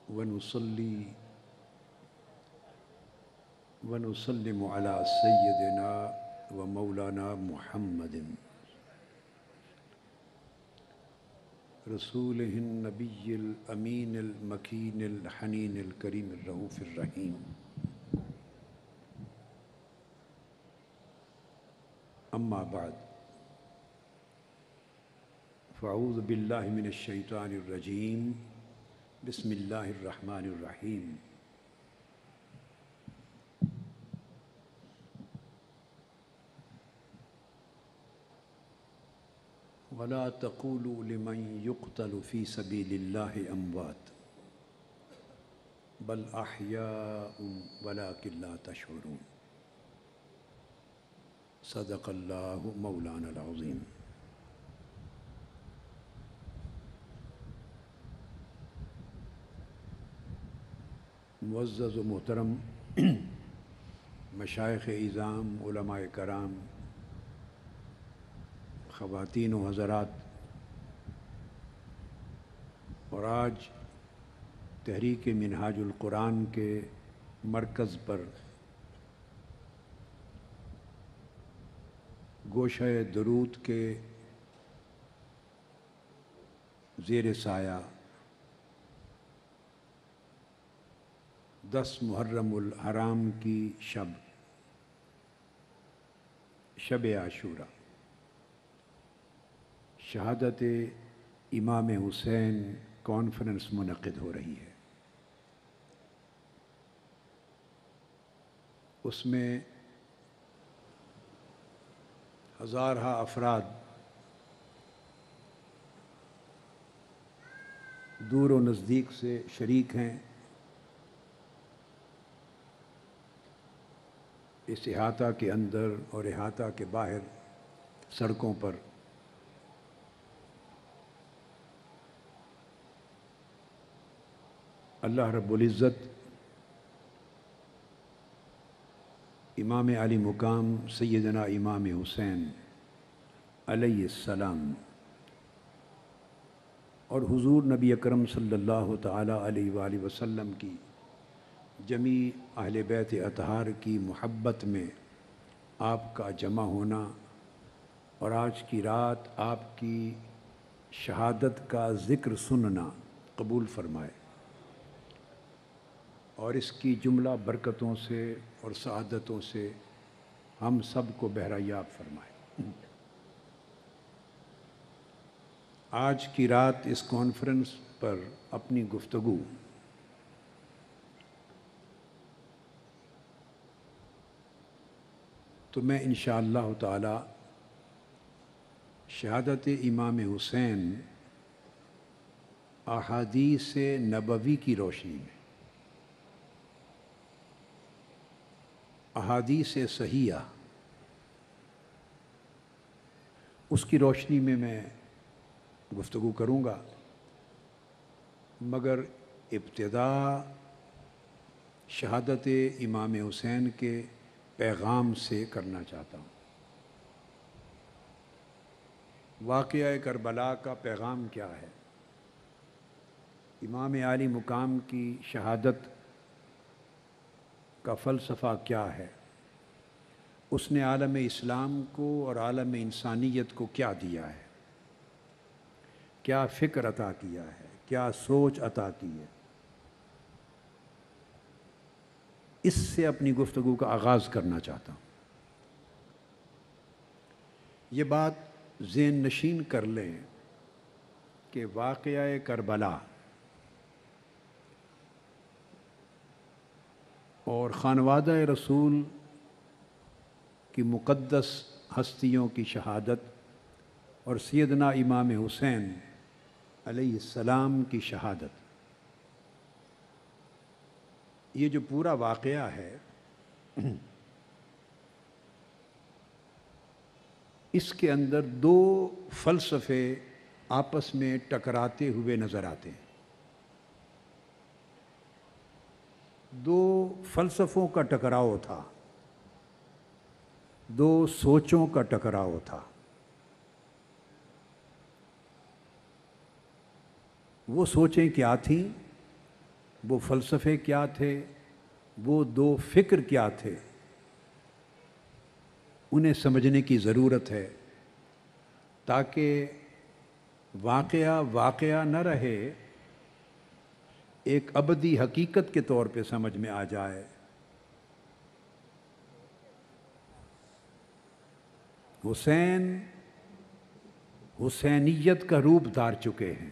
ونصلي ونسلم على سيدنا ومولانا محمد رسوله النبي الأمين المكين الحنين الكريم الرؤوف الرحيم. أما بعد، فأعوذ بالله من الشيطان الرجيم. بسم الله الرحمن الرحيم. ولا تقولوا لمن يقتل في سبيل الله أموات بل أحياء ولكن لا تشعرون. صدق الله مولانا العظيم. معزز و محترم مشائخ اعظام، علماء کرام، خواتین و حضرات، اور آج تحریک منہاج القرآن کے مرکز پر گوشہ درود کے زیر سایہ 10 محرم الحرام کی شب عاشورہ، شہادت امام حسین کانفرنس منعقد ہو رہی ہے. اس میں ہزارہ افراد دور و نزدیک سے شریک ہیں. اس احاطہ کے اندر اور احاطہ کے باہر سڑکوں پر اللہ رب العزت امام علی مقام سیدنا امام حسین علیہ السلام اور حضور نبی اکرم صلی اللہ تعالی علیہ وآلہ وسلم کی جمیع اہل بیت اطہار کی محبت میں آپ کا جمع ہونا اور آج کی رات آپ کی شہادت کا ذکر سننا قبول فرمائے اور اس کی جملہ برکتوں سے اور سعادتوں سے ہم سب کو بہرایاب فرمائے. آج کی رات اس کانفرنس پر اپنی گفتگو تو میں انشاءاللہ تعالی شہادت امام حسین احادیث نبوی کی روشنی میں، احادیث صحیحہ، اس کی روشنی میں گفتگو کروں گا، مگر ابتدا شہادت امام حسین کے پیغام سے کرنا چاہتا ہوں. واقعہ کربلا کا پیغام کیا ہے؟ امام علی مقام کی شہادت کا فلسفہ کیا ہے؟ اس نے عالم اسلام کو اور عالم انسانیت کو کیا دیا ہے؟ کیا فکر عطا کیا ہے؟ کیا سوچ عطا کی ہے؟ اس سے اپنی گفتگو کا آغاز کرنا چاہتا ہوں. یہ بات ذہن نشین کر لیں کہ واقعہ کربلا اور خانوادہ رسول کی مقدس ہستیوں کی شہادت اور سیدنا امام حسین علیہ السلام کی شہادت، یہ جو پورا واقعہ ہے اس کے اندر 2 فلسفے آپس میں ٹکراتے ہوئے نظر آتے ہیں. 2 فلسفوں کا ٹکراؤ تھا، 2 سوچوں کا ٹکراؤ تھا. وہ سوچیں کیا تھیں؟ وہ فلسفے کیا تھے، وہ دو فکر کیا تھے، انہیں سمجھنے کی ضرورت ہے تاکہ واقعہ نہ رہے، ایک ابدی حقیقت کے طور پہ سمجھ میں آ جائے۔ حسین حسینیت کا روپ دھار چکے ہیں،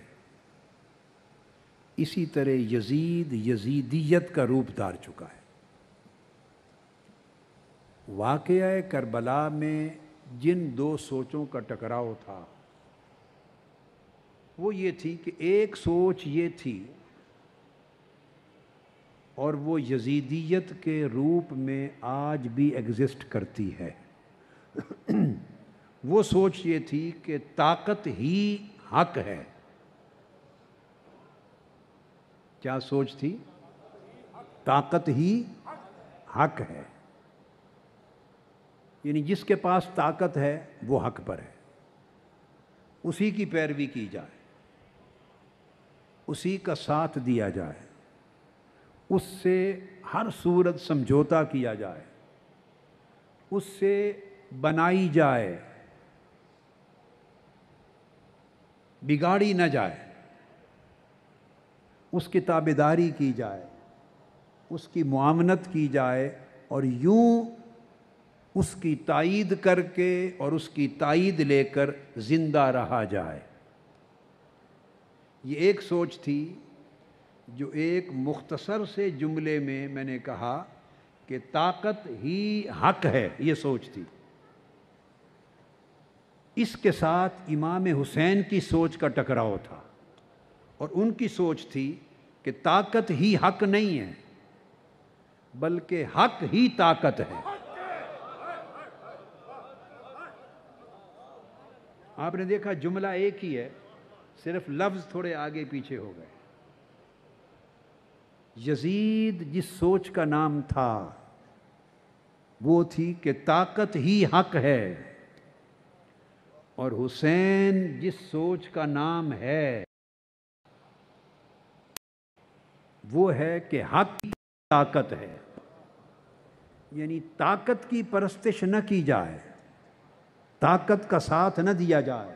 اسی طرح یزید یزیدیت کا روپ دھار چکا ہے۔ واقعہ کربلا میں جن دو سوچوں کا ٹکراؤ تھا وہ یہ تھی کہ ایک سوچ یہ تھی، اور وہ یزیدیت کے روپ میں آج بھی ایگزسٹ کرتی ہے، وہ سوچ یہ تھی کہ طاقت ہی حق ہے۔ کیا سوچ تھی؟ طاقت ہی حق ہے، یعنی جس کے پاس طاقت ہے وہ حق پر ہے، اسی کی پیروی کی جائے، اسی کا ساتھ دیا جائے، اس سے ہر صورت سمجھوتا کیا جائے، اس سے بنائی جائے، بگاڑی نہ جائے، اس کی تابعداری کی جائے، اس کی معاونت کی جائے، اور یوں اس کی تائید کر کے اور اس کی تائید لے کر زندہ رہا جائے۔ یہ ایک سوچ تھی جو ایک مختصر سے جملے میں نے کہا کہ طاقت ہی حق ہے، یہ سوچ تھی۔ اس کے ساتھ امام حسین کی سوچ کا ٹکراؤ تھا، اور ان کی سوچ تھی کہ طاقت ہی حق نہیں ہے بلکہ حق ہی طاقت ہے۔ آپ نے دیکھا جملہ ایک ہی ہے، صرف لفظ تھوڑے آگے پیچھے ہو گئے۔ یزید جس سوچ کا نام تھا وہ تھی کہ طاقت ہی حق ہے، اور حسین جس سوچ کا نام ہے وہ ہے کہ حق کی طاقت ہے، یعنی طاقت کی پرستش نہ کی جائے، طاقت کا ساتھ نہ دیا جائے،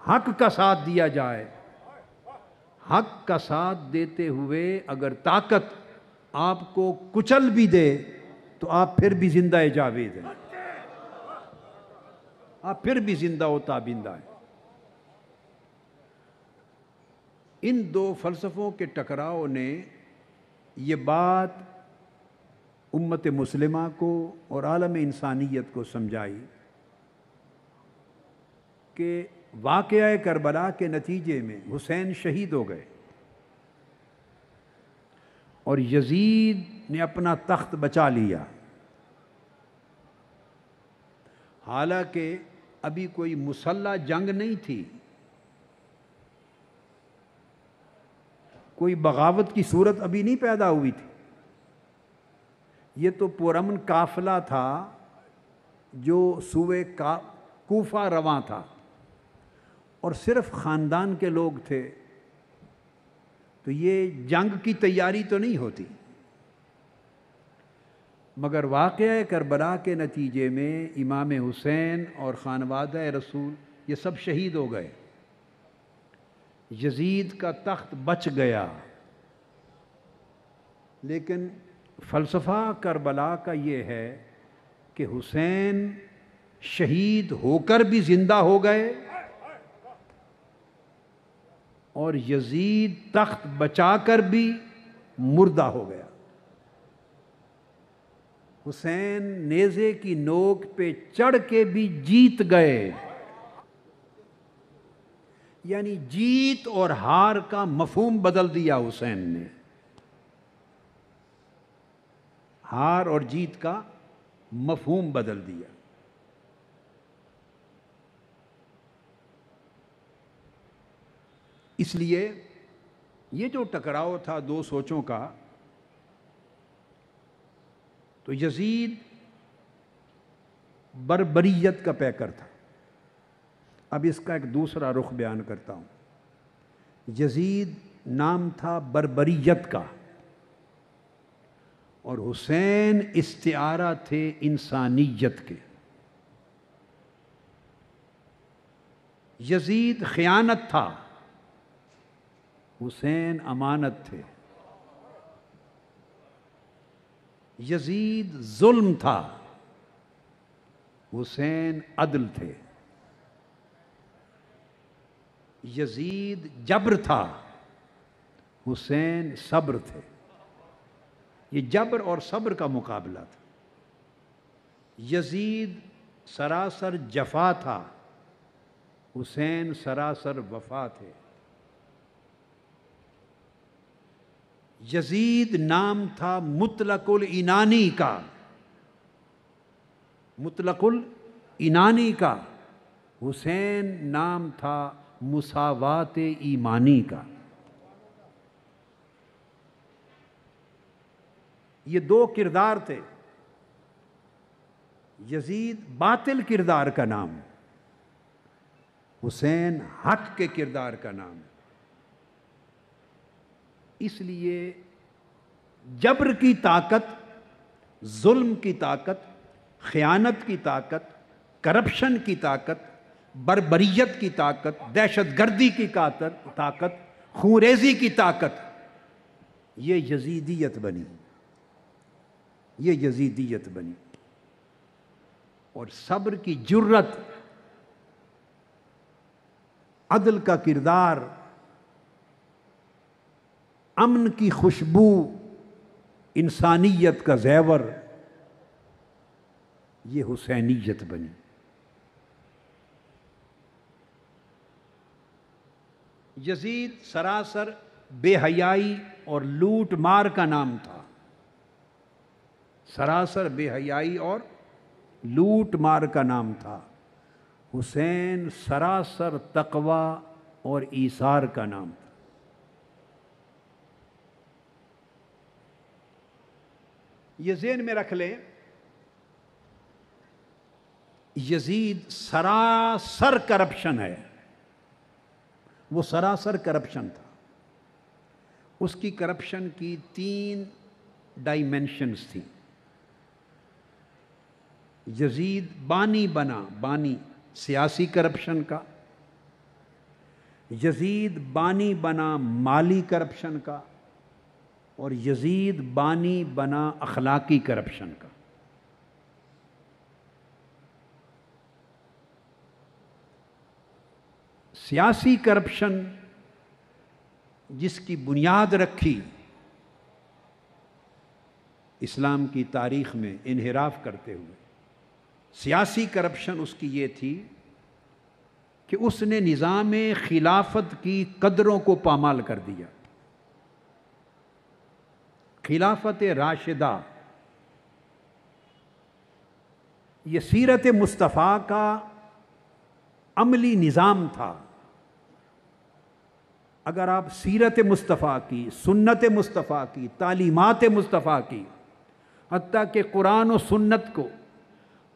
حق کا ساتھ دیا جائے۔ حق کا ساتھ دیتے ہوئے اگر طاقت آپ کو کچل بھی دے تو آپ پھر بھی زندہ جاوید ہیں، آپ پھر بھی زندہ و تابندہ ہیں۔ ان دو فلسفوں کے ٹکراؤ نے یہ بات امت مسلمہ کو اور عالم انسانیت کو سمجھائی کہ واقعہ کربلا کے نتیجے میں حسین شہید ہو گئے اور یزید نے اپنا تخت بچا لیا، حالانکہ ابھی کوئی مسلح جنگ نہیں تھی، کوئی بغاوت کی صورت ابھی نہیں پیدا ہوئی تھی، یہ تو پرامن قافلہ تھا جو سوئے کوفہ رواں تھا، اور صرف خاندان کے لوگ تھے، تو یہ جنگ کی تیاری تو نہیں ہوتی۔ مگر واقعہ کربلا کے نتیجے میں امام حسین اور خانوادہ رسول یہ سب شہید ہو گئے، یزید کا تخت بچ گیا۔ لیکن فلسفہ کربلا کا یہ ہے کہ حسین شہید ہو کر بھی زندہ ہو گئے اور یزید تخت بچا کر بھی مردہ ہو گیا۔ حسین نیزے کی نوک پہ چڑھ کے بھی جیت گئے، یعنی جیت اور ہار کا مفہوم بدل دیا حسین نے، ہار اور جیت کا مفہوم بدل دیا۔ اس لیے یہ جو ٹکراؤ تھا دو سوچوں کا، تو یزید بربریت کا پیکر تھا۔ اب اس کا ایک دوسرا رخ بیان کرتا ہوں۔ یزید نام تھا بربریت کا، اور حسین استعارہ تھے انسانیت کے. یزید خیانت تھا، حسین امانت تھے. یزید ظلم تھا، حسین عدل تھے. یزید جبر تھا، حسین صبر تھے. یہ جبر اور صبر کا مقابلہ تھا. یزید سراسر جفا تھا، حسین سراسر وفا تھے. یزید نام تھا مطلق العنانی کا، مطلق العنانی کا. حسین نام تھا مساوات ایمانی کا. یہ دو کردار تھے. یزید باطل کردار کا نام، حسین حق کے کردار کا نام. اس لیے جبر کی طاقت، ظلم کی طاقت، خیانت کی طاقت، کرپشن کی طاقت، بربریت کی طاقت، دہشت گردی کی طاقت، خونریزی کی طاقت، یہ یزیدیت بنی، یہ یزیدیت بنی. اور صبر کی جرت، عدل کا کردار، امن کی خوشبو، انسانیت کا زیور، یہ حسینیت بنی. یزید سراسر بے حیائی اور لوٹ مار کا نام تھا، سراسر بے حیائی اور لوٹ مار کا نام تھا. حسین سراسر تقوی اور ایثار کا نام تھا. یہ ذہن میں رکھ لیں، یزید سراسر کرپشن ہے، وہ سراسر کرپشن تھا. اس کی کرپشن کی 3 ڈائمینشنز تھیں. یزید بانی بنا، بانی سیاسی کرپشن کا. یزید بانی بنا مالی کرپشن کا. اور یزید بانی بنا اخلاقی کرپشن کا. سیاسی کرپشن جس کی بنیاد رکھی اسلام کی تاریخ میں انحراف کرتے ہوئے، سیاسی کرپشن اس کی یہ تھی کہ اس نے نظام خلافت کی قدروں کو پامال کر دیا. خلافت راشدہ یہ سیرت مصطفیٰ کا عملی نظام تھا. اگر آپ سیرت مصطفیٰ کی، سنت مصطفیٰ کی، تعلیمات مصطفیٰ کی، حتیٰ کہ قرآن و سنت کو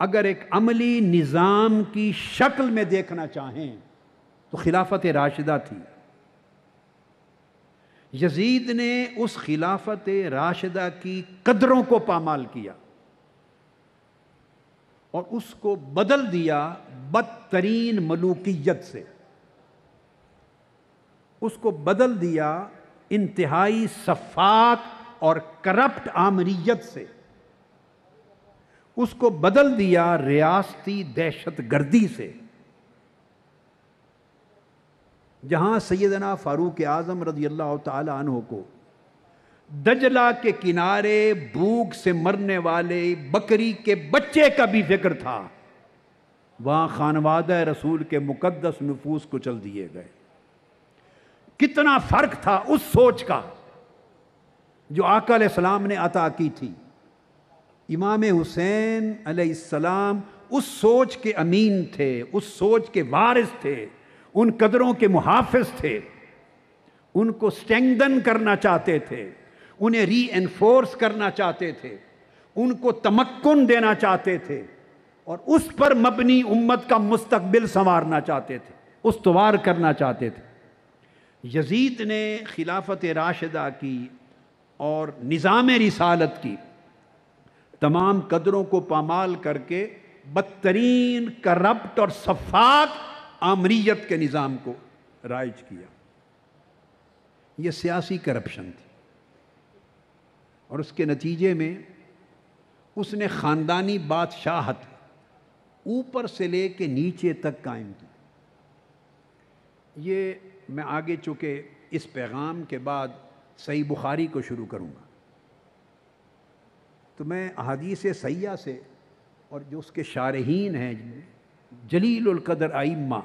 اگر ایک عملی نظام کی شکل میں دیکھنا چاہیں تو خلافت راشدہ تھی. یزید نے اس خلافت راشدہ کی قدروں کو پامال کیا اور اس کو بدل دیا بدترین ملوکیت سے. اس کو بدل دیا انتہائی سفاک اور کرپٹ آمریت سے. اس کو بدل دیا ریاستی دہشت گردی سے. جہاں سیدنا فاروق اعظم رضی اللہ تعالی عنہ کو دجلہ کے کنارے بھوک سے مرنے والے بکری کے بچے کا بھی فکر تھا، وہاں خانوادہ رسول کے مقدس نفوس کو چل دیے گئے. کتنا فرق تھا اس سوچ کا جو آقا علیہ السلام نے عطا کی تھی. امام حسین علیہ السلام اس سوچ کے امین تھے، اس سوچ کے وارث تھے، ان قدروں کے محافظ تھے. ان کو سٹرینگدن کرنا چاہتے تھے، انہیں ری انفورس کرنا چاہتے تھے، ان کو تمکن دینا چاہتے تھے اور اس پر مبنی امت کا مستقبل سنوارنا چاہتے تھے، استوار کرنا چاہتے تھے. یزید نے خلافت راشدہ کی اور نظام رسالت کی تمام قدروں کو پامال کر کے بدترین کرپٹ اور سفاک آمریت کے نظام کو رائج کیا۔ یہ سیاسی کرپشن تھی، اور اس کے نتیجے میں اس نے خاندانی بادشاہت اوپر سے لے کے نیچے تک قائم کی۔ یہ میں آگے چونکہ اس پیغام کے بعد صحیح بخاری کو شروع کروں گا، تو میں احادیث صحیحہ سے اور جو اس کے شارحین ہیں جلیل القدر ائمہ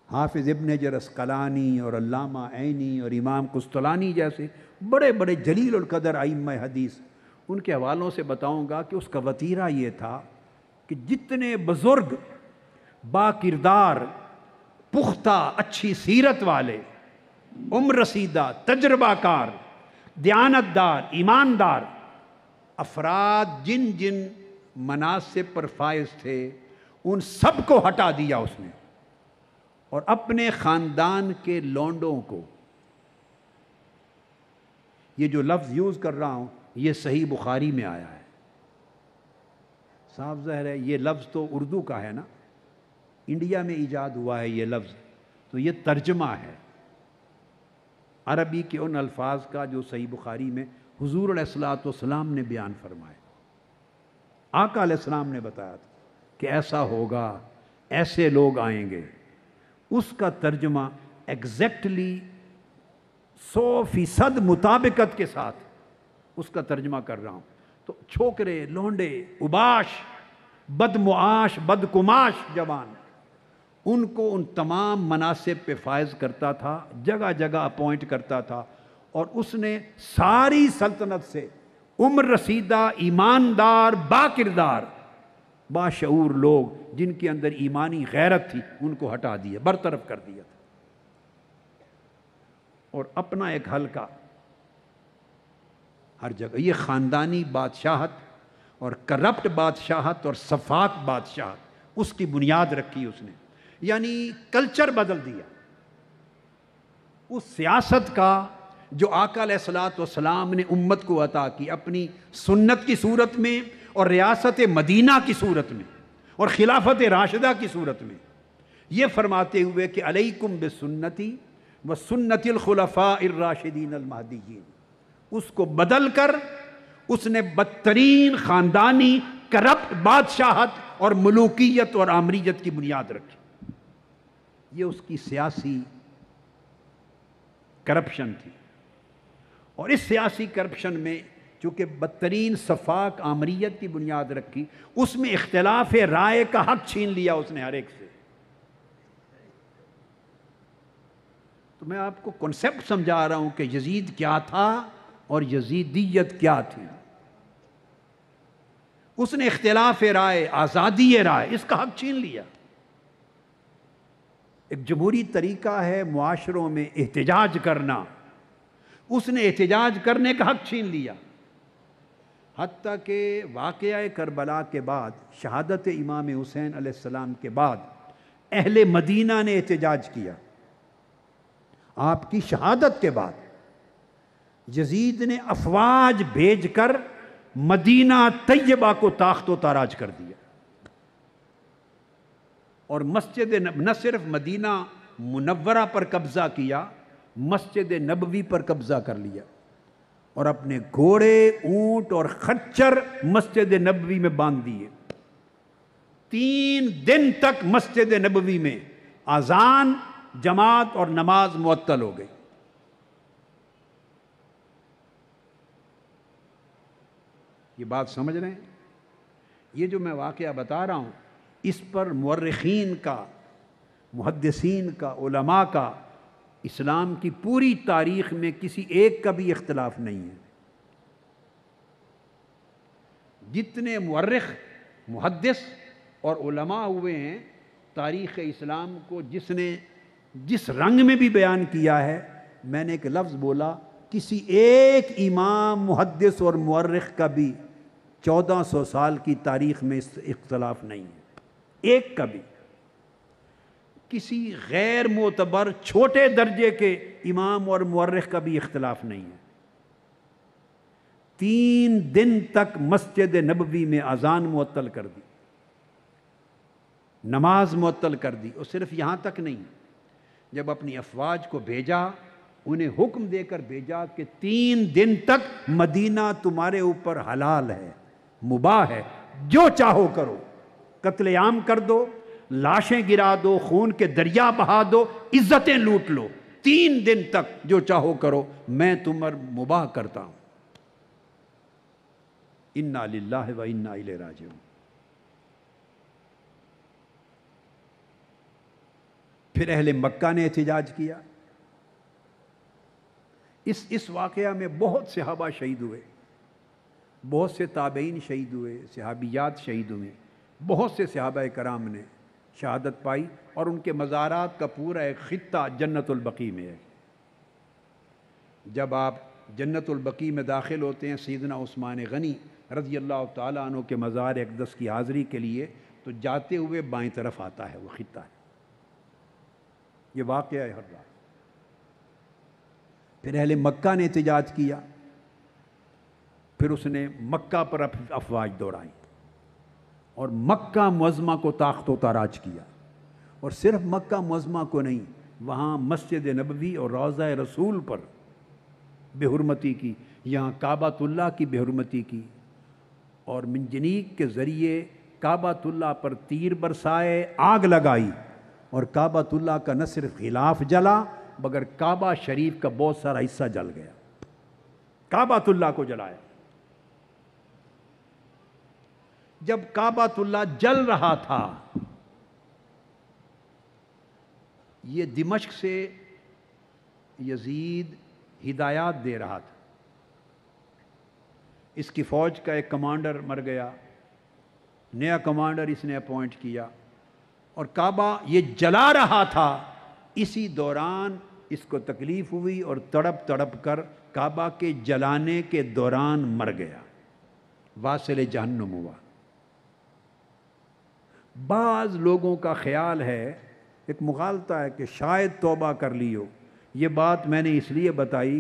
حافظ ابن حجر اسقلانی اور علامہ عینی اور امام قسطلانی جیسے بڑے بڑے جلیل القدر ائمہ حدیث، ان کے حوالوں سے بتاؤں گا کہ اس کا وتیرہ یہ تھا کہ جتنے بزرگ با کردار پختہ اچھی سیرت والے عمر رسیدہ تجربہ کار دیانتدار ایماندار افراد جن جن مناصب پر فائز تھے ان سب کو ہٹا دیا اس نے، اور اپنے خاندان کے لونڈوں کو، یہ جو لفظ یوز کر رہا ہوں یہ صحیح بخاری میں آیا ہے، صاف ظاہر ہے یہ لفظ تو اردو کا ہے نا، انڈیا میں ایجاد ہوا ہے یہ لفظ، تو یہ ترجمہ ہے عربی کے ان الفاظ کا جو صحیح بخاری میں حضور علیہ الصلوۃ والسلام نے بیان فرمائے۔ آقا علیہ السلام نے بتایا تھا کہ ایسا ہوگا، ایسے لوگ آئیں گے، اس کا ترجمہ ایگزیکٹلی 100% مطابقت کے ساتھ اس کا ترجمہ کر رہا ہوں۔ تو چھوکرے، لونڈے، اوباش، بدمعاش، بدکماش جوان، ان کو ان تمام مناصب پہ فائز کرتا تھا، جگہ جگہ اپوائنٹ کرتا تھا، اور اس نے ساری سلطنت سے عمر رسیدہ ایماندار باکردار باشعور لوگ جن کے اندر ایمانی غیرت تھی ان کو ہٹا دیا، برطرف کر دیا تھا، اور اپنا ایک حلقہ ہر جگہ، یہ خاندانی بادشاہت اور کرپٹ بادشاہت اور سفاک بادشاہت اس کی بنیاد رکھی اس نے، یعنی کلچر بدل دیا اس سیاست کا جو آقا علیہ الصلوۃ والسلام نے امت کو عطا کی اپنی سنت کی صورت میں اور ریاست مدینہ کی صورت میں اور خلافت راشدہ کی صورت میں، یہ فرماتے ہوئے کہ علیکم بسنتی و سنت الخلفاء الراشدین المہدیین، اس کو بدل کر اس نے بدترین خاندانی کرپٹ بادشاہت اور ملوکیت اور آمریت کی بنیاد رکھی۔ یہ اس کی سیاسی کرپشن تھی، اور اس سیاسی کرپشن میں چونکہ بدترین سفاک آمریت کی بنیاد رکھی، اس میں اختلاف رائے کا حق چھین لیا اس نے ہر ایک سے۔ تو میں آپ کو کنسیپٹ سمجھا رہا ہوں کہ یزید کیا تھا اور یزیدیت کیا تھی۔ اس نے اختلاف رائے، آزادی رائے، اس کا حق چھین لیا۔ ایک جمہوری طریقہ ہے معاشروں میں احتجاج کرنا، اس نے احتجاج کرنے کا حق چھین لیا، حتیٰ کہ واقعہ کربلا کے بعد، شہادت امام حسین علیہ السلام کے بعد اہل مدینہ نے احتجاج کیا۔ آپ کی شہادت کے بعد یزید نے افواج بھیج کر مدینہ طیبہ کو تاخت و تاراج کر دیا، اور مسجد نہ صرف مدینہ منورہ پر قبضہ کیا، مسجد نبوی پر قبضہ کر لیا، اور اپنے گھوڑے، اونٹ اور خچر مسجد نبوی میں باندھ دیے۔ 3 دن تک مسجد نبوی میں اذان، جماعت اور نماز معطل ہو گئی۔ یہ بات سمجھ رہے ہیں؟ یہ جو میں واقعہ بتا رہا ہوں اس پر مورخین کا، محدثین کا، علماء کا، اسلام کی پوری تاریخ میں کسی ایک کا بھی اختلاف نہیں ہے۔ جتنے مورخ، محدث اور علماء ہوئے ہیں تاریخ اسلام کو جس نے جس رنگ میں بھی بیان کیا ہے، میں نے ایک لفظ بولا، کسی ایک امام، محدث اور مورخ کا بھی 1400 سال کی تاریخ میں اختلاف نہیں ہے، ایک کا بھی۔ کسی غیر معتبر چھوٹے درجے کے امام اور مورخ کا بھی اختلاف نہیں ہے۔ 3 دن تک مسجد نبوی میں اذان معطل کر دی، نماز معطل کر دی۔ اور صرف یہاں تک نہیں، جب اپنی افواج کو بھیجا، انہیں حکم دے کر بھیجا کہ 3 دن تک مدینہ تمہارے اوپر حلال ہے، مباح ہے، جو چاہو کرو، قتل عام کر دو، لاشیں گرا دو، خون کے دریا بہا دو، عزتیں لوٹ لو، 3 دن تک جو چاہو کرو، میں تمہر مباح کرتا ہوں۔ انا للہ و انا الیہ راجعون۔ پھر اہل مکہ نے احتجاج کیا۔ اس واقعہ میں بہت صحابہ شہید ہوئے، بہت سے تابعین شہید ہوئے، صحابیات شہید ہوئے، بہت سے صحابہ کرام نے شہادت پائی، اور ان کے مزارات کا پورا ایک خطہ جنت البقیع میں ہے۔ جب آپ جنت البقیع میں داخل ہوتے ہیں سیدنا عثمان غنی رضی اللہ تعالیٰ عنہ کے مزار اقدس کی حاضری کے لیے، تو جاتے ہوئے بائیں طرف آتا ہے وہ خطہ ہے، یہ واقعہ ہے ہر رات۔ پھر اہل مکہ نے احتجاج کیا، پھر اس نے مکہ پر افواج دوڑائیں اور مکہ معظمہ کو طاقت و تاراج کیا، اور صرف مکہ معظمہ کو نہیں، وہاں مسجد نبوی اور روضہ رسول پر بے حرمتی کی، یہاں کعبۃ اللہ کی بے حرمتی کی، اور منجنیق کے ذریعے کعبۃ اللہ پر تیر برسائے، آگ لگائی، اور کعبۃ اللہ کا نہ صرف غلاف جلا مگر کعبہ شریف کا بہت سارا حصہ جل گیا، کعبۃ اللہ کو جلایا۔ جب کعبۃ اللہ جل رہا تھا، یہ دمشق سے یزید ہدایات دے رہا تھا، اس کی فوج کا ایک کمانڈر مر گیا، نیا کمانڈر اس نے اپوائنٹ کیا، اور کعبہ یہ جلا رہا تھا۔ اسی دوران اس کو تکلیف ہوئی اور تڑپ تڑپ کر کعبہ کے جلانے کے دوران مر گیا، واصل جہنم ہوا۔ بعض لوگوں کا خیال ہے، ایک مغالطہ ہے کہ شاید توبہ کر لی ہو۔ یہ بات میں نے اس لیے بتائی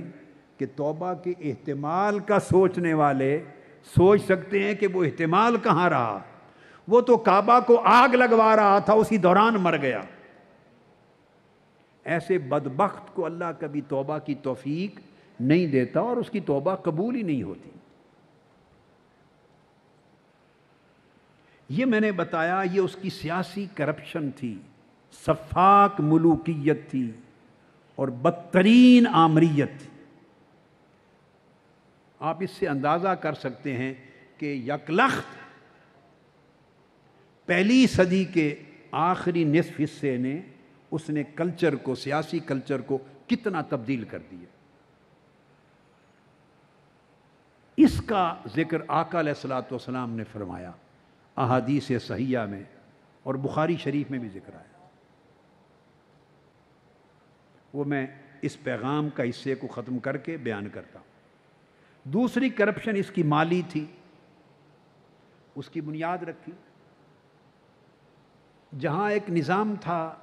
کہ توبہ کے احتمال کا سوچنے والے سوچ سکتے ہیں کہ وہ احتمال کہاں رہا، وہ تو کعبہ کو آگ لگوا رہا تھا، اسی دوران مر گیا۔ ایسے بدبخت کو اللہ کبھی توبہ کی توفیق نہیں دیتا، اور اس کی توبہ قبول ہی نہیں ہوتی۔ یہ میں نے بتایا، یہ اس کی سیاسی کرپشن تھی، سفاک ملوکیت تھی، اور بدترین آمریت تھی۔ آپ اس سے اندازہ کر سکتے ہیں کہ یکلخت پہلی صدی کے آخری نصف حصے نے اس نے کلچر کو، سیاسی کلچر کو کتنا تبدیل کر دیا۔ اس کا ذکر آقا علیہ الصلوۃ والسلام نے فرمایا احادیث صحیحہ میں، اور بخاری شریف میں بھی ذکر آیا۔ وہ میں اس پیغام کا حصے کو ختم کر کے بیان کرتا ہوں۔ دوسری کرپشن اس کی مالی تھی، اس کی بنیاد رکھی۔ جہاں ایک نظام تھا،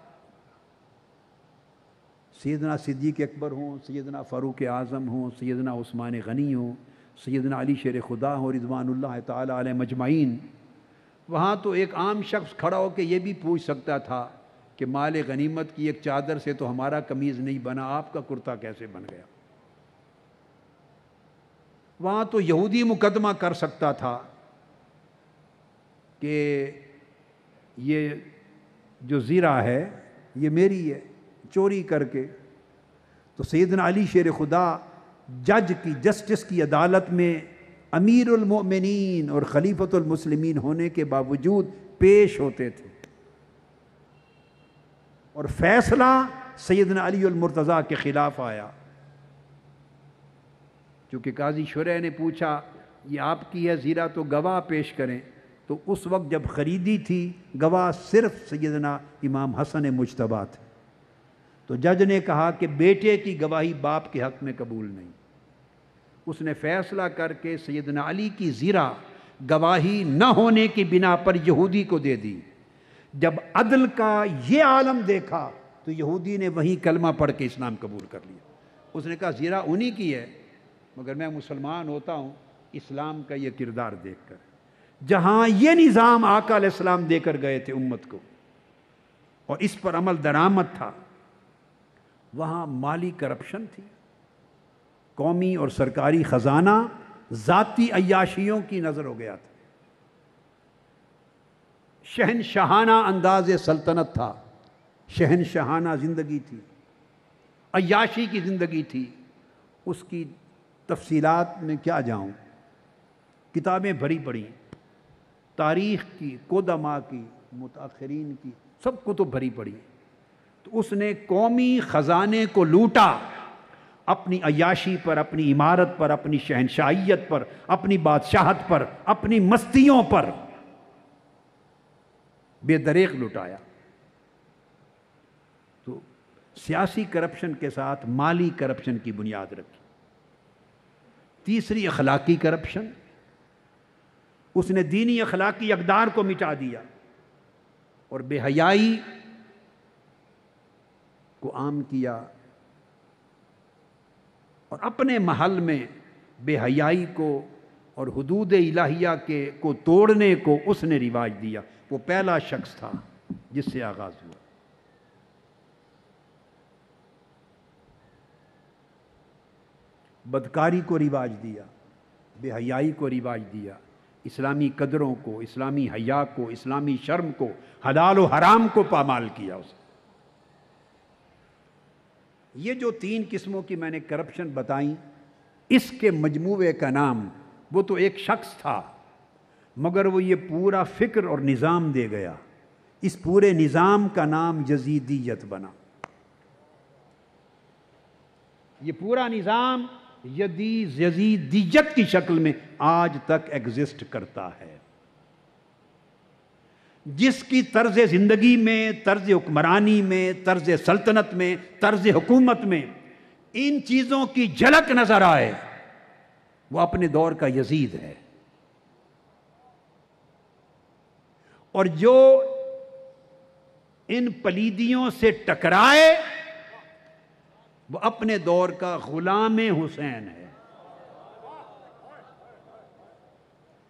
سیدنا صدیق اکبر ہوں، سیدنا فاروق اعظم ہوں، سیدنا عثمان غنی ہوں، سیدنا علی شیر خدا ہوں رضوان اللہ تعالی علیہ مجمعین، وہاں تو ایک عام شخص کھڑا ہو کے یہ بھی پوچھ سکتا تھا کہ مال غنیمت کی ایک چادر سے تو ہمارا قمیض نہیں بنا، آپ کا کرتا کیسے بن گیا؟ وہاں تو یہودی مقدمہ کر سکتا تھا کہ یہ جو زیرہ ہے یہ میری ہے، چوری کر کے۔ تو سیدنا علی شیر خدا جج کی، جسٹس کی عدالت میں امیر المؤمنین اور خلیفۃ المسلمین ہونے کے باوجود پیش ہوتے تھے، اور فیصلہ سیدنا علی المرتضیٰ کے خلاف آیا۔ چونکہ قاضی شرح نے پوچھا یہ آپ کی ہے زیرہ، تو گواہ پیش کریں، تو اس وقت جب خریدی تھی گواہ صرف سیدنا امام حسن مجتبیٰ تھے، تو جج نے کہا کہ بیٹے کی گواہی باپ کے حق میں قبول نہیں۔ اس نے فیصلہ کر کے سیدنا علی کی زیرہ گواہی نہ ہونے کی بنا پر یہودی کو دے دی۔ جب عدل کا یہ عالم دیکھا تو یہودی نے وہیں کلمہ پڑھ کے اسلام قبول کر لیا۔ اس نے کہا زیرہ انہی کی ہے، مگر میں مسلمان ہوتا ہوں اسلام کا یہ کردار دیکھ کر۔ جہاں یہ نظام آقا علیہ السلام دے کر گئے تھے امت کو اور اس پر عمل درآمد تھا، وہاں مالی کرپشن تھی، قومی اور سرکاری خزانہ ذاتی عیاشیوں کی نظر ہو گیا تھا، شہنشاہانہ انداز سلطنت تھا، شہنشاہانہ زندگی تھی، عیاشی کی زندگی تھی۔ اس کی تفصیلات میں کیا جاؤں، کتابیں بھری پڑی، تاریخ کی، قدماء کی، متاخرین کی، سب کتب بھری پڑی۔ تو اس نے قومی خزانے کو لوٹا، اپنی عیاشی پر، اپنی عمارت پر، اپنی شہنشاہیت پر، اپنی بادشاہت پر، اپنی مستیوں پر بے دریغ لٹایا۔ تو سیاسی کرپشن کے ساتھ مالی کرپشن کی بنیاد رکھی۔ تیسری اخلاقی کرپشن، اس نے دینی اخلاقی اقدار کو مٹا دیا اور بے حیائی کو عام کیا، اور اپنے محل میں بے حیائی کو اور حدود الہیہ کو توڑنے کو اس نے رواج دیا۔ وہ پہلا شخص تھا جس سے آغاز ہوا۔ بدکاری کو رواج دیا، بے حیائی کو رواج دیا، اسلامی قدروں کو، اسلامی حیا کو، اسلامی شرم کو، حلال و حرام کو پامال کیا اسے۔ یہ جو تین قسموں کی میں نے کرپشن بتائیں، اس کے مجموعے کا نام، وہ تو ایک شخص تھا مگر وہ یہ پورا فکر اور نظام دے گیا۔ اس پورے نظام کا نام یزیدیت بنا۔ یہ پورا نظام یزیدیت کی شکل میں آج تک ایگزسٹ کرتا ہے، جس کی طرز زندگی میں، طرز حکمرانی میں، طرز سلطنت میں، طرز حکومت میں ان چیزوں کی جھلک نظر آئے، وہ اپنے دور کا یزید ہے۔ اور جو ان پلیدیوں سے ٹکرائے وہ اپنے دور کا غلام حسین ہے۔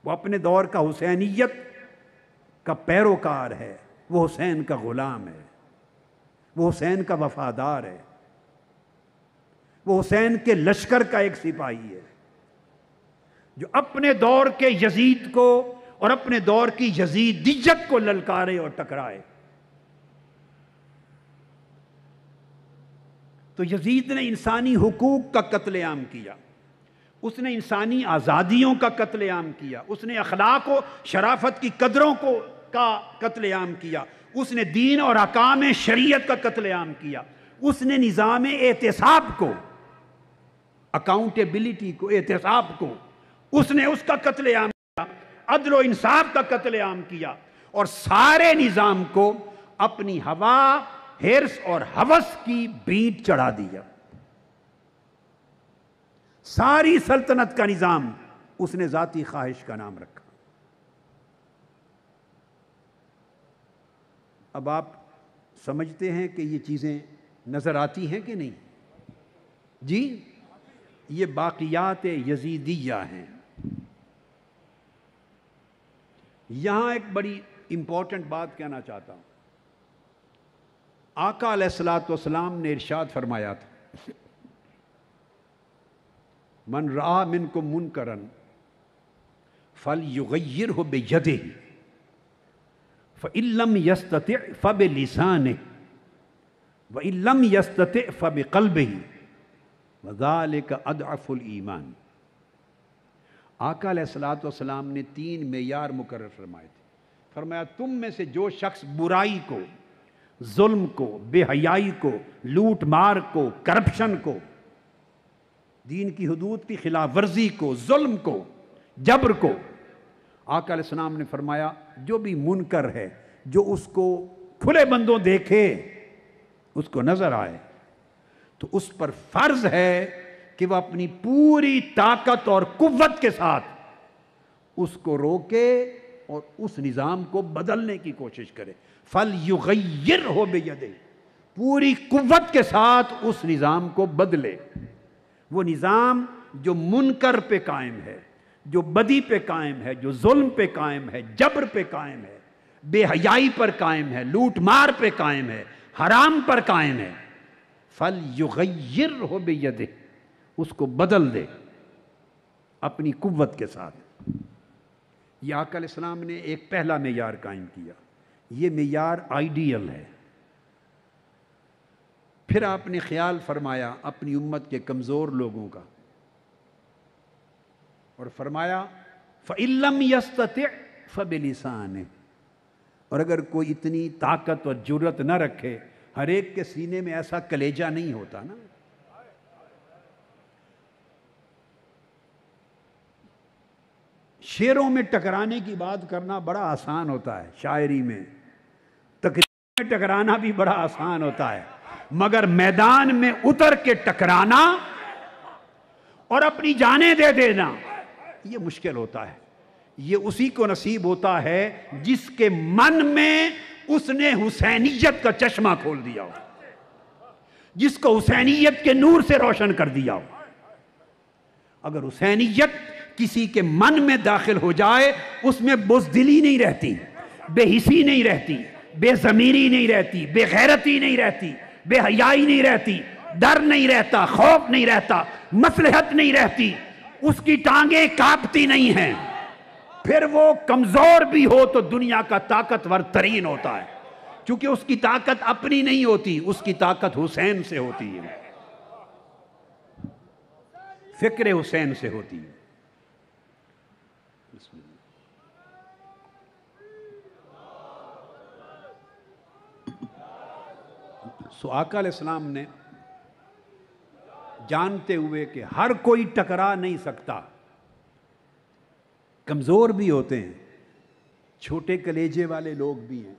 وہ اپنے دور کا حسینیت کا پیروکار ہے، وہ حسین کا غلام ہے، وہ حسین کا وفادار ہے، وہ حسین کے لشکر کا ایک سپاہی ہے، جو اپنے دور کے یزید کو اور اپنے دور کی یزیدیت کو للکارے اور ٹکرائے۔ تو یزید نے انسانی حقوق کا قتل عام کیا، اس نے انسانی آزادیوں کا قتل عام کیا، اس نے اخلاق و شرافت کی قدروں کا قتل عام کیا، اس نے دین اور احکام شریعت کا قتل عام کیا، اس نے نظام احتساب کو، اکاؤنٹیبلٹی کو، احتساب کو، اس نے اس کا قتل عام کیا، عدل و انصاف کا قتل عام کیا، اور سارے نظام کو اپنی ہوا، ہرس اور ہوس کی بھینٹ چڑھا دیا۔ ساری سلطنت کا نظام اس نے ذاتی خواہش کا نام رکھا۔ اب آپ سمجھتے ہیں کہ یہ چیزیں نظر آتی ہیں کہ نہیں؟ جی، یہ باقیات یزیدیہ ہیں۔ یہاں ایک بڑی امپورٹنٹ بات کہنا چاہتا ہوں۔ آقا علیہ الصلوۃ والسلام نے ارشاد فرمایا تھا، من رأى منکم منکرا فلیغیرہ بیدہ فإن لم یستطع فبلسانہ وإن لم یستطع فبقلبہ وذلک اضعف الایمان۔ آقا علیہ الصلوۃ والسلام نے 3 معیار مقرر فرمائے تھے۔ فرمایا تم میں سے جو شخص برائی کو، ظلم کو، بے حیائی کو، لوٹ مار کو، کرپشن کو، دین کی حدود کی خلاف ورزی کو، ظلم کو، جبر کو، آقا علیہ السلام نے فرمایا جو بھی منکر ہے، جو اس کو کھلے بندوں دیکھے، اس کو نظر آئے، تو اس پر فرض ہے کہ وہ اپنی پوری طاقت اور قوت کے ساتھ اس کو روکے اور اس نظام کو بدلنے کی کوشش کرے۔ فَلْيُغَيِّرْهُ بِيَدِهِ، پوری قوت کے ساتھ اس نظام کو بدلے۔ وہ نظام جو منکر پہ قائم ہے، جو بدی پہ قائم ہے، جو ظلم پہ قائم ہے، جبر پہ قائم ہے، بے حیائی پر قائم ہے، لوٹ مار پہ قائم ہے، حرام پر قائم ہے، فَلْيُغَيِّرْهُ بِيَدِهِ، اس کو بدل دے اپنی قوت کے ساتھ۔ یہ آقا علیہ السلام نے ایک پہلا معیار قائم کیا، یہ معیار آئیڈیل ہے۔ پھر آپ نے خیال فرمایا اپنی امت کے کمزور لوگوں کا، اور فرمایا فَإِن لَّمْ يَسْتَطِعْ فَبِلِسَانِهِ، اور اگر کوئی اتنی طاقت اور جرت نہ رکھے، ہر ایک کے سینے میں ایسا کلیجہ نہیں ہوتا نا۔ شعروں میں ٹکرانے کی بات کرنا بڑا آسان ہوتا ہے، شاعری میں تقریر میں ٹکرانا بھی بڑا آسان ہوتا ہے، مگر میدان میں اتر کے ٹکرانا اور اپنی جانیں دے دینا یہ مشکل ہوتا ہے۔ یہ اسی کو نصیب ہوتا ہے جس کے من میں اس نے حسینیت کا چشمہ کھول دیا ہو، جس کو حسینیت کے نور سے روشن کر دیا ہو۔ اگر حسینیت کسی کے من میں داخل ہو جائے، اس میں بزدلی نہیں رہتی، بے حسی نہیں رہتی، بے ضمیری نہیں رہتی، بے غیرتی نہیں رہتی، بے حیائی نہیں رہتی، ڈر نہیں رہتا، خوف نہیں رہتا، مصلحت نہیں رہتی، اس کی ٹانگیں کانپتی نہیں ہیں۔ پھر وہ کمزور بھی ہو تو دنیا کا طاقتور ترین ہوتا ہے، کیونکہ اس کی طاقت اپنی نہیں ہوتی، اس کی طاقت حسین سے ہوتی ہے، فکر حسین سے ہوتی ہے۔ سو آقا علیہ السلام نے جانتے ہوئے کہ ہر کوئی ٹکرا نہیں سکتا، کمزور بھی ہوتے ہیں، چھوٹے کلیجے والے لوگ بھی ہیں،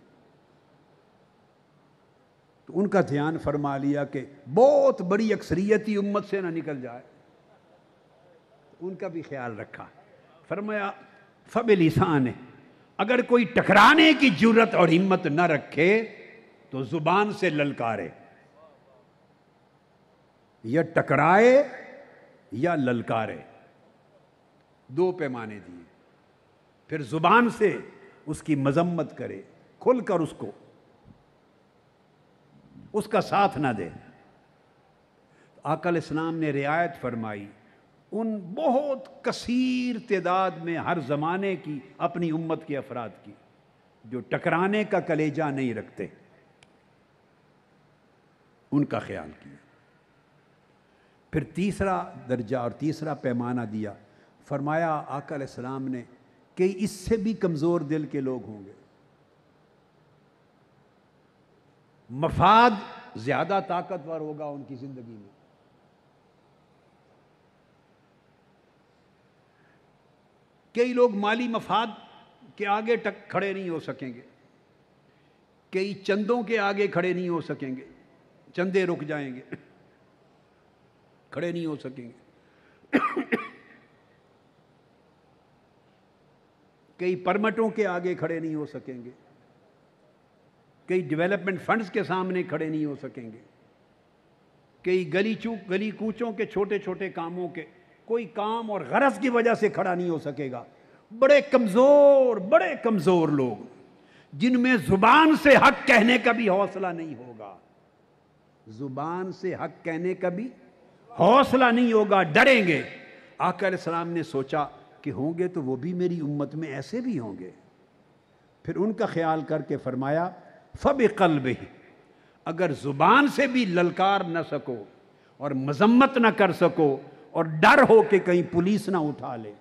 تو ان کا دھیان فرما لیا کہ بہت بڑی اکثریتی امت سے نہ نکل جائے، ان کا بھی خیال رکھا۔ فرمایا فَبِلِسَانِهِ، اگر کوئی ٹکرانے کی جرت اور ہمت نہ رکھے تو زبان سے للکارے، یا ٹکرائے یا للکارے، دو پیمانے دیے۔ پھر زبان سے اس کی مذمت کرے، کھل کر اس کا ساتھ نہ دے۔ آقا علیہ السلام نے رعایت فرمائی ان بہت کثیر تعداد میں ہر زمانے کی اپنی امت کے افراد کی جو ٹکرانے کا کلیجہ نہیں رکھتے، ان کا خیال کیا۔ پھر تیسرا درجہ اور تیسرا پیمانہ دیا، فرمایا آقا علیہ السلام نے کہ اس سے بھی کمزور دل کے لوگ ہوں گے، مفاد زیادہ طاقتور ہوگا ان کی زندگی میں، کئی لوگ مالی مفاد کے آگے کھڑے نہیں ہو سکیں گے، کئی چندوں کے آگے کھڑے نہیں ہو سکیں گے، چندے رک جائیں گے، کھڑے نہیں ہو سکیں گے، کئی پرمٹوں کے آگے کھڑے نہیں ہو سکیں گے، کئی ڈیولپمنٹ فنڈز کے سامنے کھڑے نہیں ہو سکیں گے، کئی گلی کوچوں کے چھوٹے چھوٹے کاموں کے کوئی کام اور غرض کی وجہ سے کھڑا نہیں ہو سکے گا۔ بڑے کمزور لوگ جن میں زبان سے حق کہنے کا بھی حوصلہ نہیں ہوگا، زبان سے حق کہنے کا بھی حوصلہ نہیں ہوگا، ڈریں گے۔ آقا علیہ السلام نے سوچا کہ ہوں گے تو وہ بھی میری امت میں ایسے بھی ہوں گے، پھر ان کا خیال کر کے فرمایا فَبِقَلْبِهِ، اگر زبان سے بھی للکار نہ سکو اور مذمت نہ کر سکو اور ڈر ہو کہ کہیں پولیس نہ اٹھا لے،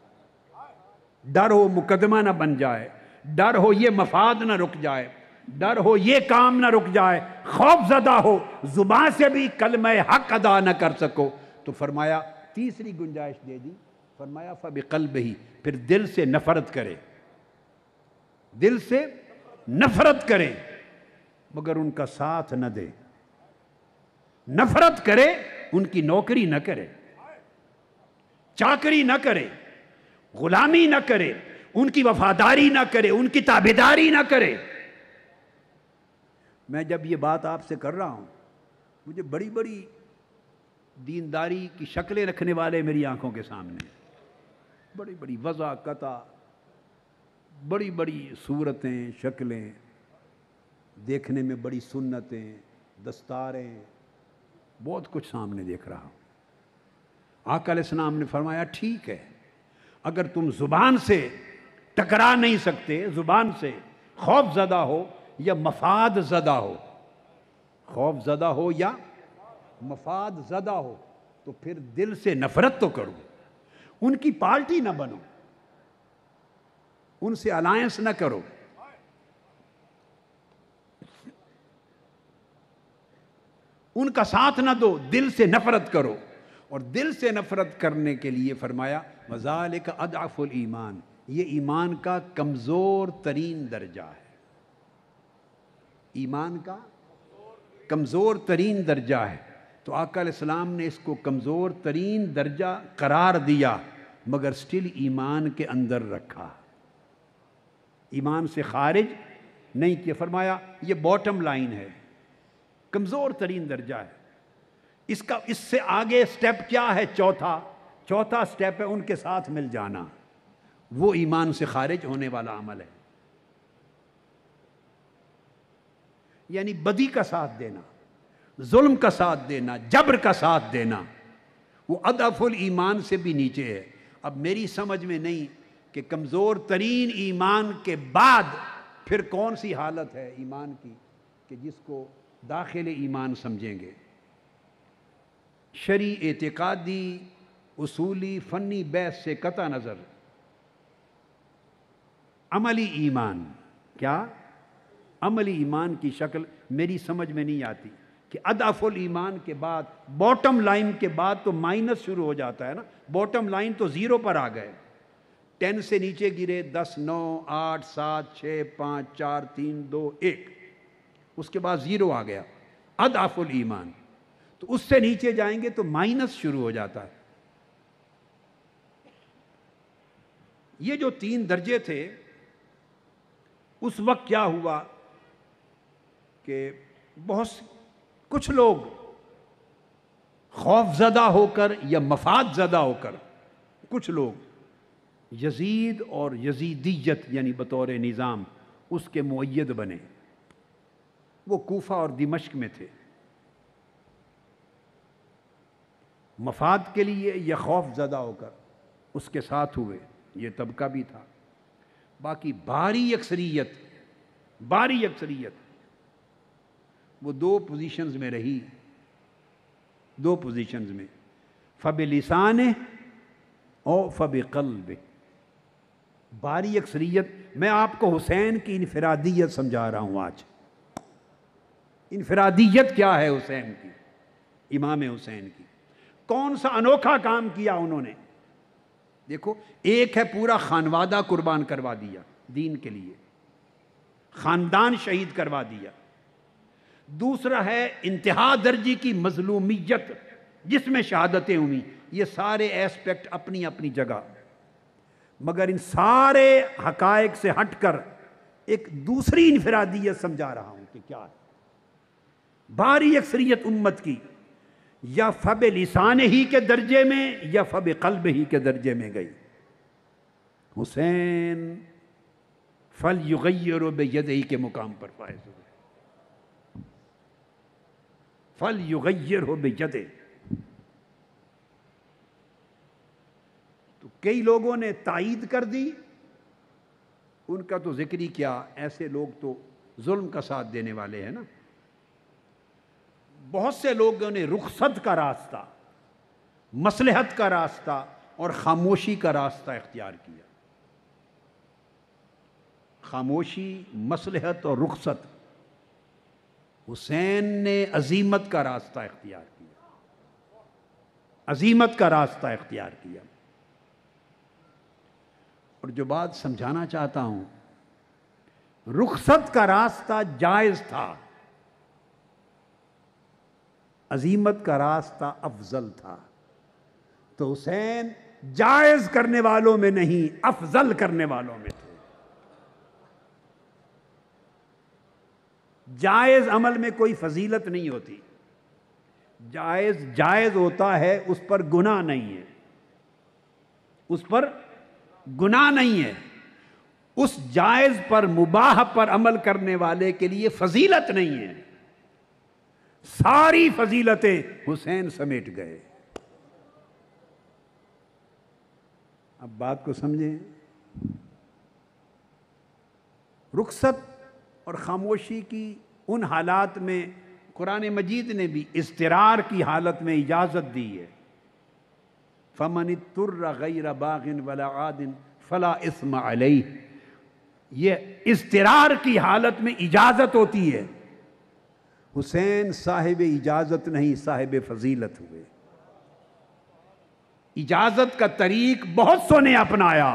ڈر ہو مقدمہ نہ بن جائے، ڈر ہو یہ مفاد نہ رک جائے، ڈر ہو یہ کام نہ رک جائے، خوف زدہ ہو، زبان سے بھی کلمہ حق ادا نہ کر سکو، تو فرمایا تیسری گنجائش دے دی، فرمایا فَبِقَلْبِهِ، پھر دل سے نفرت کرے، دل سے نفرت کرے مگر ان کا ساتھ نہ دے، نفرت کرے ان کی نوکری نہ کرے، چاکری نہ کرے، غلامی نہ کرے، ان کی وفاداری نہ کرے، ان کی تابعداری نہ کرے۔ میں جب یہ بات آپ سے کر رہا ہوں مجھے بڑی بڑی دینداری کی شکلیں رکھنے والے میری آنکھوں کے سامنے، بڑی بڑی وضاحت، بڑی بڑی صورتیں، شکلیں، دیکھنے میں بڑی سنتیں، دستاریں، بہت کچھ سامنے دیکھ رہا ہوں۔ آقا علیہ السلام نے فرمایا ٹھیک ہے، اگر تم زبان سے ٹکرا نہیں سکتے، زبان سے خوف زدہ ہو یا مفاد زدہ ہو، خوف زدہ ہو یا مفاد زدہ ہو، تو پھر دل سے نفرت تو کرو، ان کی پارٹی نہ بنو، ان سے الائنس نہ کرو، ان کا ساتھ نہ دو، دل سے نفرت کرو۔ اور دل سے نفرت کرنے کے لیے فرمایا وَذَلِكَ أَضْعَفُ الْإِيمَانِ، یہ ایمان کا کمزور ترین درجہ ہے، ایمان کا کمزور ترین درجہ ہے۔ تو آقا علیہ السلام نے اس کو کمزور ترین درجہ قرار دیا، مگر سٹل ایمان کے اندر رکھا، ایمان سے خارج نہیں کیا۔ فرمایا یہ باٹم لائن ہے، کمزور ترین درجہ ہے۔ اس سے آگے سٹیپ کیا ہے؟ چوتھا سٹیپ ہے ان کے ساتھ مل جانا، وہ ایمان سے خارج ہونے والا عمل ہے، یعنی بدی کا ساتھ دینا، ظلم کا ساتھ دینا، جبر کا ساتھ دینا، وہ اضعف الایمان سے بھی نیچے ہے۔ اب میری سمجھ میں نہیں کہ کمزور ترین ایمان کے بعد پھر کون سی حالت ہے ایمان کی کہ جس کو داخل ایمان سمجھیں گے۔ شرعی، اعتقادی، اصولی، فنی بحث سے قطع نظر عملی ایمان، کیا عملی ایمان کی شکل میری سمجھ میں نہیں آتی کہ اضعف الایمان کے بعد، باٹم لائن کے بعد تو مائنس شروع ہو جاتا ہے نا، باٹم لائن تو زیرو پر آ گئے، 10 سے نیچے گرے، 10، 9، 8، 7، 6، 5، 4، 3، 2، 1، اس کے بعد زیرو آ گیا، اضعف الایمان۔ تو اس سے نیچے جائیں گے تو مائنس شروع ہو جاتا ہے۔ یہ جو 3 درجے تھے، اس وقت کیا ہوا کہ کچھ لوگ خوف زدہ ہو کر یا مفاد زدہ ہو کر، کچھ لوگ یزید اور یزیدیت یعنی بطور نظام اس کے مؤید بنے، وہ کوفہ اور دمشق میں تھے، مفاد کے لیے یا خوف زدہ ہو کر اس کے ساتھ ہوئے، یہ طبقہ بھی تھا۔ باقی بھاری اکثریت وہ 2 پوزیشنز میں رہی، 2 پوزیشنز میں، فَبِلِسَانِهِ اور فَبِقَلْبِهِ۔ بھاری اکثریت، میں آپ کو حسین کی انفرادیت سمجھا رہا ہوں آج۔ انفرادیت کیا ہے حسین کی، امام حسین کی؟ کون سا انوکھا کام کیا انہوں نے؟ دیکھو، ایک ہے پورا خانوادہ قربان کروا دیا دین کے لیے، خاندان شہید کروا دیا۔ دوسرا ہے انتہا درجے کی مظلومیت جس میں شہادتیں ہوئیں۔ یہ سارے ایسپیکٹ اپنی اپنی جگہ، مگر ان سارے حقائق سے ہٹ کر ایک دوسری انفرادیت سمجھا رہا ہوں کہ کیا ہے۔ بھاری اکثریت امت کی یا فب لسان ہی کے درجے میں یا فب قلب ہی کے درجے میں گئی۔ حسین فَلْيُغَيِّرُ بِيَدِهِ کے مقام پر فائز ہوئے، فَلْيُغَيِّرْهُ بِيَدِهِ۔ تو کئی لوگوں نے تائید کر دی، ان کا تو ذکر ہی کیا، ایسے لوگ تو ظلم کا ساتھ دینے والے ہیں نا۔ بہت سے لوگوں نے رخصت کا راستہ، مصلحت کا راستہ اور خاموشی کا راستہ اختیار کیا۔ خاموشی، مصلحت اور رخصت۔ حسین نے عزیمت کا راستہ اختیار کیا، عزیمت کا راستہ اختیار کیا۔ اور جو بات سمجھانا چاہتا ہوں، رخصت کا راستہ جائز تھا، عزیمت کا راستہ افضل تھا۔ تو حسین جائز کرنے والوں میں نہیں، افضل کرنے والوں میں تھے۔ جائز عمل میں کوئی فضیلت نہیں ہوتی، جائز ہوتا ہے، اس پر گناہ نہیں ہے، اس پر گناہ نہیں ہے، اس جائز پر مباح پر عمل کرنے والے کے لیے فضیلت نہیں ہے۔ ساری فضیلتیں حسین سمیٹ گئے۔ اب بات کو سمجھیں، رخصت اور خاموشی کی ان حالات میں قرآن مجید نے بھی اضطرار کی حالت میں اجازت دی ہے۔ فَمَنِ اضْطُرَّ غَيْرَ بَاغٍ وَلَا عَادٍ فَلَا إِثْمَ عَلَيْهِ، یہ اضطرار کی حالت میں اجازت ہوتی ہے۔ حسین صاحب اجازت نہیں، صاحب فضیلت ہوئے۔ اجازت کا طریق بہت سو نے اپنایا،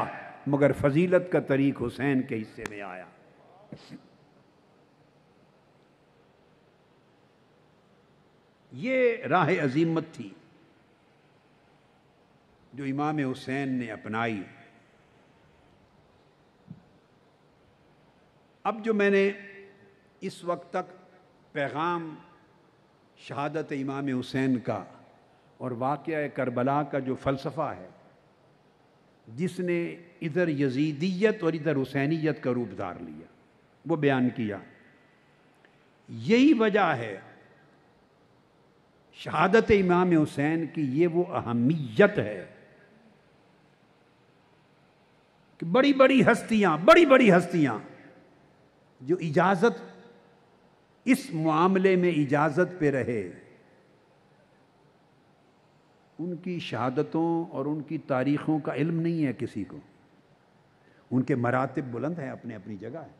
مگر فضیلت کا طریق حسین کے حصے میں آیا۔ یہ راہ عزیمت تھی جو امام حسین نے اپنائی۔ اب جو میں نے اس وقت تک پیغام شہادت امام حسین کا اور واقعہ کربلا کا جو فلسفہ ہے، جس نے ادھر یزیدیت اور ادھر حسینیت کا روپ دھار لیا، وہ بیان کیا۔ یہی وجہ ہے شہادت امام حسین کی، یہ وہ اہمیت ہے کہ بڑی بڑی ہستیاں جو اجازت، اس معاملے میں اجازت پہ رہے، ان کی شہادتوں اور ان کی تاریخوں کا علم نہیں ہے کسی کو۔ ان کے مراتب بلند ہیں، اپنی اپنی جگہ ہے،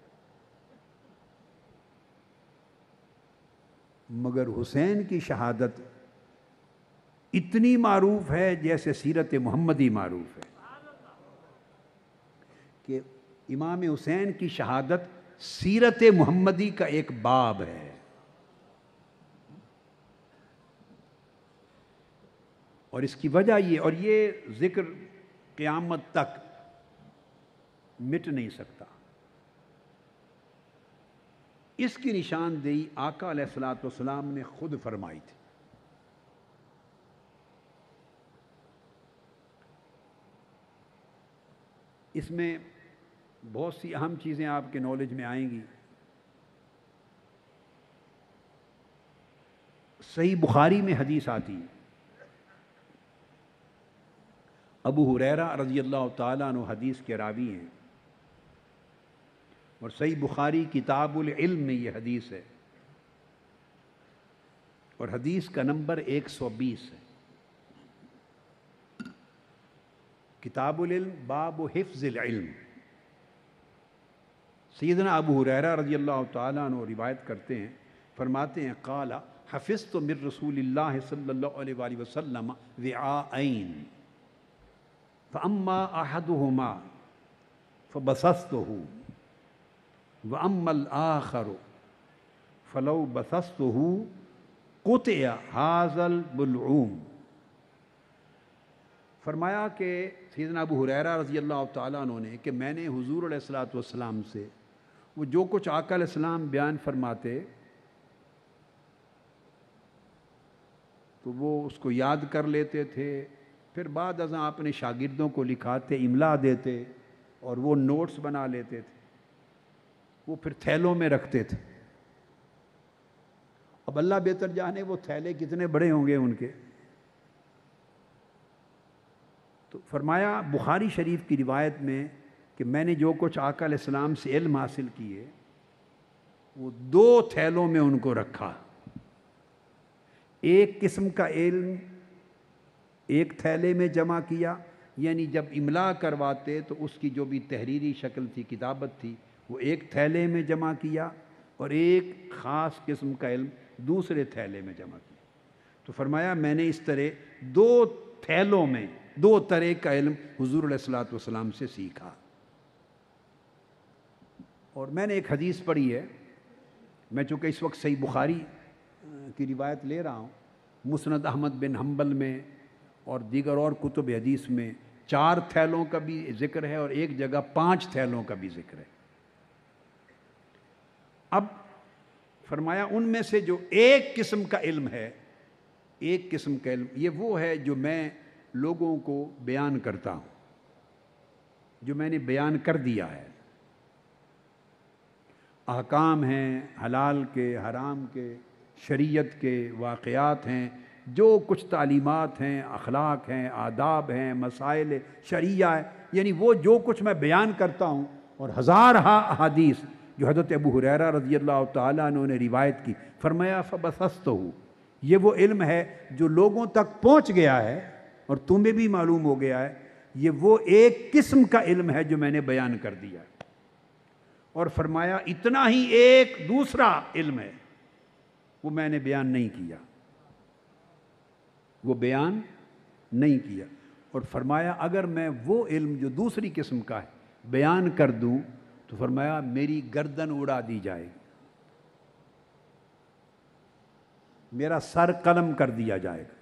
مگر حسین کی شہادت اتنی معروف ہے جیسے سیرت محمدی معروف ہے، کہ امام حسین کی شہادت سیرت محمدی کا ایک باب ہے۔ اور اس کی وجہ یہ، اور یہ ذکر قیامت تک مٹ نہیں سکتا، اس کی نشاندہی آقا علیہ الصلوۃ والسلام نے خود فرمائی تھی۔ اس میں بہت سی اہم چیزیں آپ کے نالج میں آئیں گی۔ صحیح بخاری میں حدیث آتی ہے، ابو ہریرہ رضی اللہ تعالیٰ عنہ حدیث کے راوی ہیں، اور صحیح بخاری کتاب العلم میں یہ حدیث ہے، اور حدیث کا نمبر 120 ہے۔ کتاب العلم باب حفظ العلم۔ سیدنا ابو ہریرہ رضی اللہ تعالیٰ عنہ روایت کرتے ہیں، فرماتے ہیں قال حفظت من رسول اللہ صلی اللہ علیہ وآلہ وسلم وعاءین فاما احدہما فبسطته واما الآخر فلو بسطته قطع هذا البلعوم۔ فرمایا کہ سیدنا ابو ہریرہ رضی اللہ تعالیٰ عنہ نے کہ میں نے حضور علیہ الصلوۃ والسلام سے وہ جو کچھ آقا علیہ السلام بیان فرماتے تو وہ اس کو یاد کر لیتے تھے، پھر بعد ازاں اپنے شاگردوں کو لکھاتے، املا دیتے، اور وہ نوٹس بنا لیتے تھے، وہ پھر تھیلوں میں رکھتے تھے۔ اب اللہ بہتر جانے وہ تھیلے کتنے بڑے ہوں گے ان کے۔ تو فرمایا بخاری شریف کی روایت میں کہ میں نے جو کچھ آقا علیہ السلام سے علم حاصل کیے وہ 2 تھیلوں میں ان کو رکھا۔ ایک قسم کا علم ایک تھیلے میں جمع کیا، یعنی جب املا کرواتے تو اس کی جو بھی تحریری شکل تھی، کتابت تھی، وہ ایک تھیلے میں جمع کیا، اور ایک خاص قسم کا علم دوسرے تھیلے میں جمع کیا۔ تو فرمایا میں نے اس طرح 2 تھیلوں میں 2 طرح کا علم حضور علیہ الصلوۃ والسلام سے سیکھا۔ اور میں نے ایک حدیث پڑھی ہے، میں چونکہ اس وقت صحیح بخاری کی روایت لے رہا ہوں، مسند احمد بن حنبل میں اور دیگر اور کتب حدیث میں 4 تھیلوں کا بھی ذکر ہے، اور ایک جگہ 5 تھیلوں کا بھی ذکر ہے۔ اب فرمایا ان میں سے جو ایک قسم کا علم ہے، ایک قسم کا علم، یہ وہ ہے جو میں لوگوں کو بیان کرتا ہوں، جو میں نے بیان کر دیا ہے، احکام ہیں حلال کے، حرام کے، شریعت کے واقعات ہیں، جو کچھ تعلیمات ہیں، اخلاق ہیں، آداب ہیں، مسائل شرعیہ ہے، یعنی وہ جو کچھ میں بیان کرتا ہوں، اور ہزارہا احادیث جو حضرت ابو ہریرہ رضی اللہ تعالیٰ عنہ نے روایت کی، فرمایا فبثثتہ، یہ وہ علم ہے جو لوگوں تک پہنچ گیا ہے اور تمہیں بھی معلوم ہو گیا ہے، یہ وہ ایک قسم کا علم ہے جو میں نے بیان کر دیا ہے۔ اور فرمایا اتنا ہی ایک دوسرا علم ہے، وہ میں نے بیان نہیں کیا، وہ بیان نہیں کیا۔ اور فرمایا اگر میں وہ علم جو دوسری قسم کا ہے بیان کر دوں تو فرمایا میری گردن اڑا دی جائے گی، میرا سر قلم کر دیا جائے گا۔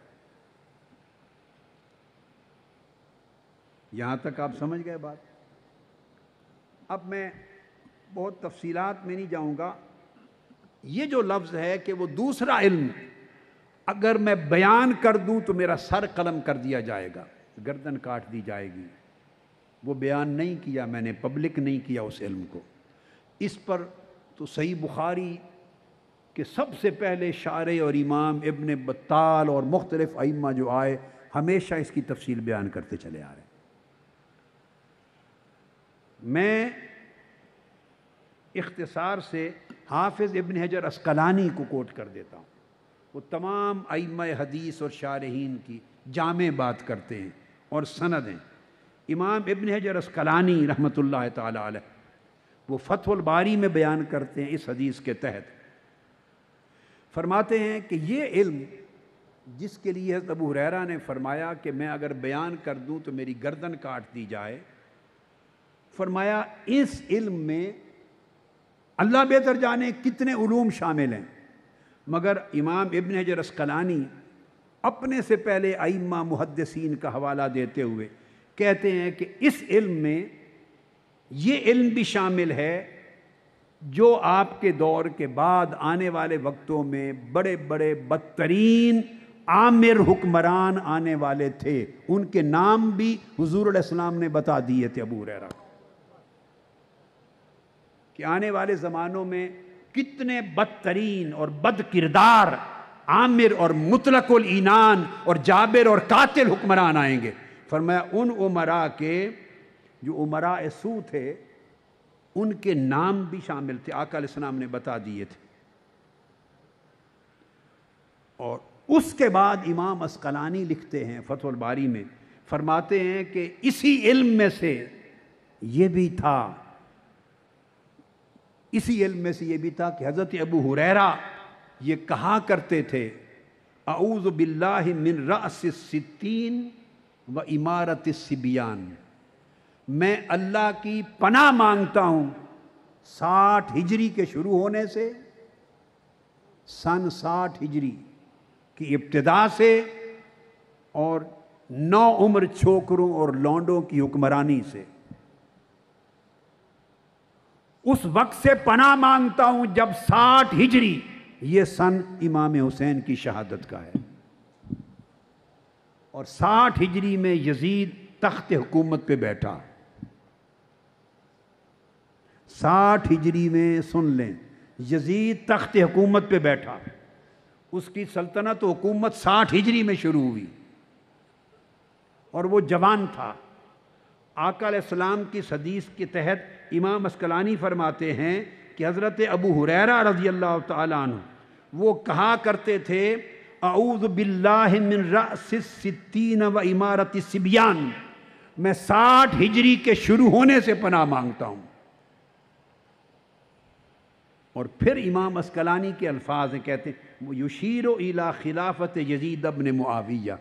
یہاں تک آپ سمجھ گئے بات؟ اب میں بہت تفصیلات میں نہیں جاؤں گا۔ یہ جو لفظ ہے کہ وہ دوسرا علم اگر میں بیان کر دوں تو میرا سر قلم کر دیا جائے گا، گردن کاٹ دی جائے گی، وہ بیان نہیں کیا میں نے، پبلک نہیں کیا اس علم کو۔ اس پر تو صحیح بخاری کہ سب سے پہلے شارح اور امام ابن بطال اور مختلف ائمہ جو آئے ہمیشہ اس کی تفصیل بیان کرتے چلے آ رہے ہیں۔ میں اختصار سے حافظ ابن حجر عسقلانی کو کوٹ کر دیتا ہوں، وہ تمام ائمہ حدیث اور شارحین کی جامع بات کرتے ہیں اور سند ہیں۔ امام ابن حجر عسقلانی رحمۃ اللہ تعالی علیہ وہ فتح الباری میں بیان کرتے ہیں اس حدیث کے تحت، فرماتے ہیں کہ یہ علم جس کے لیے حضرت ابو ہریرہ نے فرمایا کہ میں اگر بیان کر دوں تو میری گردن کاٹ دی جائے، فرمایا اس علم میں اللہ بہتر جانے کتنے علوم شامل ہیں، مگر امام ابن حجر عسقلانی اپنے سے پہلے ائمہ محدثین کا حوالہ دیتے ہوئے کہتے ہیں کہ اس علم میں یہ علم بھی شامل ہے جو آپ کے دور کے بعد آنے والے وقتوں میں بڑے بڑے بدترین عامر حکمران آنے والے تھے، ان کے نام بھی حضور علیہ السلام نے بتا دیے تھے ابو ہریرہ کو، کہ آنے والے زمانوں میں کتنے بدترین اور بد کردار عامر اور مطلق العنان اور جابر اور قاتل حکمران آئیں گے۔ فرمایا ان امراء کے جو امراء سو تھے ان کے نام بھی شامل تھے، آقا علیہ السلام نے بتا دیے تھے۔ اور اس کے بعد امام عسقلانی لکھتے ہیں فتح الباری میں، فرماتے ہیں کہ اسی علم میں سے یہ بھی تھا، اسی علم میں سے یہ بھی تھا کہ حضرت ابو ہریرہ یہ کہا کرتے تھے اعوذ باللہ من رأس الستین و امارت الصبیان، میں اللہ کی پناہ مانگتا ہوں 60 ہجری کے شروع ہونے سے، سن 60 ہجری کی ابتدا سے، اور 9 عمر چھوکروں اور لونڈوں کی حکمرانی سے، اس وقت سے پناہ مانگتا ہوں جب 60 ہجری، یہ سن امام حسین کی شہادت کا ہے، اور 60 ہجری میں یزید تخت حکومت پہ بیٹھا، 60 ہجری میں سن لیں یزید تخت حکومت پہ بیٹھا، اس کی سلطنت و حکومت 60 ہجری میں شروع ہوئی، اور وہ جوان تھا۔ آقا علیہ السلام کی حدیث کے تحت امام عسقلانی فرماتے ہیں کہ حضرت ابو ہریرہ رضی اللہ تعالیٰ عنہ وہ کہا کرتے تھے اعوذ باللہ من رأس الستین و امارت الصبیان، میں 60 ہجری کے شروع ہونے سے پناہ مانگتا ہوں۔ اور پھر امام عسقلانی کے الفاظ ہیں، کہتے ہیں یشیر الی خلافت یزید ابن معاویہ،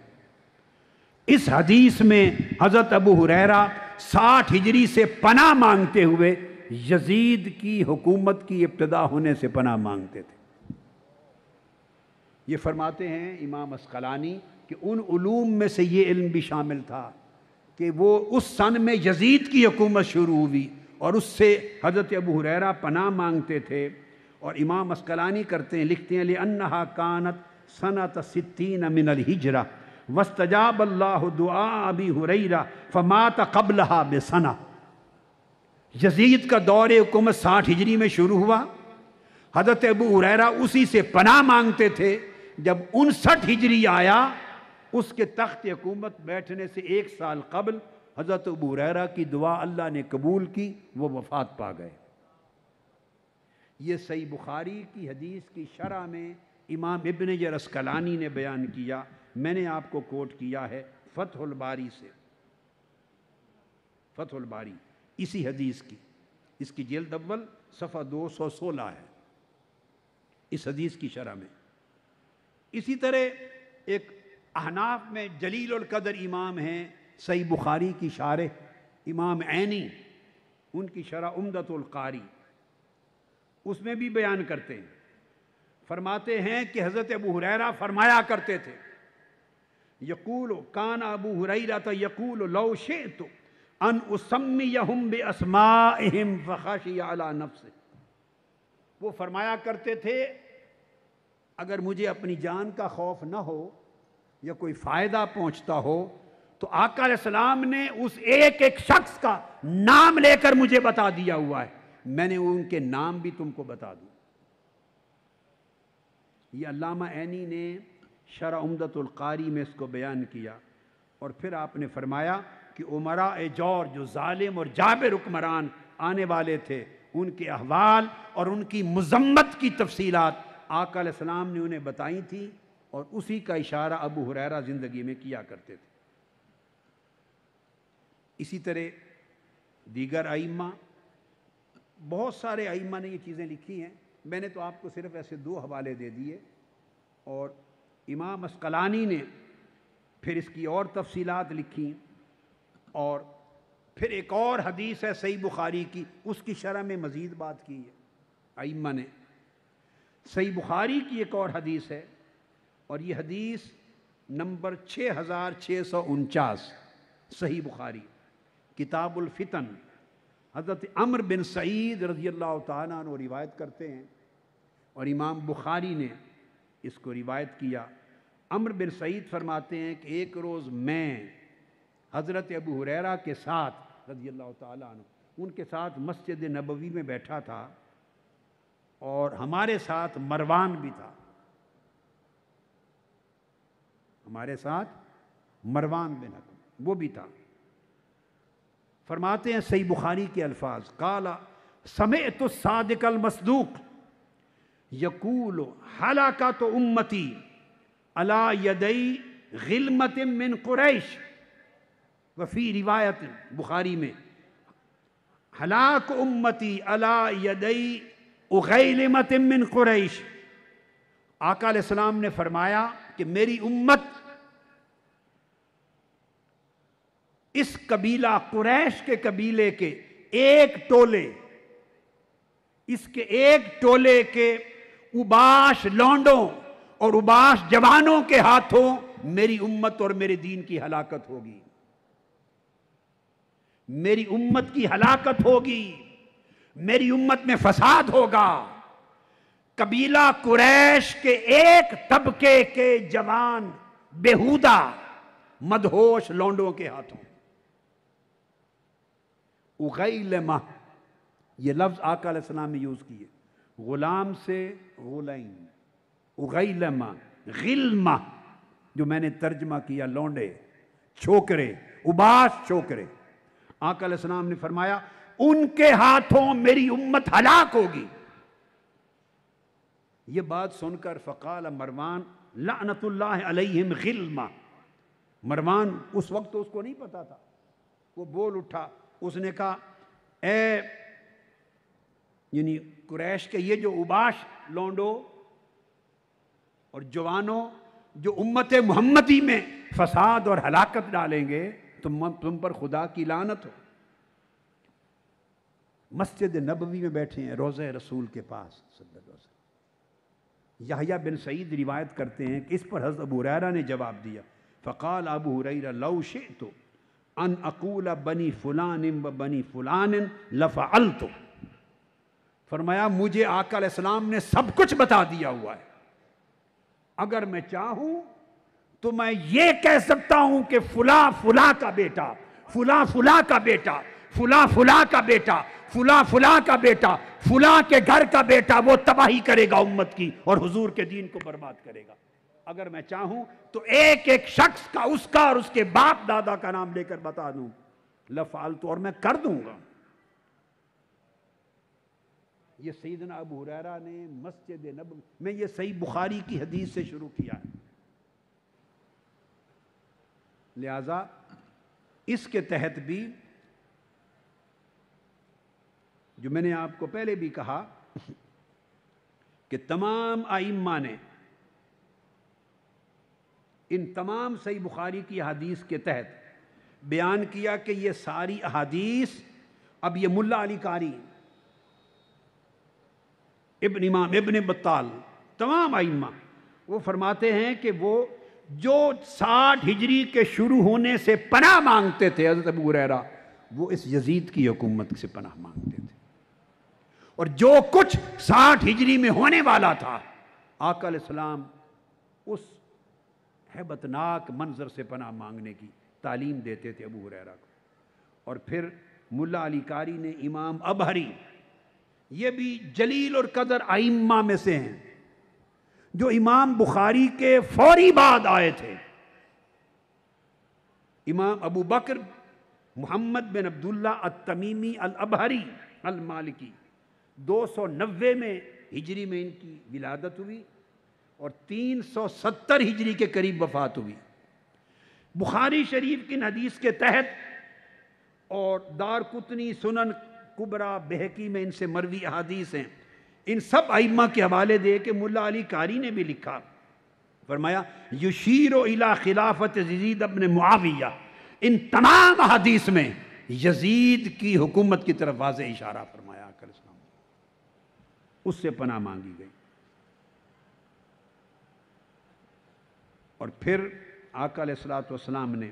اس حدیث میں حضرت ابو ہریرہ 60 ہجری سے پناہ مانگتے ہوئے یزید کی حکومت کی ابتدا ہونے سے پناہ مانگتے تھے۔ یہ فرماتے ہیں امام عسقلانی کہ ان علوم میں سے یہ علم بھی شامل تھا کہ وہ اس سن میں یزید کی حکومت شروع ہوئی اور اس سے حضرت ابو ہریرہ پناہ مانگتے تھے۔ اور امام عسقلانی کرتے ہیں، لکھتے ہیں لِأَنَّهَا كَانَتْ سَنَةَ 60 من الہجرہ واستجاب اللہ دعاء ابی ہریرہ فمات قبلها بسنہ، یزید کا دور حکومت 60 ہجری میں شروع ہوا. حضرت ابو ہریرہ اسی سے پناہ مانگتے تھے. جب 59 ہجری آیا اس کے تخت حکومت بیٹھنے سے 1 سال قبل حضرت ابو ہریرہ کی دعا اللہ نے قبول کی، وہ وفات پا گئے. یہ صحیح بخاری کی حدیث کی شرح میں امام ابن حجر عسقلانی نے بیان کیا. میں نے آپ کو کوٹ کیا ہے فتح الباری سے، فتح الباری اسی حدیث کی، اس کی جلد اول صفحہ 216 ہے اس حدیث کی شرح میں. اسی طرح ایک احناف میں جلیل القدر امام ہیں صحیح بخاری کی شارح امام عینی، ان کی شرح عمدۃ القاری، اس میں بھی بیان کرتے ہیں. فرماتے ہیں کہ حضرت ابو ہریرہ فرمایا کرتے تھے، یقول کان ابو ہریرہ یقول لو شئت ان اسمیہم باسمائہم فخشی علی نفسہ. وہ فرمایا کرتے تھے اگر مجھے اپنی جان کا خوف نہ ہو یا کوئی فائدہ پہنچتا ہو تو آقا علیہ السلام نے اس ایک ایک شخص کا نام لے کر مجھے بتا دیا ہوا ہے، میں نے ان کے نام بھی تم کو بتا دوں. یہ علامہ عینی نے شرح عمدۃ القاری میں اس کو بیان کیا. اور پھر آپ نے فرمایا کہ امراء جور جو ظالم اور جابر حکمران آنے والے تھے ان کے احوال اور ان کی مذمت کی تفصیلات آقا علیہ السلام نے انہیں بتائی تھی، اور اسی کا اشارہ ابو ہریرہ زندگی میں کیا کرتے تھے. اسی طرح دیگر ائمہ، بہت سارے ائمہ نے یہ چیزیں لکھی ہیں. میں نے تو آپ کو صرف ایسے 2 حوالے دے دیے، اور امام عسقلانی نے پھر اس کی اور تفصیلات لکھی. اور پھر ایک اور حدیث ہے صحیح بخاری کی، اس کی شرح میں مزید بات کی ہے ائمہ نے. صحیح بخاری کی ایک اور حدیث ہے، اور یہ حدیث نمبر 6649 صحیح بخاری کتاب الفتن، حضرت عمرو بن سعید رضی اللہ تعالیٰ عنہ روایت کرتے ہیں، اور امام بخاری نے اس کو روایت کیا. عمرو بن سعید فرماتے ہیں کہ ایک روز میں حضرت ابو ہریرہ کے ساتھ رضی اللہ تعالیٰ عنہ ان کے ساتھ مسجد نبوی میں بیٹھا تھا، اور ہمارے ساتھ مروان بھی تھا، ہمارے ساتھ مروان بن حکم وہ بھی تھا. فرماتے ہیں صحیح بخاری کے الفاظ، قال سمعت الصادق المصدوق یقول ہلاکت امتی علی یدی غلمت من قریش، وفی روایت بخاری میں ہلاک امتی علی یدی اغیلمت من قریش. آقا علیہ السلام نے فرمایا کہ میری امت اس قبیلہ قریش کے قبیلے کے ایک ٹولے، اس کے ایک ٹولے کے اوباش لونڈوں اور اوباش جوانوں کے ہاتھوں میری امت اور میرے دین کی ہلاکت ہوگی. میری امت کی ہلاکت ہوگی، میری امت میں فساد ہوگا. قبیلہ قریش کے ایک طبقے کے جوان بےہودہ مدہوش لونڈوں کے ہاتھوں. اغیلمہ یہ لفظ آقا علیہ السلام نے یوز کیے، غلام سے غلیم، اغیلمہ غلمہ جو میں نے ترجمہ کیا لونڈے، چھوکرے، اوباش چھوکرے. آقا علیہ السلام نے فرمایا ان کے ہاتھوں میری امت ہلاک ہوگی. یہ بات سن کر فقال مروان لعنت اللہ علیہم غلمہ. مروان اس وقت تو اس کو نہیں پتا تھا، وہ بول اٹھا، اس نے کہا اے یعنی قریش کے یہ جو اوباش لونڈو اور جوانوں جو امت محمدی میں فساد اور ہلاکت ڈالیں گے تم پر خدا کی لعنت ہو. مسجد نبوی میں بیٹھے ہیں روضہ رسول کے پاس صلی اللہ علیہ وسلم. یحییٰ بن سعید روایت کرتے ہیں کہ اس پر حضرت ابو ہریرہ نے جواب دیا، فقال ابو ہریرہ لو شئت ان اقول بنی فلان و بنی فلان لفعلت. فرمایا مجھے آقا علیہ السلام نے سب کچھ بتا دیا ہوا ہے، اگر میں چاہوں تو میں یہ کہہ سکتا ہوں کہ فلاں فلاں کا بیٹا، فلاں فلاں کا بیٹا، فلاں فلاں کا بیٹا، فلاں فلاں کا بیٹا، فلاں کے گھر کا بیٹا وہ تباہی کرے گا امت کی اور حضور کے دین کو برباد کرے گا۔ اگر میں چاہوں تو ایک ایک شخص کا، اس کا اور اس کے باپ دادا کا نام لے کر بتا دوں، لفعلت، اور میں کر دوں گا۔ یہ سیدنا ابو ہریرہ نے مسجد نبوی میں یہ صحیح بخاری کی حدیث سے شروع کیا ہے۔ لہذا اس کے تحت بھی جو میں نے آپ کو پہلے بھی کہا کہ تمام ائمہ نے ان تمام صحیح بخاری کی احادیث کے تحت بیان کیا کہ یہ ساری احادیث، اب یہ ملا علی قاری، امام ابن بطال، تمام ائمہ وہ فرماتے ہیں کہ وہ جو 60 ہجری کے شروع ہونے سے پناہ مانگتے تھے حضرت ابو ہریرہ، وہ اس یزید کی حکومت سے پناہ مانگتے تھے، اور جو کچھ 60 ہجری میں ہونے والا تھا آقا علیہ السلام اس ہیبت ناک منظر سے پناہ مانگنے کی تعلیم دیتے تھے ابو ہریرہ کو۔ اور پھر ملا علی قاری نے امام ابہری، یہ بھی جلیل اور قدر ائمہ میں سے ہیں جو امام بخاری کے فوری بعد آئے تھے۔ امام ابو بکر محمد بن عبداللہ التمیمی الابہری المالکی، 290 میں ہجری میں ان کی ولادت ہوئی اور 370 ہجری کے قریب وفات ہوئی۔ بخاری شریف کی حدیث کے تحت اور دارقطنی، سنن کبریٰ، بہقی میں ان سے مروی احادیث ہیں، ان سب ائمہ کے حوالے دے کے ملا علی قاری نے بھی لکھا، فرمایا یشیر الی خلافت یزید ابن معاویہ، ان تمام احادیث میں یزید کی حکومت کی طرف واضح اشارہ فرمایا آقا علیہ السلام، اس سے پناہ مانگی گئی۔ اور پھر آقا علیہ السلام نے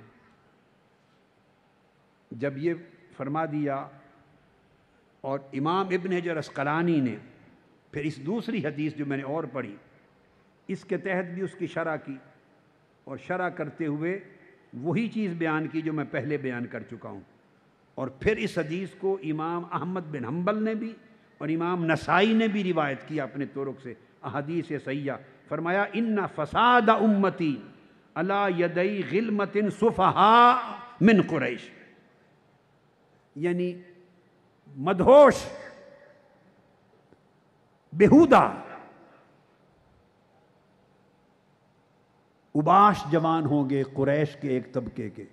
جب یہ فرما دیا، اور امام ابن حجر عسقلانی نے پھر اس دوسری حدیث جو میں نے اور پڑھی، اس کے تحت بھی اس کی شرح کی، اور شرح کرتے ہوئے وہی چیز بیان کی جو میں پہلے بیان کر چکا ہوں۔ اور پھر اس حدیث کو امام احمد بن حنبل نے بھی اور امام نسائی نے بھی روایت کیا اپنے طرق سے، احادیث صحیحہ، فرمایا ان فساد امتی علی یدی غلمت سفہاء من قریش، یعنی مدہوش، بیہودہ، اباش جوان ہوں گے قریش کے ایک طبقے کے،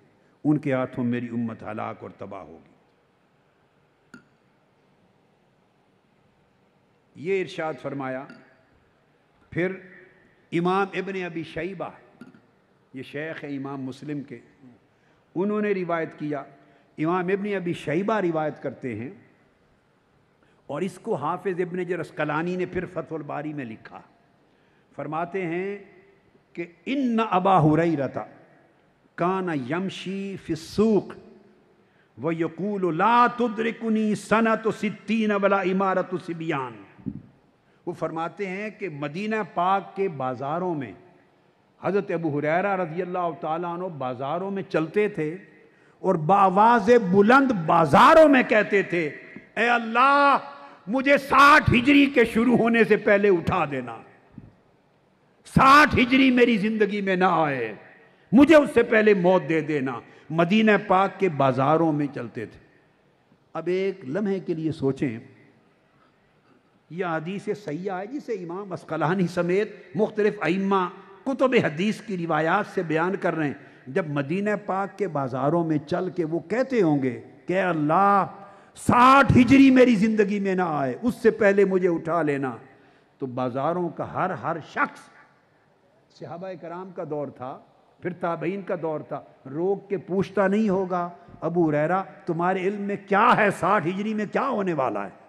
ان کے ہاتھوں میری امت ہلاک اور تباہ ہوگی۔ یہ ارشاد فرمایا۔ پھر امام ابن ابی شیبہ، یہ شیخ ہے امام مسلم کے، انہوں نے روایت کیا، امام ابن ابی شیبہ روایت کرتے ہیں، اور اس کو حافظ ابن حجر عسقلانی نے پھر فتح الباری میں لکھا، فرماتے ہیں کہ ان ابا ہریرہ کان یمشی فی السوق ویقول لا تدرکنی سنۃ 60 ولا امارۃ صبیان۔ وہ فرماتے ہیں کہ مدینہ پاک کے بازاروں میں حضرت ابو ہریرہ رضی اللہ تعالیٰ عنہ بازاروں میں چلتے تھے اور بآواز بلند بازاروں میں کہتے تھے، اے اللہ مجھے 60 ہجری کے شروع ہونے سے پہلے اٹھا دینا، 60 ہجری میری زندگی میں نہ آئے، مجھے اس سے پہلے موت دے دینا۔ مدینہ پاک کے بازاروں میں چلتے تھے۔ اب ایک لمحے کے لیے سوچیں، یہ حدیث صحیحہ ہے جسے امام عسقلانی سمیت مختلف ائمہ کتب حدیث کی روایات سے بیان کر رہے ہیں، جب مدینہ پاک کے بازاروں میں چل کے وہ کہتے ہوں گے کہ اے اللہ 60 ہجری میری زندگی میں نہ آئے، اس سے پہلے مجھے اٹھا لینا، تو بازاروں کا ہر شخص، صحابہ کرام کا دور تھا، پھر تابعین کا دور تھا، روک کے پوچھتا نہیں ہوگا ابو ہریرہ تمہارے علم میں کیا ہے، 60 ہجری میں کیا ہونے والا ہے؟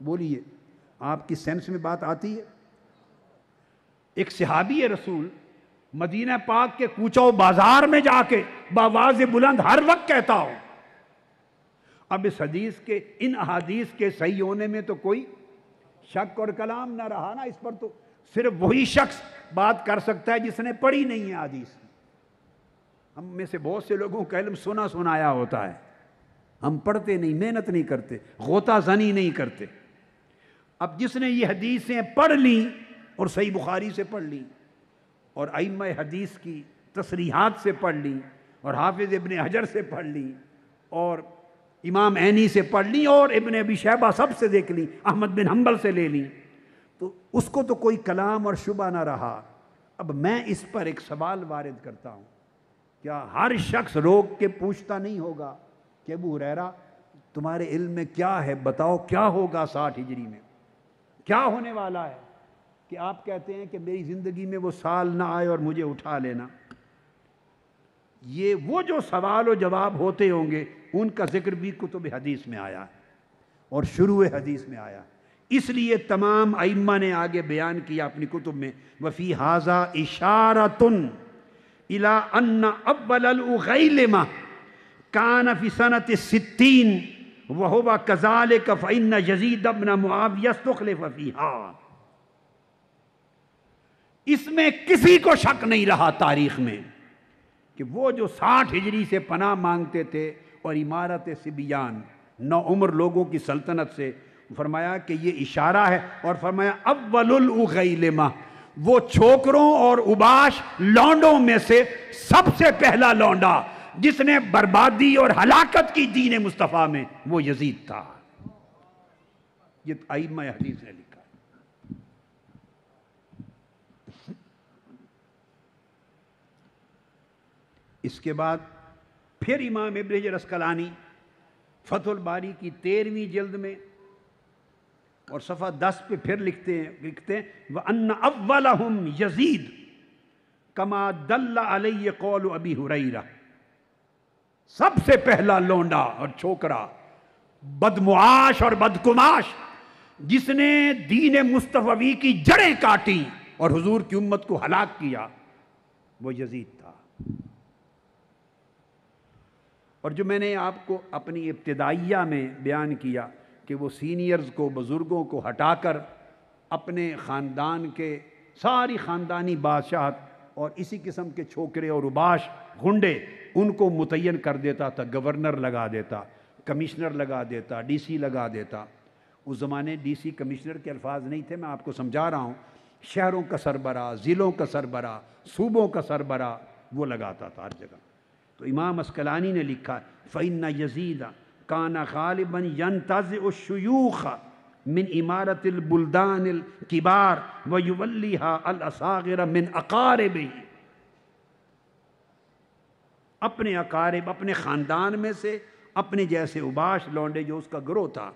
بولیے، آپ کی سینس میں بات آتی ہے؟ ایک صحابی رسول مدینہ پاک کے کوچہ و بازار میں جا کے بآواز بلند ہر وقت کہتا ہو۔ اب اس حدیث کے، ان احادیث کے صحیح ہونے میں تو کوئی شک اور کلام نہ رہا نا، اس پر تو صرف وہی شخص بات کر سکتا ہے جس نے پڑھی نہیں ہے حدیث۔ ہم میں سے بہت سے لوگوں کا علم سنا سنایا ہوتا ہے، ہم پڑھتے نہیں، محنت نہیں کرتے، غوطہ زنی نہیں کرتے۔ اب جس نے یہ حدیثیں پڑھ لیں اور صحیح بخاری سے پڑھ لیں اور ائمہ حدیث کی تصریحات سے پڑھ لیں اور حافظ ابن حجر سے پڑھ لیں اور امام عینی سے پڑھ لیں اور ابن ابی شیبہ سب سے دیکھ لیں، احمد بن حنبل سے لے لیں، تو اس کو تو کوئی کلام اور شبہ نہ رہا۔ اب میں اس پر ایک سوال وارد کرتا ہوں، کیا ہر شخص روک کے پوچھتا نہیں ہوگا کہ ابو ہریرہ تمہارے علم میں کیا ہے، بتاؤ کیا ہوگا 60 ہجری میں، کیا ہونے والا ہے کہ آپ کہتے ہیں کہ میری زندگی میں وہ سال نہ آئے اور مجھے اٹھا لینا؟ یہ وہ جو سوال و جواب ہوتے ہوں گے ان کا ذکر بھی کتب حدیث میں آیا ہے اور شروع حدیث میں آیا ہے۔ اس لیے تمام ائمہ نے آگے بیان کیا اپنی کتب میں، وفی ھذا اشارۃ الی ان اول الغیلمہ کان فی سنۃ 60 وہو کذالک فإن یزید بن معاویہ استخلف فیہا۔ اس میں کسی کو شک نہیں رہا تاریخ میں کہ وہ جو 60 ہجری سے پناہ مانگتے تھے اور امارت صبیان، نوعمر لوگوں کی سلطنت سے، فرمایا کہ یہ اشارہ ہے، اور فرمایا اول الغیلمہ، وہ چھوکروں اور اوباش لونڈوں میں سے سب سے پہلا لونڈا جس نے بربادی اور ہلاکت کی دین مصطفیٰ میں، وہ یزید تھا۔ یہ ائمہ حدیث نے لکھا۔ اس کے بعد پھر امام ابن حجر عسقلانی فتح الباری کی 13ویں جلد میں اور صفحہ 10 پہ پھر لکھتے ہیں وَأَنَّ أَوَّلَهُمْ يَزِيدُ كَمَا دَلَّ عَلَيْهِ قَوْلُ أَبِي هُرَيْرَةَ، سب سے پہلا لونڈا اور چھوکرا، بدمعاش اور بدکماش، جس نے دین مصطفی کی جڑیں کاٹی اور حضور کی امت کو ہلاک کیا، وہ یزید تھا۔ اور جو میں نے آپ کو اپنی ابتدائیہ میں بیان کیا کہ وہ سینئرز کو، بزرگوں کو ہٹا کر اپنے خاندان کے ساری خاندانی بادشاہت اور اسی قسم کے چھوکرے اور اوباش غنڈے ان کو متعین کر دیتا تھا، گورنر لگا دیتا، کمشنر لگا دیتا، ڈی سی لگا دیتا۔ اس زمانے ڈی سی کمشنر کے الفاظ نہیں تھے، میں آپ کو سمجھا رہا ہوں، شہروں کا سربراہ، ضلعوں کا سربراہ، صوبوں کا سربراہ وہ لگاتا تھا ہر جگہ۔ تو امام عسقلانی نے لکھا فَإِنَّ يَزِيدَ كَانَ غَالِبًا يَنْتَزِعُ الشُّيُوخَ مِنْ إِمَارَةِ الْبُلْدَانِ الْكِبَارِ وَيُوَلِّهَا الْأَصَاغِرَ مِنْ أَقَارِبِهِ، اپنے اقارب، اپنے خاندان میں سے اپنے جیسے اوباش لونڈے جو اس کا گروہ تھا۔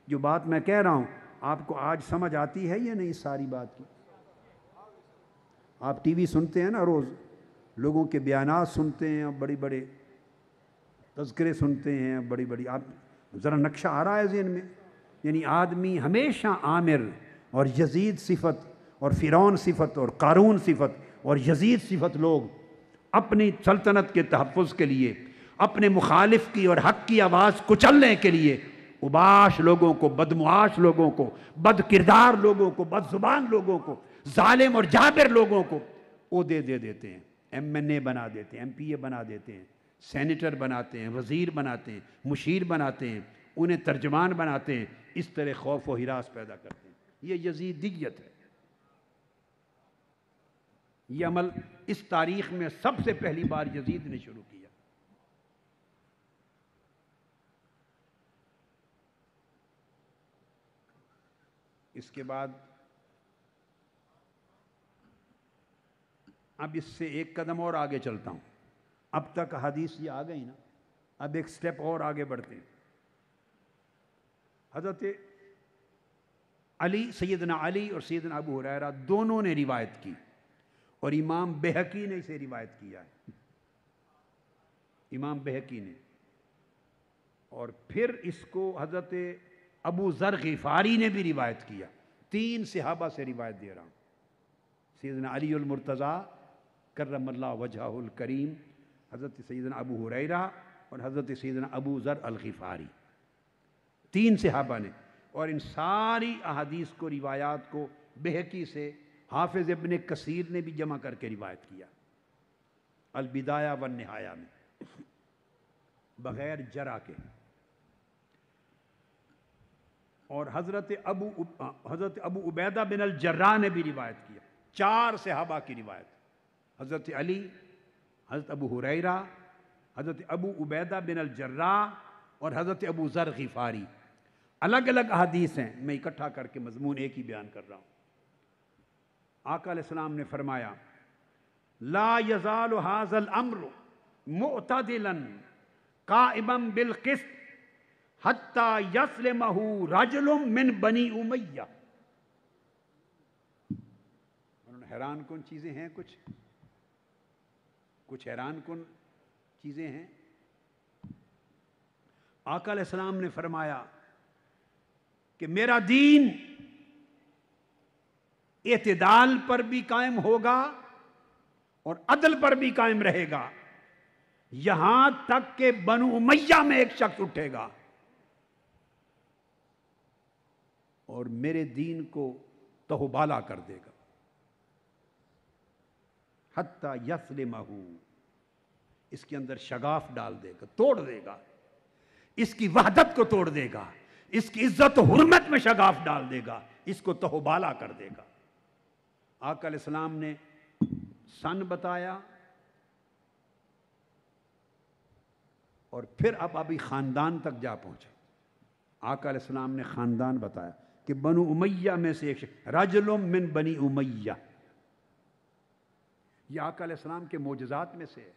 جو بات میں کہہ رہا ہوں آپ کو آج سمجھ آتی ہے یا نہیں ساری بات کی؟ آپ ٹی وی سنتے ہیں نا، روز لوگوں کے بیانات سنتے ہیں، بڑی بڑے تذکرے سنتے ہیں، بڑی بڑی، آپ ذرا نقشہ آ رہا ہے ذہن میں؟ یعنی آدمی ہمیشہ عامر اور یزید صفت اور فرعون صفت اور قارون صفت اور یزید صفت لوگ اپنی سلطنت کے تحفظ کے لیے، اپنے مخالف کی اور حق کی آواز کچلنے کے لیے اوباش لوگوں کو، بدمعاش لوگوں کو، بد کردار لوگوں کو، بد زبان لوگوں کو، ظالم اور جابر لوگوں کو عہدے دے دیتے ہیں، ایم این اے بنا دیتے ہیں، ایم پی اے بنا دیتے ہیں، سینیٹر بناتے ہیں، وزیر بناتے ہیں، مشیر بناتے ہیں، انہیں ترجمان بناتے ہیں، اس طرح خوف و ہراس پیدا کرتے ہیں۔ یہ یزیدیت ہے۔ یہ عمل اس تاریخ میں سب سے پہلی بار یزید نے شروع کیا۔ اس کے بعد اب اس سے ایک قدم اور آگے چلتا ہوں۔ اب تک حدیث یہ آ گئی نا، اب ایک سٹیپ اور آگے بڑھتے ہیں۔ حضرت علی، سیدنا علی اور سیدنا ابو ہریرہ دونوں نے روایت کی اور امام بہقی نے اسے روایت کیا ہے، امام بہقی نے، اور پھر اس کو حضرت ابو ذر غفاری نے بھی روایت کیا۔ 3 صحابہ سے روایت دے رہا ہوں، سیدنا علی المرتضیٰ کرم اللہ وجہہ الکریم، حضرت سیدنا ابو ہریرہ اور حضرت سیدنا ابو ذر الغفاری، 3 صحابہ نے، اور ان ساری احادیث کو، روایات کو بہقی سے حافظ ابن کثیر نے بھی جمع کر کے روایت کیا البدایہ والنہایہ میں۔ بغیر جرا کے. اور حضرت ابو عبیدہ بن الجراح نے بھی روایت کیا. 4 صحابہ کی روایت، حضرت علی، حضرت ابو ہریرہ، حضرت ابو عبیدہ بن الجراح اور حضرت ابو ذر غفاری. الگ الگ احادیث ہیں، میں اکٹھا کر کے مضمون ایک ہی بیان کر رہا ہوں. آقا علیہ السلام نے فرمایا لا یزال ھذا الامر معتدلا قائما بالقسط حتی یسلمہ رجل من بنی امیہ. حیران کن چیزیں ہیں، کچھ حیران کن چیزیں ہیں. آقا علیہ السلام نے فرمایا کہ میرا دین اعتدال پر بھی قائم ہوگا اور عدل پر بھی قائم رہے گا، یہاں تک کہ بنو امیہ میں ایک شخص اٹھے گا اور میرے دین کو تہوبالا کر دے گا. حتی یسلمہ، اس کے اندر شگاف ڈال دے گا، توڑ دے گا، اس کی وحدت کو توڑ دے گا، اس کی عزت و حرمت میں شگاف ڈال دے گا، اس کو تہوبالا کر دے گا. آقا علیہ السلام نے سن بتایا اور پھر ابھی خاندان تک جا پہنچے. آقا علیہ السلام نے خاندان بتایا کہ بنو امیہ میں سے ایک رجل من بنی امیہ. یہ آقا علیہ السلام کے معجزات میں سے ہے،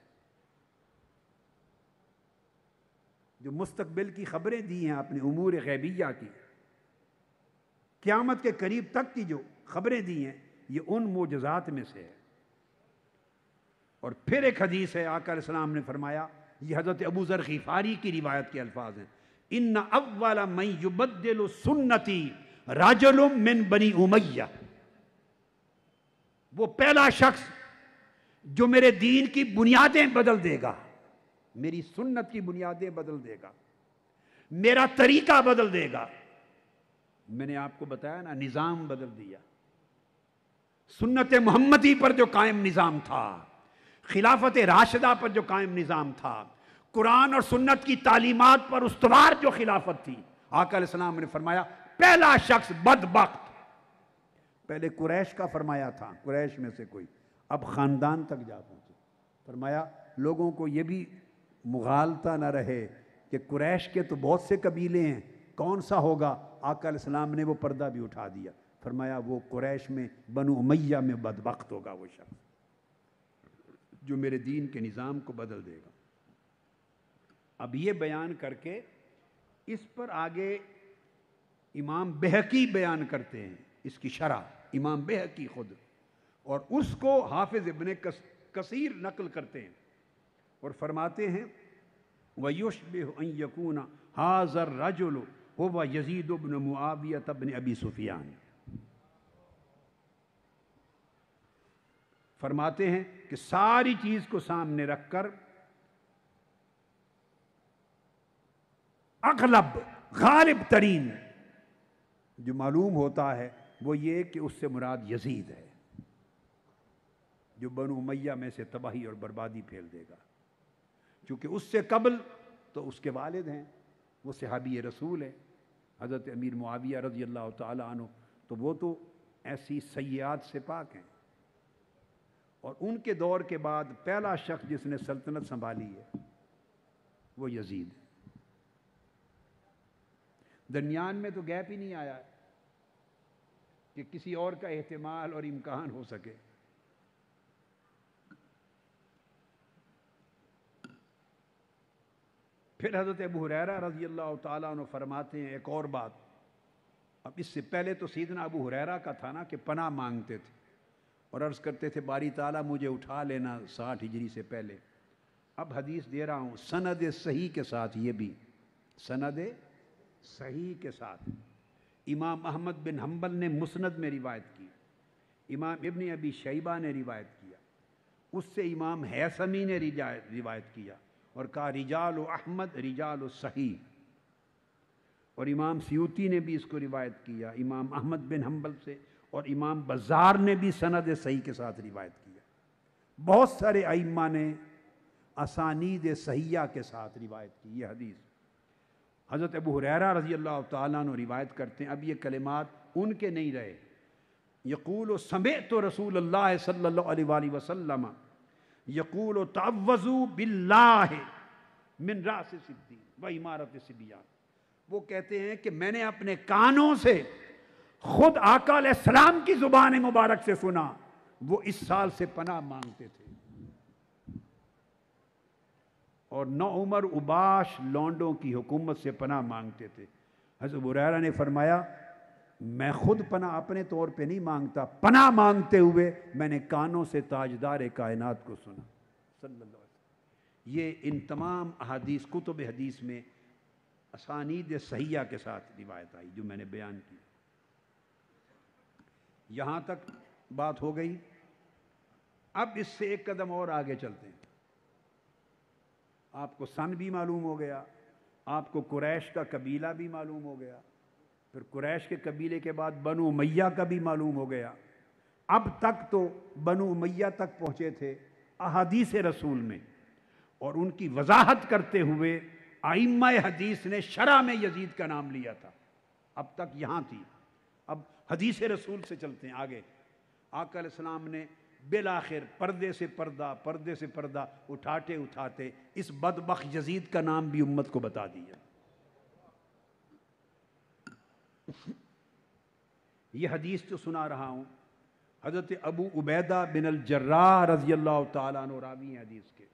جو مستقبل کی خبریں دی ہیں اپنے امور غیبیہ کی، قیامت کے قریب تک کی جو خبریں دی ہیں، یہ ان معجزات میں سے ہے. اور پھر ایک حدیث ہے، آقا علیہ السلام نے فرمایا، یہ حضرت ابو ذر غفاری کی روایت کے الفاظ ہیں، ان اول من یبدل سنتی رجل من بنی امیہ. وہ پہلا شخص جو میرے دین کی بنیادیں بدل دے گا، میری سنت کی بنیادیں بدل دے گا، میرا طریقہ بدل دے گا. میں نے آپ کو بتایا نا، نظام بدل دیا. سنت محمدی پر جو قائم نظام تھا، خلافت راشدہ پر جو قائم نظام تھا، قرآن اور سنت کی تعلیمات پر استوار جو خلافت تھی، آقا علیہ السلام نے فرمایا پہلا شخص بدبخت. پہلے قریش کا فرمایا تھا، قریش میں سے کوئی، اب خاندان تک جا پہنچے. فرمایا لوگوں کو یہ بھی مغالطہ نہ رہے کہ قریش کے تو بہت سے قبیلے ہیں، کون سا ہوگا. آقا علیہ السلام نے وہ پردہ بھی اٹھا دیا. فرمایا وہ قریش میں بنو امیہ میں بدبخت ہوگا وہ شخص جو میرے دین کے نظام کو بدل دے گا. اب یہ بیان کر کے اس پر آگے امام بہقی بیان کرتے ہیں، اس کی شرح امام بہقی خود، اور اس کو حافظ ابن کثیر نقل کرتے ہیں اور فرماتے ہیں وَيُشْبِهُ أَن يَكُونَ هَذَا الرَّجُلُ هُوَ يَزِيدُ بْنُ مُعَاوِيَةَ بْنِ أَبِي سُفْيَانَ. فرماتے ہیں کہ ساری چیز کو سامنے رکھ کر اغلب غالب ترین جو معلوم ہوتا ہے وہ یہ کہ اس سے مراد یزید ہے، جو بنو امیہ میں سے تباہی اور بربادی پھیل دے گا. چونکہ اس سے قبل تو اس کے والد ہیں، وہ صحابی رسول ہیں، حضرت امیر معاویہ رضی اللہ تعالی عنہ، تو وہ تو ایسی سیئات سے پاک ہیں. اور ان کے دور کے بعد پہلا شخص جس نے سلطنت سنبھالی ہے وہ یزید ہے. درمیان میں تو گیپ ہی نہیں آیا کہ کسی اور کا احتمال اور امکان ہو سکے. پھر حضرت ابو ہریرہ رضی اللہ تعالیٰ عنہ فرماتے ہیں ایک اور بات. اب اس سے پہلے تو سیدنا ابو ہریرہ کا تھا نا کہ پناہ مانگتے تھے اور عرض کرتے تھے باری تعالیٰ مجھے اٹھا لینا 60 ہجری سے پہلے. اب حدیث دے رہا ہوں سند صحیح کے ساتھ، یہ بھی سند صحیح کے ساتھ. امام احمد بن حنبل نے مسند میں روایت کی، امام ابن ابی شیبہ نے روایت کیا، اس سے امام حیثمی نے روایت کیا اور کہا رجال احمد رجال صحیح. اور امام سیوطی نے بھی اس کو روایت کیا امام احمد بن حنبل سے، اور امام بزار نے بھی سند صحیح کے ساتھ روایت کیا. بہت سارے ائمہ نے اسانید صحیحہ کے ساتھ روایت کی یہ حدیث۔ حضرت ابو ہریرہ رضی اللہ تعالیٰ عنہ روایت کرتے ہیں، اب یہ کلمات ان کے نہیں رہے، یقول سمعت رسول اللہ صلی اللہ علیہ وآلہ وسلم یقول تعوذوا باللہ من رأس الدین و امارت الصبیان، وہ کہتے ہیں کہ میں نے اپنے کانوں سے خود آقا علیہ السلام کی زبان مبارک سے سنا، وہ اس سال سے پناہ مانگتے تھے، اور نو عمر اباش لونڈوں کی حکومت سے پناہ مانگتے تھے۔ حضرت ابو ہریرہ نے فرمایا میں خود پناہ اپنے طور پہ نہیں مانگتا، پناہ مانگتے ہوئے میں نے کانوں سے تاجدار کائنات کو سنا صلی اللہ علیہ وسلم۔ یہ ان تمام احادیث کتب حدیث میں اسانید صحیحہ کے ساتھ روایت آئی جو میں نے بیان کی۔ یہاں تک بات ہو گئی، اب اس سے ایک قدم اور آگے چلتے ہیں۔ آپ کو سن بھی معلوم ہو گیا، آپ کو قریش کا قبیلہ بھی معلوم ہو گیا، پھر قریش کے قبیلے کے بعد بنو امیہ کا بھی معلوم ہو گیا۔ اب تک تو بنو امیہ تک پہنچے تھے احادیث رسول میں، اور ان کی وضاحت کرتے ہوئے ائمہ حدیث نے شرح میں یزید کا نام لیا تھا۔ اب تک یہاں تھی، اب حدیث رسول سے چلتے ہیں آگے۔ آقا علیہ السلام نے بالآخر پردے سے پردہ اٹھاتے اٹھاتے اس بدبخت یزید کا نام بھی امت کو بتا دیا۔ یہ حدیث جو سنا رہا ہوں حضرت ابو عبیدہ بن الجراح رضی اللہ تعالیٰ عنہ راوی ہیں حدیث کے،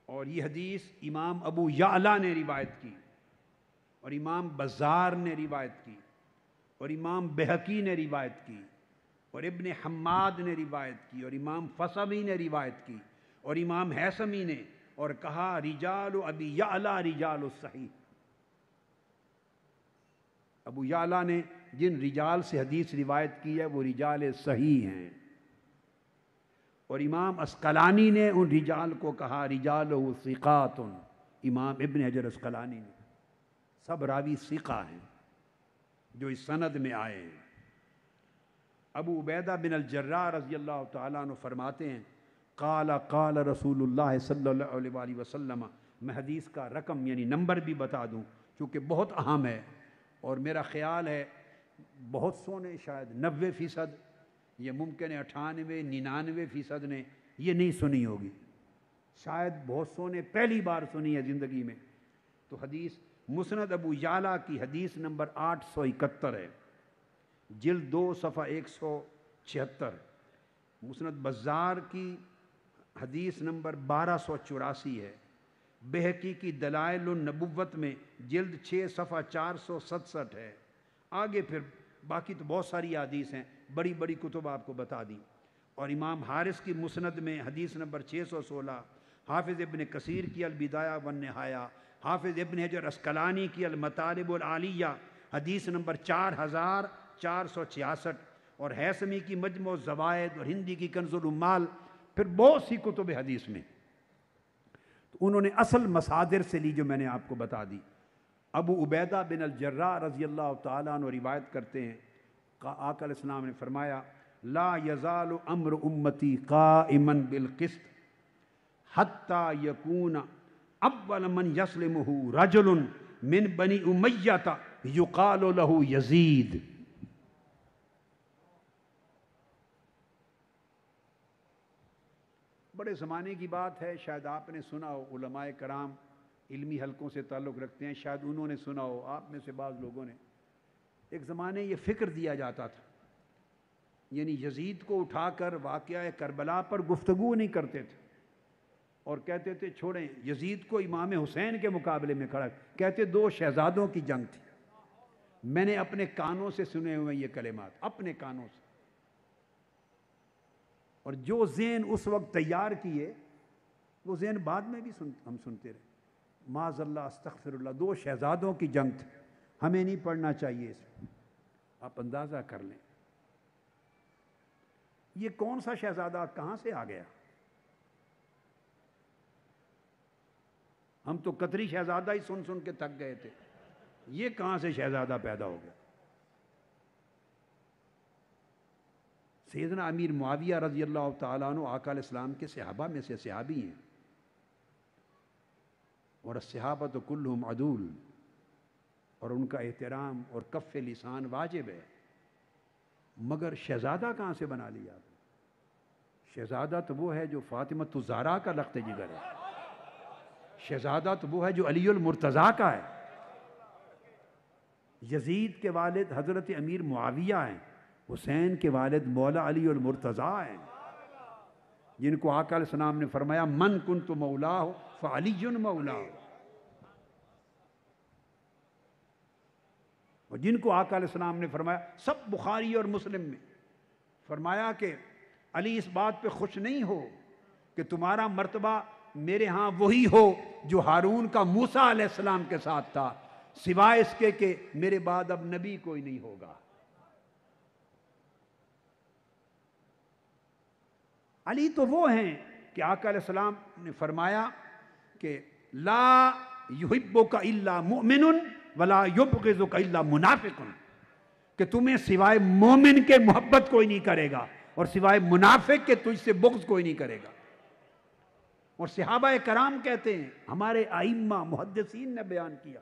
اور یہ حدیث امام ابو یعلا نے روایت کی، اور امام بزار نے روایت کی، اور امام بہقی نے روایت کی، اور ابن حماد نے روایت کی، اور امام فصوی نے روایت کی، اور امام حیثمی نے، اور کہا رجال ابی یعلا رجال الصحیح۔ ابو یعلا نے جن رجال سے حدیث روایت کی ہے وہ رجال صحیح ہیں، اور امام اسقلانی نے ان رجال کو کہا رجال ثقات، امام ابن حجر اسقلانی نے، سب راوی ثقہ ہیں جو اس سند میں آئے ہیں۔ ابو عبیدہ بن الجراح رضی اللہ تعالیٰ عنہ فرماتے ہیں قال قال رسول اللہ صلی اللہ علیہ وآلہ وسلم۔ میں حدیث کا رقم یعنی نمبر بھی بتا دوں چونکہ بہت اہم ہے، اور میرا خیال ہے بہت سو نے شاید 90%، یہ ممکن ہے 98 99% نے یہ نہیں سنی ہوگی، شاید بہت سو نے پہلی بار سنی ہے زندگی میں۔ تو حدیث مسند ابو یعلا کی حدیث نمبر 871 ہے، جلد 2 صفحہ 176۔ مسند بزار کی حدیث نمبر 1284 ہے، بہقی کی دلائل النبوت میں جلد 6 صفحہ 467 ہے۔ آگے پھر باقی تو بہت ساری حدیث ہیں، بڑی بڑی کتب آپ کو بتا دیں، اور امام حارث کی مسند میں حدیث نمبر 616، حافظ ابن کثیر کی البدایہ والنہایہ، حافظ ابن حجر اسقلانی کی المطالب العالیہ حدیث نمبر 4466، اور حیثمی کی مجموع الزوائد، اور ہندی کی کنز العمال، پھر بہت سی کتب حدیث میں۔ تو انہوں نے اصل مصادر سے لی جو میں نے آپ کو بتا دی۔ ابو عبیدہ بن الجراح رضی اللہ تعالیٰ عنہ روایت کرتے ہیں، آقا علیہ السلام نے فرمایا لا یزال امر امتی قائما بالقسط حتی یکون اول من یسلمہ رجل من بنی امیہ یقال له یزید۔ بڑے زمانے کی بات ہے، شاید آپ نے سنا ہو، علماء کرام علمی حلقوں سے تعلق رکھتے ہیں، شاید انہوں نے سنا ہو، آپ میں سے بعض لوگوں نے۔ ایک زمانے یہ فکر دیا جاتا تھا، یعنی یزید کو اٹھا کر واقعہ کربلا پر گفتگو نہیں کرتے تھے، اور کہتے تھے چھوڑیں یزید کو امام حسین کے مقابلے میں کھڑا، کہتے 2 شہزادوں کی جنگ تھی۔ میں نے اپنے کانوں سے سنے ہوئے یہ کلمات، اپنے کانوں سے، اور جو ذہن اس وقت تیار کیے وہ ذہن بعد میں بھی ہم سنتے رہے۔ معاذ اللہ استغفر اللہ، 2 شہزادوں کی جنگ تھی، ہمیں نہیں پڑھنا چاہیے اس میں، آپ اندازہ کر لیں یہ کون سا شہزادہ کہاں سے آ گیا۔ ہم تو قطری شہزادہ ہی سن سن کے تھک گئے تھے، یہ کہاں سے شہزادہ پیدا ہو گیا۔ سیدنا امیر معاویہ رضی اللہ تعالیٰ عنہ آقا علیہ السلام کے صحابہ میں سے صحابی ہیں، اور الصحابۃ کلہم عدول، اور ان کا احترام اور کف لسان واجب ہے، مگر شہزادہ کہاں سے بنا لیا آپ نے؟ شہزادہ تو وہ ہے جو فاطمۃ الزہرا کا لخت جگر ہے، شہزادہ تو وہ ہے جو علی المرتضیٰ کا ہے۔ یزید کے والد حضرت امیر معاویہ ہیں، حسین کے والد مولا علی المرتضیٰ ہیں، جن کو آقا علیہ السلام نے فرمایا من کنت مولا فعلی مولا، اور جن کو آقا علیہ السلام نے فرمایا، سب بخاری اور مسلم میں فرمایا کہ علی اس بات پہ خوش نہیں ہو کہ تمہارا مرتبہ میرے ہاں وہی ہو جو ہارون کا موسیٰ علیہ السلام کے ساتھ تھا، سوائے اس کے کہ میرے بعد اب نبی کوئی نہیں ہوگا۔ علی تو وہ ہیں کہ آقا علیہ السلام نے فرمایا کہ لا یحبک الا مؤمن ولا یبغضک الا منافق، کہ تمہیں سوائے مومن کے محبت کوئی نہیں کرے گا اور سوائے منافق کے تجھ سے بغض کوئی نہیں کرے گا۔ اور صحابہ کرام کہتے ہیں، ہمارے ائمہ محدثین نے بیان کیا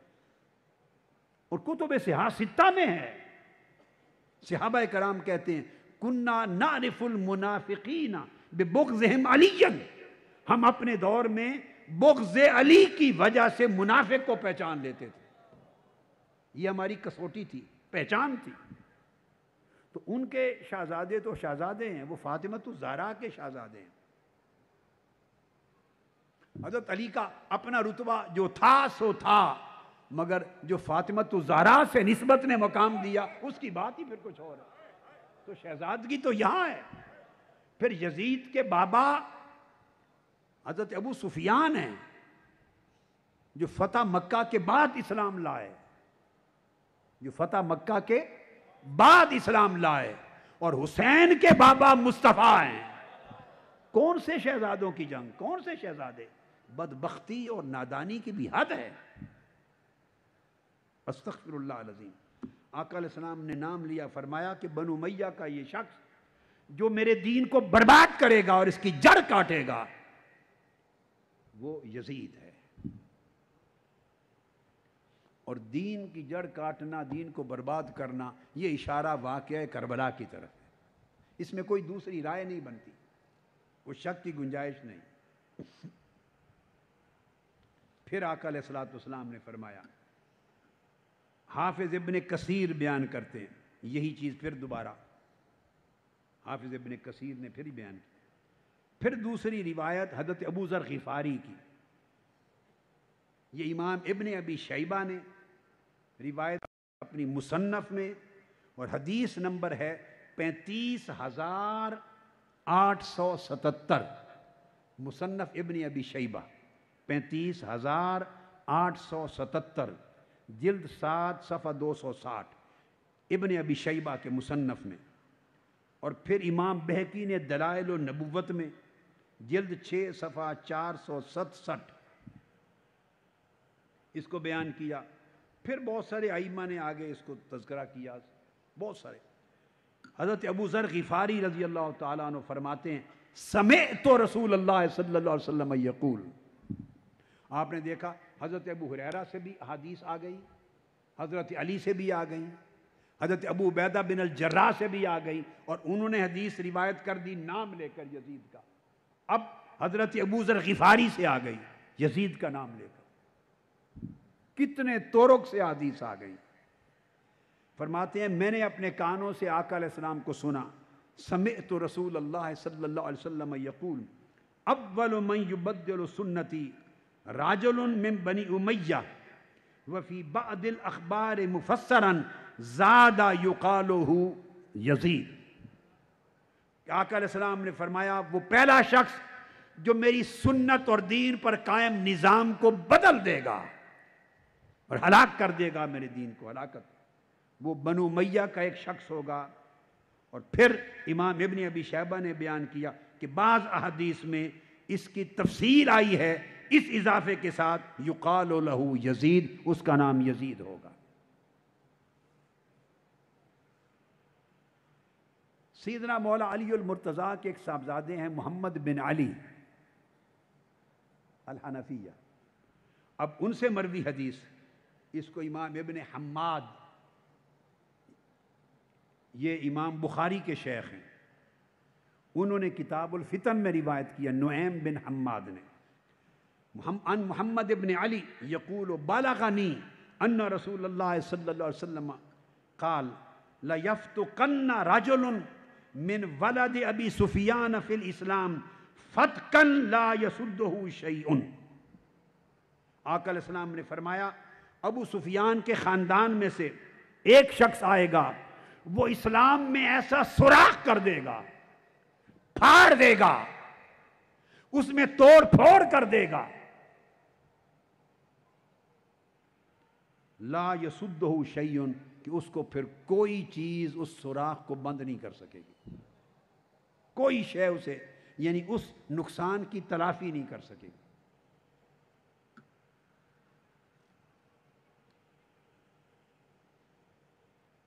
اور کتب صحاح ستہ میں ہے، صحابہ کرام کہتے ہیں کننا نعرف المنافقین ببغضہم علی، ہم اپنے دور میں بغض علی کی وجہ سے منافق کو پہچان لیتے تھے، یہ ہماری کسوٹی تھی، پہچان تھی۔ تو ان کے شہزادے تو شہزادے ہیں، وہ فاطمۃ الزہرا کے شہزادے ہیں۔ حضرت علی کا اپنا رتبہ جو تھا سو تھا، مگر جو فاطمۃ الزہرا سے نسبت نے مقام دیا اس کی بات ہی پھر کچھ اور ہے۔ تو شہزادگی تو یہاں ہے۔ پھر یزید کے بابا حضرت ابو سفیان ہیں جو فتح مکہ کے بعد اسلام لائے، جو فتح مکہ کے بعد اسلام لائے، اور حسین کے بابا مصطفیٰ ہیں۔ کون سے شہزادوں کی جنگ، کون سے شہزادے؟ بدبختی اور نادانی کی بھی حد ہے۔ استغفر اللہ العظیم۔ آقا علیہ السلام نے نام لیا، فرمایا کہ بنو امیہ کا یہ شخص جو میرے دین کو برباد کرے گا اور اس کی جڑ کاٹے گا وہ یزید ہے۔ اور دین کی جڑ کاٹنا، دین کو برباد کرنا، یہ اشارہ واقعہ کربلا کی طرف ہے، اس میں کوئی دوسری رائے نہیں بنتی، کوئی شک کی گنجائش نہیں۔ پھر آقا علیہ السلام نے فرمایا، حافظ ابن کثیر بیان کرتے ہیں یہی چیز پھر دوبارہ، حافظ ابن کثیر نے پھر ہی بیان کی۔ پھر دوسری روایت حضرت ابو ذر غفاری کی، یہ امام ابن ابی شیبہ نے روایت اپنی مصنف میں، اور حدیث نمبر ہے 35,877، مصنف ابن ابی شیبہ 35,877، جلد 7 صفحہ 260 ابن ابی شیبہ کے مصنف میں۔ اور پھر امام بہقی نے دلائل النبوت میں جلد 6 صفحہ 467 اس کو بیان کیا۔ پھر بہت سارے ائمہ نے آگے اس کو تذکرہ کیا، بہت سارے۔ حضرت ابو ذر غفاری رضی اللہ تعالیٰ عنہ فرماتے ہیں سمعت رسول اللہ صلی اللہ علیہ وسلم یقول، آپ نے دیکھا حضرت ابو ہریرہ سے بھی حدیث آ گئی، حضرت علی سے بھی آ گئی، حضرت ابو عبیدہ بن الجراح سے بھی آ گئی، اور انہوں نے حدیث روایت کر دی نام لے کر یزید کا۔ اب حضرت ابو ذر غفاری سے آ گئی یزید کا نام لے کر، کتنے طرق سے حدیث آ گئی۔ فرماتے ہیں میں نے اپنے کانوں سے آقا علیہ السلام کو سنا، سمعت رسول اللہ صلی اللہ علیہ وسلم یقول اول من یبدل سنتی راجل من بنی امیہ وفی بعض الاخبار مفسرا زاد یقالہ یزید۔ آقا علیہ السلام نے فرمایا وہ پہلا شخص جو میری سنت اور دین پر قائم نظام کو بدل دے گا اور ہلاک کر دے گا میرے دین کو ہلاکت، وہ بنو امیہ کا ایک شخص ہوگا۔ اور پھر امام ابن ابی شیبہ نے بیان کیا کہ بعض احادیث میں اس کی تفصیل آئی ہے اس اضافے کے ساتھ یقال لہ یزید، اس کا نام یزید ہوگا۔ سیدنا مولا علی المرتضیٰ کے ایک صاحبزادے ہیں محمد بن علی الحنفیہ، اب ان سے مروی حدیث، اس کو امام ابن حماد، یہ امام بخاری کے شیخ ہیں، انہوں نے کتاب الفتن میں روایت کیا، نعیم بن حماد نے، عن محمد ابن علی یقول بلغنی ان رسول اللہ صلی اللہ علیہ وسلم قال لیفتقن رجل من ولد ابی سفیان فی الاسلام فتقا لا یسدہ شیء۔ آقا علیہ السلام نے فرمایا ابو سفیان کے خاندان میں سے ایک شخص آئے گا، وہ اسلام میں ایسا سوراخ کر دے گا، پھاڑ دے گا، اس میں توڑ پھوڑ کر دے گا، لا یسدہ شیء، کہ اس کو پھر کوئی چیز اس سوراخ کو بند نہیں کر سکے گی، کوئی شے اسے، یعنی اس نقصان کی تلافی نہیں کر سکے گی۔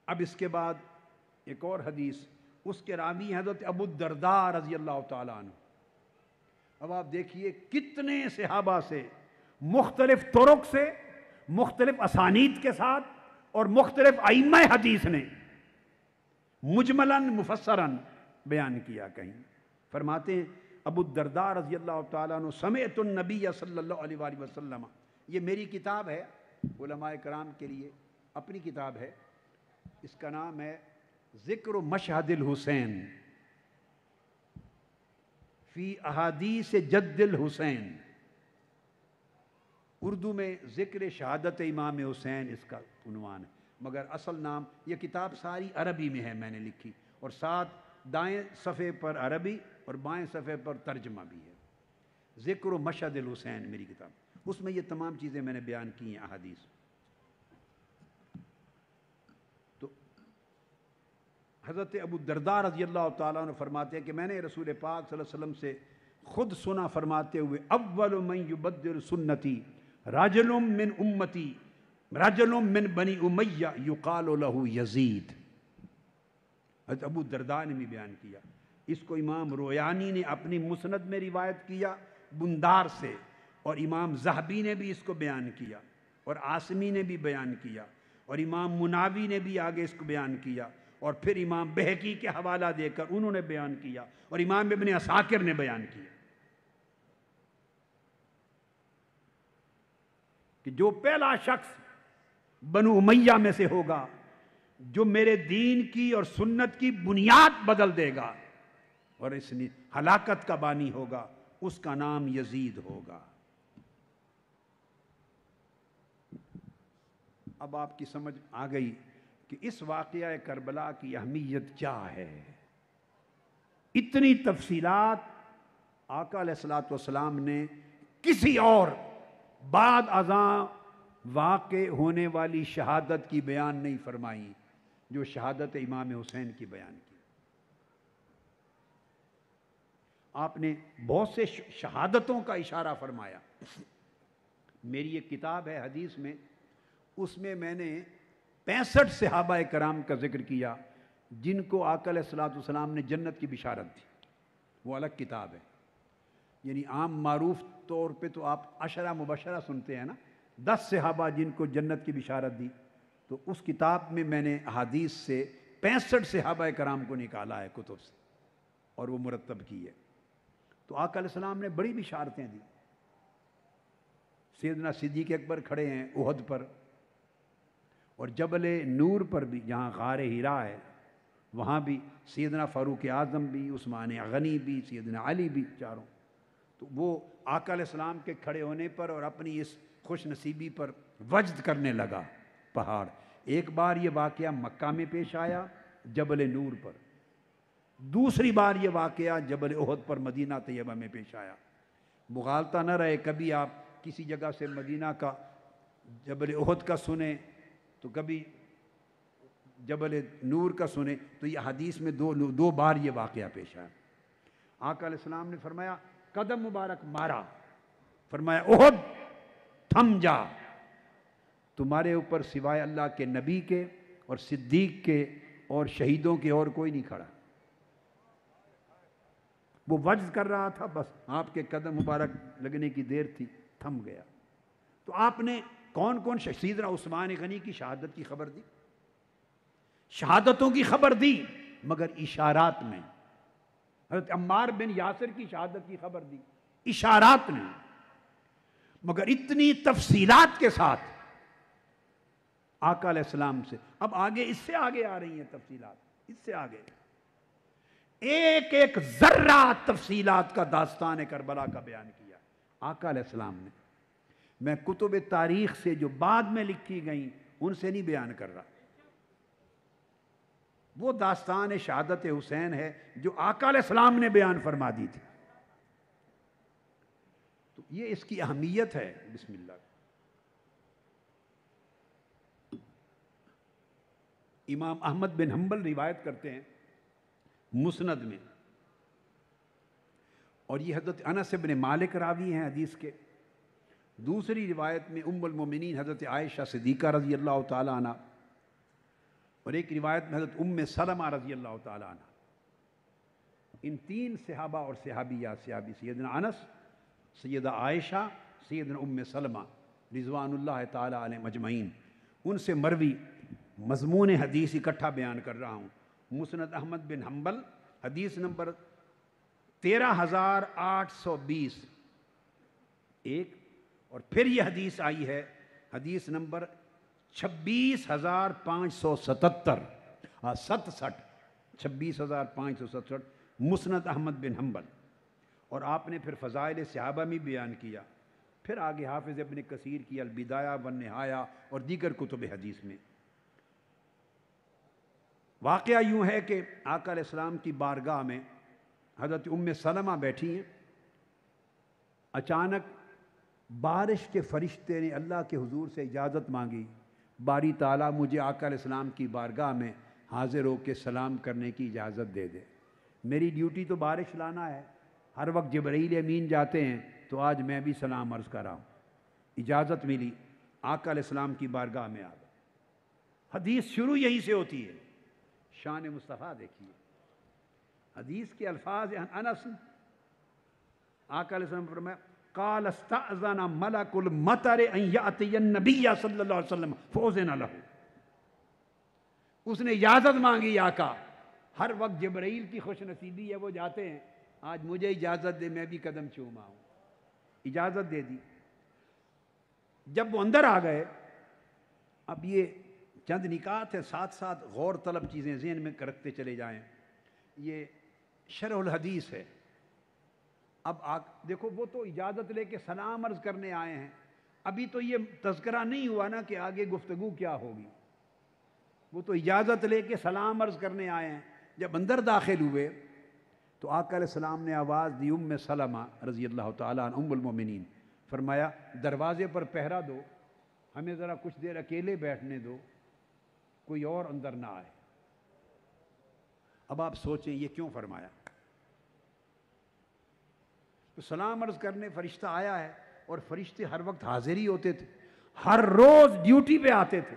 اب اس کے بعد ایک اور حدیث، اس کے راوی حضرت ابو الدرداء رضی اللہ تعالیٰ عنہ۔ اب آپ دیکھیے کتنے صحابہ سے مختلف طرق سے، مختلف اسانید کے ساتھ اور مختلف ائمہ حدیث نے مجملاً مفسراً بیان کیا۔ کہیں فرماتے ہیں ابو الدرداء رضی اللہ تعالیٰ عنہ سمعت النبی صلی اللہ علیہ وآلہ وسلم، یہ میری کتاب ہے، علماء کرام کے لیے اپنی کتاب ہے، اس کا نام ہے ذکر مشہد الحسین فی احادیث جد الحسین، اردو میں ذکر شہادت امام حسین اس کا عنوان ہے، مگر اصل نام، یہ کتاب ساری عربی میں ہے، میں نے لکھی، اور ساتھ دائیں صفحے پر عربی اور بائیں صفحے پر ترجمہ بھی ہے، ذکر مشہد الحسین میری کتاب، اس میں یہ تمام چیزیں میں نے بیان کی ہیں احادیث۔ تو حضرت ابو الدرداء رضی اللہ تعالیٰ عنہ فرماتے ہیں کہ میں نے رسول پاک صلی اللہ علیہ وسلم سے خود سنا فرماتے ہوئے اول من یبدل سنتی رجل من امتی رجل من بنی امیہ یقال له یزید۔ حضرت ابو الدرداء نے بھی بیان کیا، اس کو امام رویانی نے اپنی مسند میں روایت کیا بندار سے، اور امام ذہبی نے بھی اس کو بیان کیا، اور عاصمی نے بھی بیان کیا، اور امام مناوی نے بھی آگے اس کو بیان کیا، اور پھر امام بہقی کے حوالہ دے کر انہوں نے بیان کیا، اور امام ابن عساکر نے بیان کیا کہ جو پہلا شخص بنو امیہ میں سے ہوگا جو میرے دین کی اور سنت کی بنیاد بدل دے گا اور اس نے ہلاکت کا بانی ہوگا، اس کا نام یزید ہوگا۔ اب آپ کی سمجھ آ گئی کہ اس واقعہ کربلا کی اہمیت کیا ہے۔ اتنی تفصیلات آقا علیہ الصلوۃ والسلام نے کسی اور بعد ازاں واقع ہونے والی شہادت کی بیان نہیں فرمائی جو شہادت امام حسین کی بیان کی۔ آپ نے بہت سے شہادتوں کا اشارہ فرمایا۔ میری ایک کتاب ہے حدیث میں، اس میں میں نے 65 صحابہ کرام کا ذکر کیا جن کو آقا علیہ الصلوۃ والسلام نے جنت کی بشارت دی، وہ الگ کتاب ہے۔ یعنی عام معروف طور پہ تو آپ عشرہ مبشرہ سنتے ہیں نا، 10 صحابہ جن کو جنت کی بشارت دی، تو اس کتاب میں میں نے احادیث سے 65 صحابہ کرام کو نکالا ہے کتب سے اور وہ مرتب کی ہے۔ تو آقا علیہ السلام نے بڑی بشارتیں دی۔ سیدنا صدیق اکبر کھڑے ہیں احد پر، اور جبل نور پر بھی جہاں غار ہیرا ہے وہاں بھی سیدنا فاروق اعظم بھی، عثمان غنی بھی، سیدنا علی بھی، چاروں۔ تو وہ آقا علیہ السلام کے کھڑے ہونے پر اور اپنی اس خوش نصیبی پر وجد کرنے لگا پہاڑ۔ ایک بار یہ واقعہ مکہ میں پیش آیا جبل نور پر، دوسری بار یہ واقعہ جبل احد پر مدینہ طیبہ میں پیش آیا۔ مغالطہ نہ رہے، کبھی آپ کسی جگہ سے مدینہ کا جبل احد کا سنیں تو کبھی جبل نور کا سنیں، تو یہ حدیث میں دو بار یہ واقعہ پیش آیا۔ آقا علیہ السلام نے فرمایا قدم مبارک مارا، فرمایا احد تھم جا، تمہارے اوپر سوائے اللہ کے نبی کے اور صدیق کے اور شہیدوں کے اور کوئی نہیں کھڑا۔ وہ وجد کر رہا تھا، بس آپ کے قدم مبارک لگنے کی دیر تھی، تھم گیا۔ تو آپ نے کون کون سیدنا عثمان غنی کی شہادت کی خبر دی؟ شہادتوں کی خبر دی مگر اشارات میں. حضرت عمار بن یاسر کی شہادت کی خبر دی اشارات میں، مگر اتنی تفصیلات کے ساتھ آقا علیہ السلام سے. اب آگے اس سے آگے آ رہی ہیں تفصیلات، اس سے آگے ایک ایک ذرہ تفصیلات کا داستان کربلا کا بیان کیا آقا علیہ السلام نے. میں کتب تاریخ سے جو بعد میں لکھی گئیں ان سے نہیں بیان کر رہا، وہ داستان شہادت حسین ہے جو آقا علیہ السلام نے بیان فرما دی تھی. تو یہ اس کی اہمیت ہے. بسم اللہ. امام احمد بن حنبل روایت کرتے ہیں مسند میں، اور یہ حضرت انس بن مالک راوی ہیں حدیث کے. دوسری روایت میں ام المومنین حضرت عائشہ صدیقہ رضی اللہ تعالی عنہ، اور ایک روایت میں حضرت ام سلمہ رضی اللہ تعالی عنہ. ان تین صحابہ اور صحابیات، صحابی سیدنا انس، سیدہ عائشہ، سیدنا ام سلمہ رضوان اللہ تعالی علیہم اجمعین، ان سے مروی مضمون حدیث اکٹھا بیان کر رہا ہوں. مسند احمد بن حنبل حدیث نمبر 13,820 ایک، اور پھر یہ حدیث آئی ہے حدیث نمبر 26,577 67 26,567 مسند احمد بن حنبل. اور آپ نے پھر فضائل صحابہ میں بیان کیا. پھر آگے حافظ ابن کثیر کی البدایہ والنہایہ اور دیگر کتب حدیث میں. واقعہ یوں ہے کہ آقا علیہ السلام کی بارگاہ میں حضرت ام سلمہ بیٹھی ہیں. اچانک بارش کے فرشتے نے اللہ کے حضور سے اجازت مانگی، باری تعالیٰ مجھے آقا علیہ السلام کی بارگاہ میں حاضر ہو کے سلام کرنے کی اجازت دے دے. میری ڈیوٹی تو بارش لانا ہے، ہر وقت جبرائیل امین جاتے ہیں، تو آج میں بھی سلام عرض کر رہا ہوں. اجازت ملی، آقا علیہ السلام کی بارگاہ میں آ گئے. حدیث شروع یہیں سے ہوتی ہے. شان مصطفیٰ دیکھیے، حدیث کے الفاظ انس. آقا علیہ السلام فرمایا قال استأذن ملک المطر ان یأتی النبی صلی اللہ علیہ وسلم فأذن لہ. اس نے اجازت مانگی آقا، ہر وقت جبرائیل کی خوش نصیبی ہے وہ جاتے ہیں، آج مجھے اجازت دے میں بھی قدم چوما ہوں. اجازت دے دی. جب وہ اندر آ گئے، اب یہ چند نکات ہے، ساتھ ساتھ غور طلب چیزیں ذہن میں رکھتے چلے جائیں. یہ شرح الحدیث ہے. اب دیکھو، وہ تو اجازت لے کے سلام عرض کرنے آئے ہیں، ابھی تو یہ تذکرہ نہیں ہوا نا کہ آگے گفتگو کیا ہوگی. وہ تو اجازت لے کے سلام عرض کرنے آئے ہیں. جب اندر داخل ہوئے تو آقا علیہ السلام نے آواز دی ام سلمہ رضی اللہ تعالیٰ عنہ ام المومنین. فرمایا دروازے پر پہرا دو، ہمیں ذرا کچھ دیر اکیلے بیٹھنے دو، کوئی اور اندر نہ آئے. اب آپ سوچیں یہ کیوں فرمایا؟ تو سلام عرض کرنے فرشتہ آیا ہے، اور فرشتے ہر وقت حاضر ہی ہوتے تھے، ہر روز ڈیوٹی پہ آتے تھے.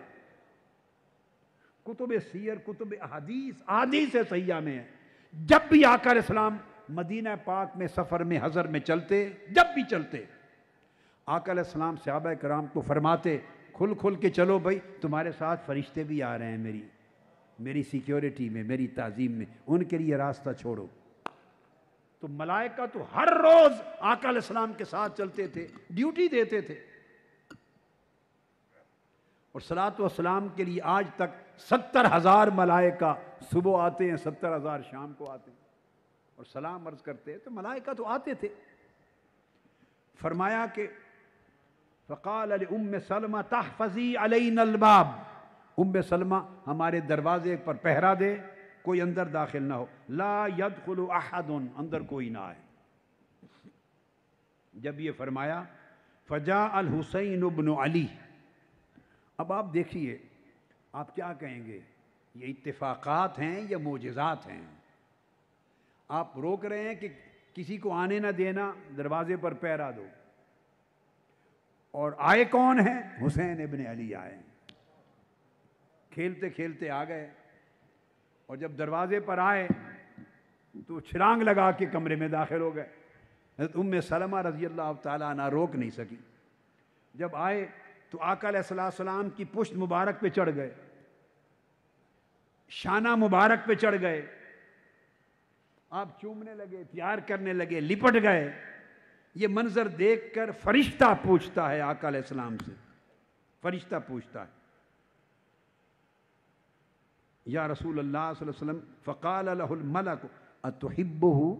کتب سیر، کتب احادیث صحیحہ میں ہے، جب بھی آقا علیہ السلام مدینہ پاک میں سفر میں حضر میں چلتے، جب بھی چلتے، آقا علیہ السلام صحابہ کرام کو فرماتے کھل کھل کے چلو بھائی، تمہارے ساتھ فرشتے بھی آ رہے ہیں، میری سیکیورٹی میں، میری تعظیم میں، ان کے لیے راستہ چھوڑو. تو ملائکہ تو ہر روز آقا علیہ السلام کے ساتھ چلتے تھے، ڈیوٹی دیتے تھے. اور صلاۃ و سلام کے لیے آج تک 70,000 ملائکہ صبح آتے ہیں، 70,000 شام کو آتے ہیں اور سلام عرض کرتے ہیں. تو ملائکہ تو آتے تھے. فرمایا کہ فقال لأم سلمہ تحفظی علینا الباب، ام سلمہ ہمارے دروازے پر پہرا دے، کوئی اندر داخل نہ ہو. لا يدخل احد، اندر کوئی نہ آئے. جب یہ فرمایا فجاء الحسین بن علی. اب آپ دیکھیے، آپ کیا کہیں گے، یہ اتفاقات ہیں یا معجزات ہیں؟ آپ روک رہے ہیں کہ کسی کو آنے نہ دینا، دروازے پر پہرا دو، اور آئے کون ہیں؟ حسین ابن علی آئے. کھیلتے کھیلتے آ گئے، اور جب دروازے پر آئے تو چھلانگ لگا کے کمرے میں داخل ہو گئے. حضرت ام سلمہ رضی اللہ تعالیٰ عنہ روک نہیں سکی. جب آئے تو آقا علیہ السلام کی پشت مبارک پہ چڑھ گئے، شانہ مبارک پہ چڑھ گئے، آپ چومنے لگے، پیار کرنے لگے، لپٹ گئے۔ یہ منظر دیکھ کر فرشتہ پوچھتا ہے آقا علیہ السلام سے، فرشتہ پوچھتا ہے یا رسول اللہ صلی اللہ علیہ وسلم، فقال له الملک اتحبہ،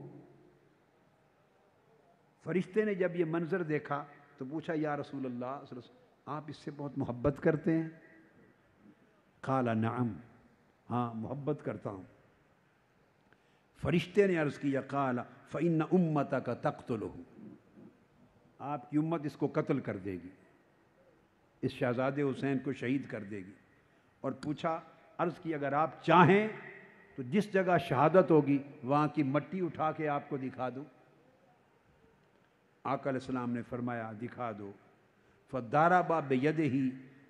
فرشتے نے جب یہ منظر دیکھا تو پوچھا یا رسول اللہ صلی اللہ علیہ وسلم، آپ اس سے بہت محبت کرتے ہیں؟ قال نعم، ہاں محبت کرتا ہوں۔ فرشتے نے عرض کیا قال فإن امتک تقتلہ، آپ کی امت اس کو قتل کر دے گی، اس شہزادے حسین کو شہید کر دے گی۔ اور پوچھا، عرض کی اگر آپ چاہیں تو جس جگہ شہادت ہوگی وہاں کی مٹی اٹھا کے آپ کو دکھا دوں؟ آقا علیہ السلام نے فرمایا دکھا دو۔ فضرب بیدہ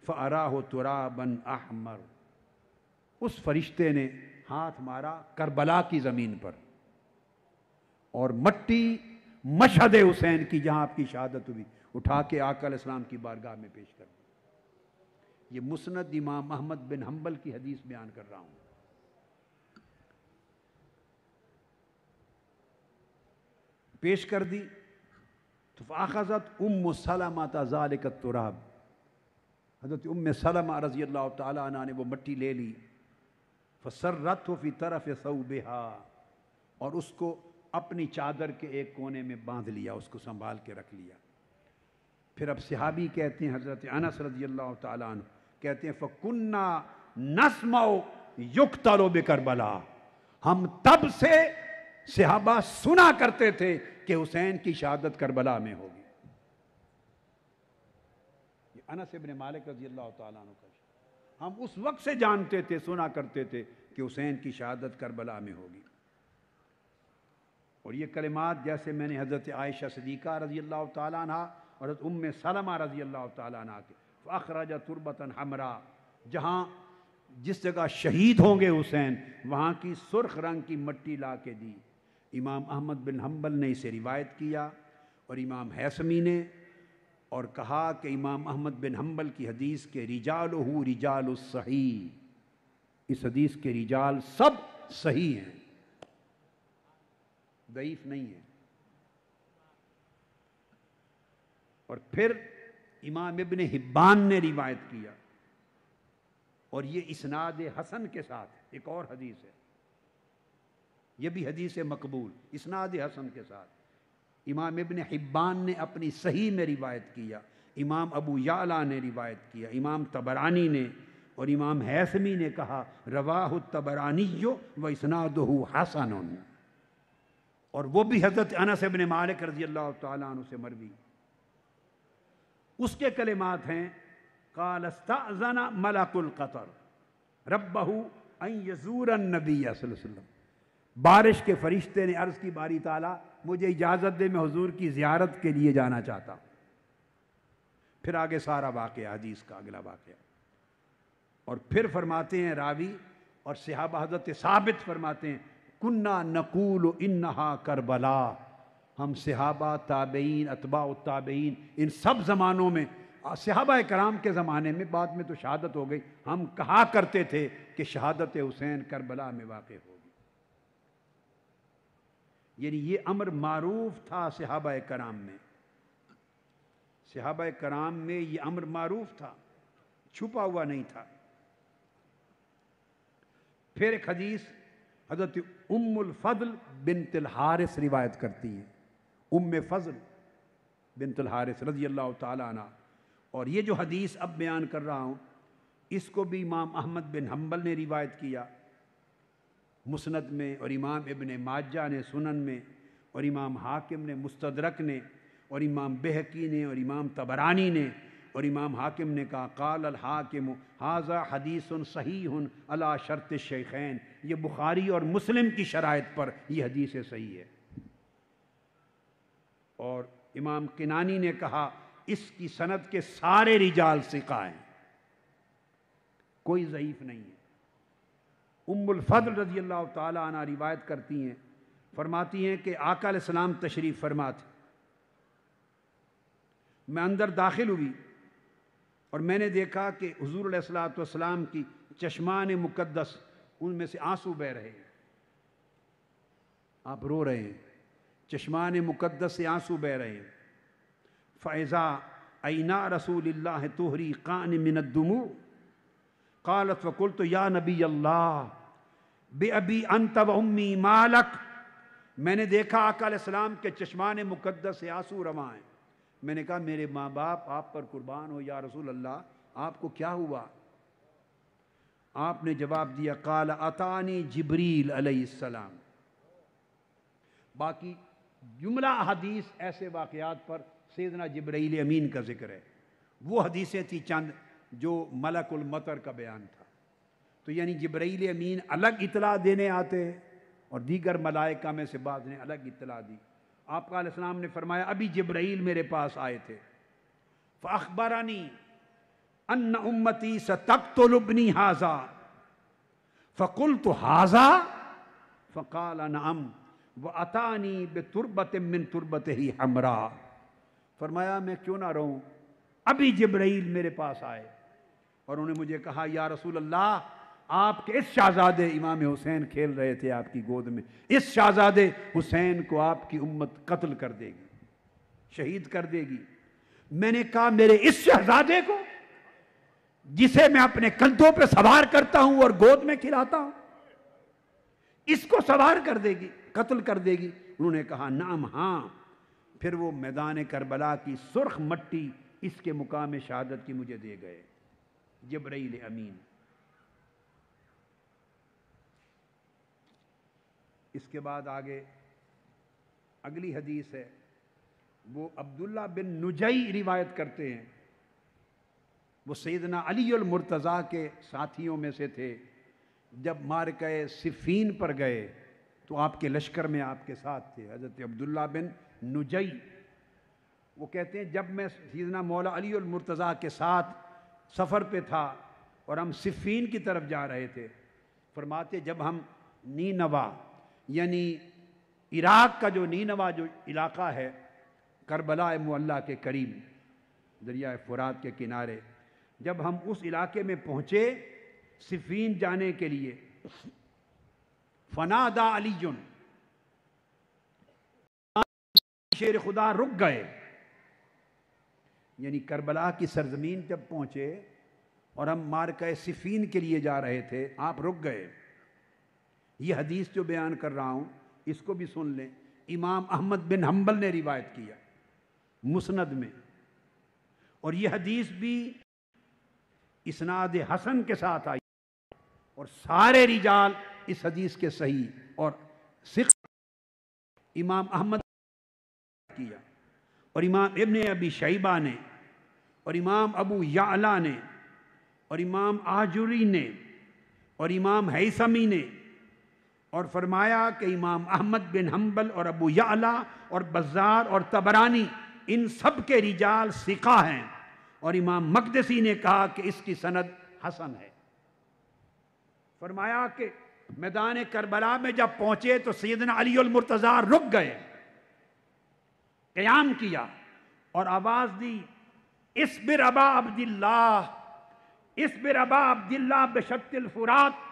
فاراہ ترابا احمر، اس فرشتے نے ہاتھ مارا کربلا کی زمین پر اور مٹی مشہد حسین کی جہاں آپ کی شہادت ہوئی اٹھا کے آقا علیہ السلام کی بارگاہ میں پیش کر دی۔ یہ مسند امام احمد بن حنبل کی حدیث بیان کر رہا ہوں۔ پیش کر دی تو فاخذت ام سلمہ ذلک التراب، حضرت ام سلمہ رضی اللہ تعالی عنہ نے وہ مٹی لے لی، فسرتہ فی طرف ثوبہا، اور اس کو اپنی چادر کے ایک کونے میں باندھ لیا، اس کو سنبھال کے رکھ لیا۔ پھر اب صحابی کہتے ہیں، حضرت انس رضی اللہ تعالیٰ عنہ کہتے ہیں فَكُنَّا نَسْمَعُ يُقْتَلُ بِكَرْبَلَا، ہم تب سے صحابہ سنا کرتے تھے کہ حسین کی شہادت کربلا میں ہوگی۔ یہ انس ابن مالک رضی اللہ تعالیٰ عنہ کا، ہم اس وقت سے جانتے تھے، سنا کرتے تھے کہ حسین کی شہادت کربلا میں ہوگی۔ اور یہ کلمات جیسے میں نے حضرت عائشہ صدیقہ رضی اللہ تعالیٰ عنہ اور حضرت ام سلمہ رضی اللہ تعالیٰ عنہ کے فاخرج تربۃ حمراء، جہاں جس جگہ شہید ہوں گے حسین وہاں کی سرخ رنگ کی مٹی لا کے دی۔ امام احمد بن حنبل نے اسے روایت کیا اور امام حیثمی نے، اور کہا کہ امام احمد بن حنبل کی حدیث کے رجالہ رجال الصحیح، اس حدیث کے رجال سب صحیح ہیں، ضعیف نہیں ہے۔ اور پھر امام ابن حبان نے روایت کیا، اور یہ اسناد حسن کے ساتھ ایک اور حدیث ہے، یہ بھی حدیث مقبول اسناد حسن کے ساتھ امام ابن حبان نے اپنی صحیح میں روایت کیا، امام ابو یعلا نے روایت کیا، امام طبرانی نے، اور امام حیثمی نے کہا رواہ الطبرانی و اسنادہ حسن، اور وہ بھی حضرت انس ابن مالک رضی اللہ تعالیٰ عنہ سے مروی۔ اس کے کلمات ہیں قال استأذن ملک القطر ربہ ان یزور النبی صلی اللہ علیہ وسلم، بارش کے فرشتے نے عرض کی باری تعالیٰ مجھے اجازت دے میں حضور کی زیارت کے لیے جانا چاہتا ہوں۔ پھر آگے سارا واقعہ، حدیث کا اگلا واقعہ، اور پھر فرماتے ہیں راوی اور صحابہ حضرت ثابت فرماتے ہیں کننا نقول انہا کربلا، ہم صحابہ تابعین اتباع التابعین ان سب زمانوں میں، صحابہ کرام کے زمانے میں، بعد میں تو شہادت ہو گئی، ہم کہا کرتے تھے کہ شہادت حسین کربلا میں واقع ہوگی۔ یعنی یہ امر معروف تھا صحابہ کرام میں، صحابہ کرام میں یہ امر معروف تھا، چھپا ہوا نہیں تھا۔ پھر ایک حدیث حضرت ام الفضل بنت الحارث روایت کرتی ہیں، ام فضل بنت الحارث رضی اللہ تعالیٰ عنہ، اور یہ جو حدیث اب بیان کر رہا ہوں اس کو بھی امام احمد بن حنبل نے روایت کیا مسند میں، اور امام ابن ماجہ نے سنن میں، اور امام حاکم نے مستدرک نے، اور امام بہقی نے، اور امام طبرانی نے، اور امام حاکم نے کہا قال الحاکم ھذا حدیث صحیح علی شرط الشیخین، یہ بخاری اور مسلم کی شرائط پر یہ حدیث صحیح ہے۔ اور امام کنانی نے کہا اس کی سند کے سارے رجال ثقہ ہیں، کوئی ضعیف نہیں ہے۔ ام الفضل رضی اللہ تعالی عنہ روایت کرتی ہیں، فرماتی ہیں کہ آقا علیہ السلام تشریف فرما تھے، میں اندر داخل ہوئی اور میں نے دیکھا کہ حضور علیہ الصلوۃ والسلام کی چشمان مقدس ان میں سے آنسو بہ رہے ہیں، آپ رو رہے ہیں، چشمان مقدس سے آنسو بہ رہے ہیں۔ فَإِذَا عَيْنَا رَسُولِ اللَّهِ تُحْرِقَانِ مِنَ الدُّمُوعِ قالت فقلت یا نبی اللہ بِأَبِي أَنْتَ وَأُمِّي مَا لَكَ، میں نے دیکھا آقا علیہ السلام کے چشمان مقدس سے آنسو رواں ہیں۔ میں نے کہا میرے ماں باپ آپ پر قربان ہو یا رسول اللہ، آپ کو کیا ہوا؟ آپ نے جواب دیا قال اتانی جبریل علیہ السلام۔ باقی جملہ حدیث ایسے واقعات پر سیدنا جبرائیل امین کا ذکر ہے، وہ حدیثیں تھی چند جو ملک المطر کا بیان تھا۔ تو یعنی جبرائیل امین الگ اطلاع دینے آتے ہیں اور دیگر ملائکہ میں سے بعض نے الگ اطلاع دی۔ آپ علیہ السلام نے فرمایا ابھی جبرائیل میرے پاس آئے تھے، فاخبرنی ان امتی ستقتل ابنی ھذا فقلت ھذا فقال نعم واتانی بتربۃ من تربتہ حمراء، فرمایا میں کیوں نہ رہوں، ابھی جبرائیل میرے پاس آئے اور انہوں نے مجھے کہا یا رسول اللہ آپ کے اس شہزادے امام حسین کھیل رہے تھے آپ کی گود میں، اس شہزادے حسین کو آپ کی امت قتل کر دے گی، شہید کر دے گی۔ میں نے کہا میرے اس شہزادے کو جسے میں اپنے کندھوں پہ سوار کرتا ہوں اور گود میں کھلاتا ہوں، اس کو سوار کر دے گی، قتل کر دے گی؟ انہوں نے کہا نعم ہاں۔ پھر وہ میدان کربلا کی سرخ مٹی اس کے مقام شہادت کی مجھے دے گئے جبرائیل امین۔ اس کے بعد آگے اگلی حدیث ہے، وہ عبداللہ بن نجی روایت کرتے ہیں، وہ سیدنا علی المرتضیٰ کے ساتھیوں میں سے تھے۔ جب معرکہ صفین پر گئے تو آپ کے لشکر میں آپ کے ساتھ تھے حضرت عبداللہ بن نجی۔ وہ کہتے ہیں جب میں سیدنا مولا علی المرتضیٰ کے ساتھ سفر پہ تھا اور ہم صفین کی طرف جا رہے تھے، فرماتے جب ہم نینوا یعنی عراق کا جو نینوا جو علاقہ ہے کربلا معلیٰ کے قریب دریائے فرات کے کنارے، جب ہم اس علاقے میں پہنچے صفین جانے کے لیے، فنادا علی شیر خدا رک گئے، یعنی کربلا کی سرزمین جب پہنچے اور ہم معرکہ صفین کے لیے جا رہے تھے، آپ رک گئے۔ یہ حدیث جو بیان کر رہا ہوں اس کو بھی سن لیں، امام احمد بن حنبل نے روایت کیا مسند میں، اور یہ حدیث بھی اسناد حسن کے ساتھ آئی اور سارے رجال اس حدیث کے صحیح اور ثقہ امام احمد کیا، اور امام ابن ابی شیبہ نے اور امام ابو یعلا نے اور امام آجری نے اور امام ہیثمی نے، اور فرمایا کہ امام احمد بن حنبل اور ابو یعلا اور بزار اور طبرانی ان سب کے رجال ثقہ ہیں، اور امام مقدسی نے کہا کہ اس کی سند حسن ہے۔ فرمایا کہ میدان کربلا میں جب پہنچے تو سیدنا علی المرتضیٰ رک گئے، قیام کیا اور آواز دی اصبر ابا عبداللہ، اصبر ابا عبداللہ بشط الفرات۔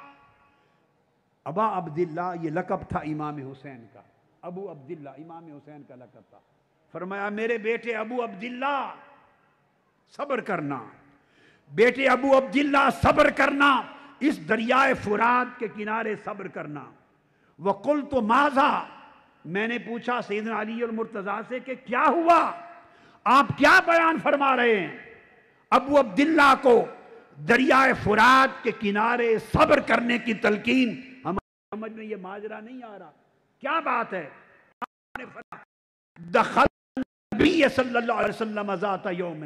ابا عبداللہ یہ لقب تھا امام حسین کا، ابو عبداللہ امام حسین کا لقب تھا۔ فرمایا میرے بیٹے ابو عبداللہ صبر کرنا، بیٹے ابو عبداللہ صبر کرنا، اس دریائے فرات کے کنارے صبر کرنا۔ وقلت ماذا، میں نے پوچھا سیدنا علی المرتضیٰ سے کہ کیا ہوا، آپ کیا بیان فرما رہے ہیں؟ ابو عبداللہ کو دریائے فرات کے کنارے صبر کرنے کی تلقین، ہمارے سمجھ میں یہ ماجرا نہیں آ رہا، کیا بات ہے؟ دخل نبی صلی اللہ علیہ وسلم ذات یوم،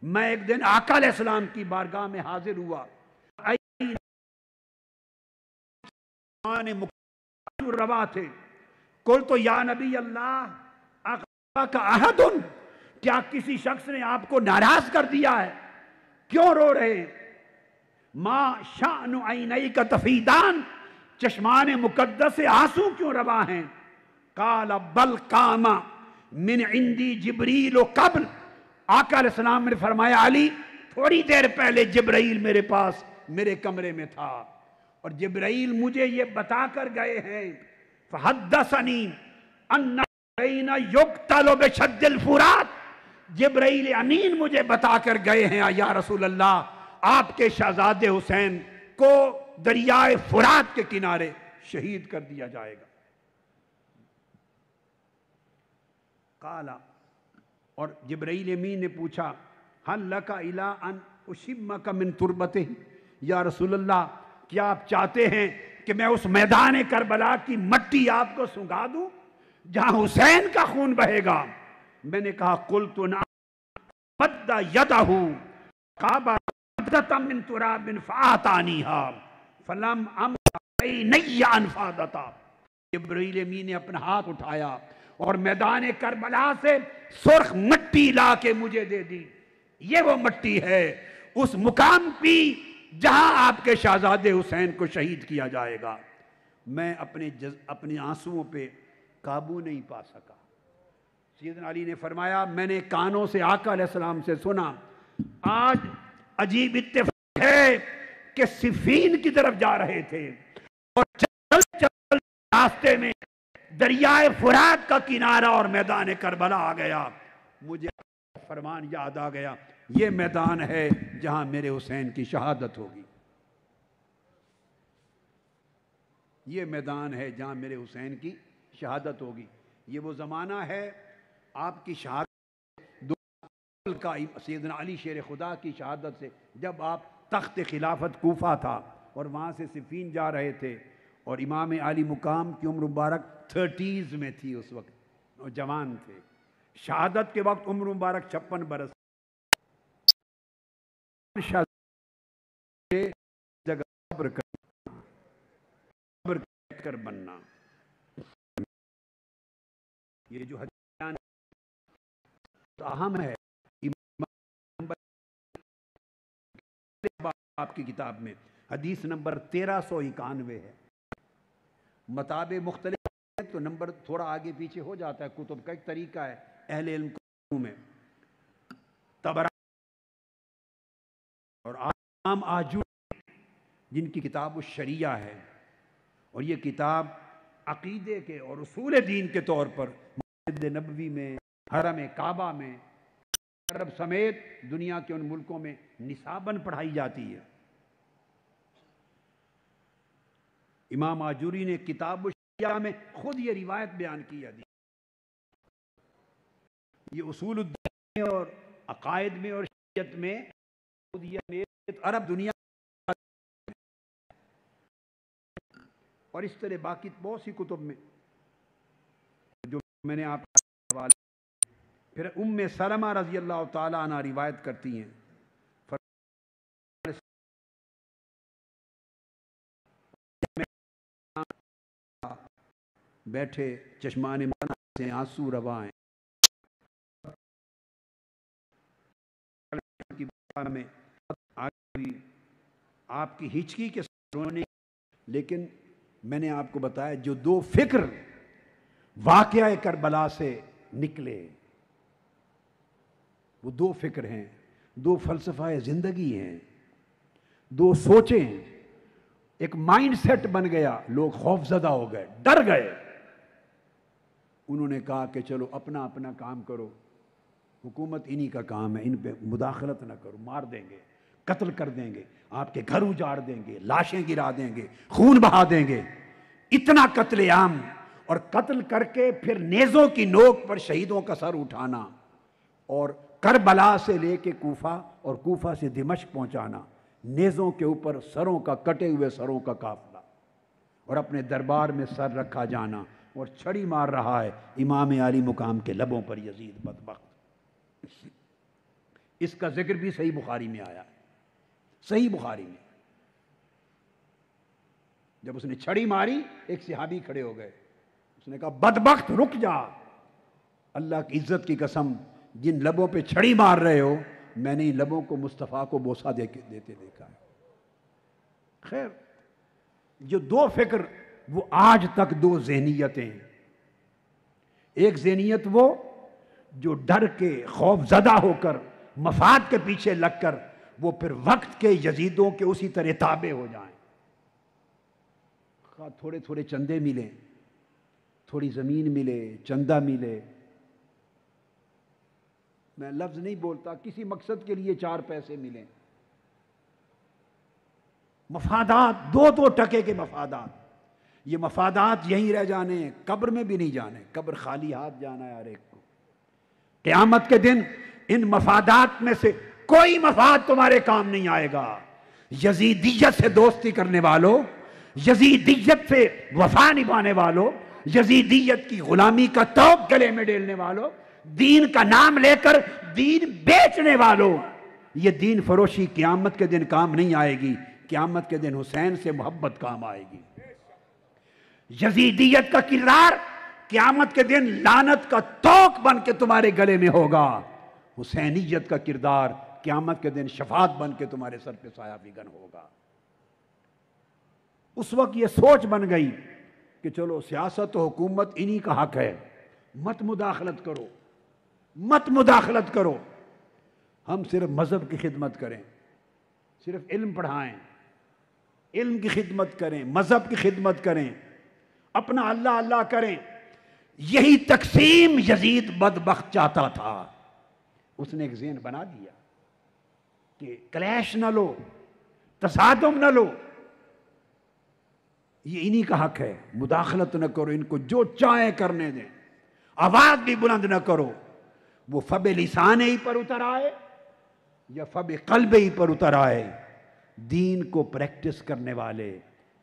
میں ایک دن آقا علیہ السلام کی بارگاہ میں حاضر ہوا، روا تھے، قلت یا نبی اللہ آقا کا احد، کیا کسی شخص نے آپ کو ناراض کر دیا ہے؟ کیوں رو رہے ہیں؟ ما شأن عینیک تفیدان، چشمان مقدس سے آنسو کیوں روا ہیں؟ قال بل قام من عندی جبریل قبل، آقا علیہ السلام نے فرمایا علی تھوڑی دیر پہلے جبرائیل میرے پاس میرے کمرے میں تھا اور جبرائیل مجھے یہ بتا کر گئے ہیں فحدثنی ان بین یقتل بشد الفرات، جبرائیل امین مجھے بتا کر گئے ہیں یا رسول اللہ آپ کے شہزادے حسین کو دریائے فرات کے کنارے شہید کر دیا جائے گا۔ قالا، اور جبرائیل امین نے پوچھا حل لک الی ان اشمک من تربتہ، یا رسول اللہ کیا آپ چاہتے ہیں کہ میں اس میدان کربلا کی مٹی آپ کو سنگا دوں جہاں حسین کا خون بہے گا؟ میں نے کہا قلت نعم، مد یدہ قابضۃ من تراب فاعطانیھا فلم امس عینی انفاضتا، جبرائیل امین نے اپنا ہاتھ اٹھایا اور میدان کربلا سے سرخ مٹی لا کے مجھے دے دی۔ یہ وہ مٹی ہے اس مقام پہ جہاں آپ کے شہزادے حسین کو شہید کیا جائے گا۔ میں اپنے آنسوؤں پہ قابو نہیں پا سکا۔ سیدنا علی نے فرمایا میں نے کانوں سے آقا علیہ السلام سے سنا، آج عجیب اتفاق ہے کہ صفین کی طرف جا رہے تھے اور چل چل راستے میں دریائے فرات کا کنارہ اور میدان کربلا آ گیا، مجھے فرمان یاد آ گیا یہ میدان ہے جہاں میرے حسین کی شہادت ہوگی، یہ میدان ہے جہاں میرے حسین کی شہادت ہوگی۔ یہ وہ زمانہ ہے آپ کی شہادت دو کا سیدنا علی شیر خدا کی شہادت سے، جب آپ تخت خلافت کوفہ تھا اور وہاں سے صفین جا رہے تھے اور امام علی مقام کی عمر مبارک 30s میں تھی، اس وقت نوجوان تھے، شہادت کے وقت عمر مبارک 56 برس، جگہ صبر کر بننا۔ یہ جو حدیث اہم ہے، آپ کی کتاب میں حدیث نمبر 1391 ہے، مطابع مختلف ہے تو نمبر تھوڑا آگے پیچھے ہو جاتا ہے، کتب کا ایک طریقہ ہے اہل علم میں۔ طبرانی اور امام آجوری جن کی کتاب الشریعہ ہے، اور یہ کتاب عقیدے کے اور اصول دین کے طور پر مسجد نبوی میں، حرم کعبہ میں، عرب سمیت دنیا کے ان ملکوں میں نصاباً پڑھائی جاتی ہے۔ امام آجوری نے کتاب الشریعہ میں خود یہ روایت بیان کی ہے، یہ اصول الدین میں اور عقائد میں اور شریعت میں عرب دنیا اور اس طرح باقی بہت سی کتب میں جو میں نے آپ کا حوالہ۔ پھر ام سلمہ رضی اللہ تعالی عنہ روایت کرتی ہیں، بیٹھے چشمان منا سے آنسو رواں ہیں، میں آپ کی ہچکی کے رونے، لیکن میں نے آپ کو بتایا جو دو فکر واقعہ کربلا سے نکلے وہ دو فکر ہیں، دو فلسفہ زندگی ہیں، دو سوچیں، ایک مائنڈ سیٹ بن گیا، لوگ خوف زدہ ہو گئے، ڈر گئے، انہوں نے کہا کہ چلو اپنا اپنا کام کرو، حکومت انہی کا کام ہے، ان پہ مداخلت نہ کرو، مار دیں گے، قتل کر دیں گے، آپ کے گھر اجاڑ دیں گے، لاشیں گرا دیں گے، خون بہا دیں گے، اتنا قتل عام، اور قتل کر کے پھر نیزوں کی نوک پر شہیدوں کا سر اٹھانا اور کربلا سے لے کے کوفہ اور کوفہ سے دمشق پہنچانا، نیزوں کے اوپر سروں کا، کٹے ہوئے سروں کا قافلہ، اور اپنے دربار میں سر رکھا جانا، اور چھڑی مار رہا ہے امام علی مقام کے لبوں پر یزید بدبخت۔ اس کا ذکر بھی صحیح بخاری میں آیا ہے، صحیح بخاری میں، جب اس نے چھڑی ماری ایک صحابی کھڑے ہو گئے، اس نے کہا بدبخت رک جا، اللہ کی عزت کی قسم جن لبوں پہ چھڑی مار رہے ہو میں نے ان لبوں کو مصطفیٰ کو بوسہ دیتے دیکھا ہے۔ خیر، جو دو فکر وہ آج تک دو ذہنیتیں، ایک ذہنیت وہ جو ڈر کے خوف زدہ ہو کر مفاد کے پیچھے لگ کر وہ پھر وقت کے یزیدوں کے اسی طرح تابع ہو جائیں. تھوڑے تھوڑے چندے ملیں، تھوڑی زمین ملے، چندہ ملے، میں لفظ نہیں بولتا، کسی مقصد کے لیے 4 پیسے ملیں، مفادات، 2 ٹکے کے مفادات، یہ مفادات یہیں رہ جانے ہیں، قبر میں بھی نہیں جانے. قبر خالی ہاتھ جانا ہے ہر ایک کو. قیامت کے دن ان مفادات میں سے کوئی مفاد تمہارے کام نہیں آئے گا. یزیدیت سے دوستی کرنے والوں، یزیدیت سے وفا نبھانے والوں، یزیدیت کی غلامی کا توق گلے میں ڈالنے والوں، دین کا نام لے کر دین بیچنے والوں، یہ دین فروشی قیامت کے دن کام نہیں آئے گی. قیامت کے دن حسین سے محبت کام آئے گی. یزیدیت کا کردار قیامت کے دن لعنت کا توق بن کے تمہارے گلے میں ہوگا. حسینیت کا کردار قیامت کے دن شفاعت بن کے تمہارے سر پہ سایہ فگن ہوگا. اس وقت یہ سوچ بن گئی کہ چلو سیاست و حکومت انہی کا حق ہے، مت مداخلت کرو، مت مداخلت کرو. ہم صرف مذہب کی خدمت کریں، صرف علم پڑھائیں، علم کی خدمت کریں، مذہب کی خدمت کریں، اپنا اللہ اللہ کریں. یہی تقسیم یزید بدبخت چاہتا تھا. اس نے ایک ذہن بنا دیا کہ کلیش نہ لو، تصادم نہ لو، یہ انہی کا حق ہے، مداخلت نہ کرو، ان کو جو چاہیں کرنے دیں، آواز بھی بلند نہ کرو. وہ فب لسان ہی پر اتر آئے یا فب قلب ہی پر اتر آئے، دین کو پریکٹس کرنے والے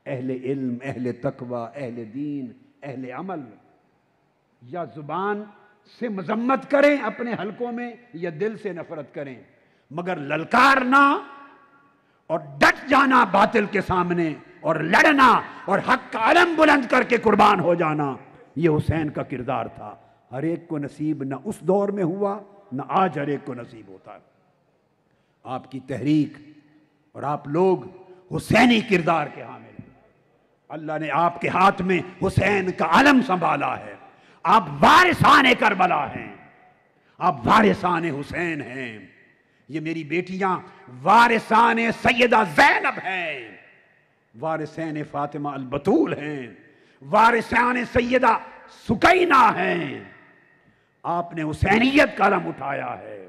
اہل علم، اہل تقوی، اہل دین، اہل عمل، یا زبان سے مذمت کریں اپنے حلقوں میں یا دل سے نفرت کریں، مگر للکارنا اور ڈٹ جانا باطل کے سامنے اور لڑنا اور حق کا علم بلند کر کے قربان ہو جانا، یہ حسین کا کردار تھا. ہر ایک کو نصیب نہ اس دور میں ہوا، نہ آج ہر ایک کو نصیب ہوتا ہے. آپ کی تحریک اور آپ لوگ حسینی کردار کے حامل ہیں. اللہ نے آپ کے ہاتھ میں حسین کا علم سنبھالا ہے. آپ وارثان کربلا ہیں، آپ وارثان حسین ہیں. یہ میری بیٹیاں وارثان سیدہ زینب ہیں، وارثین فاطمہ البتول ہیں، وارثان سیدہ سکینہ ہیں. آپ نے حسینیت کا علم اٹھایا ہے.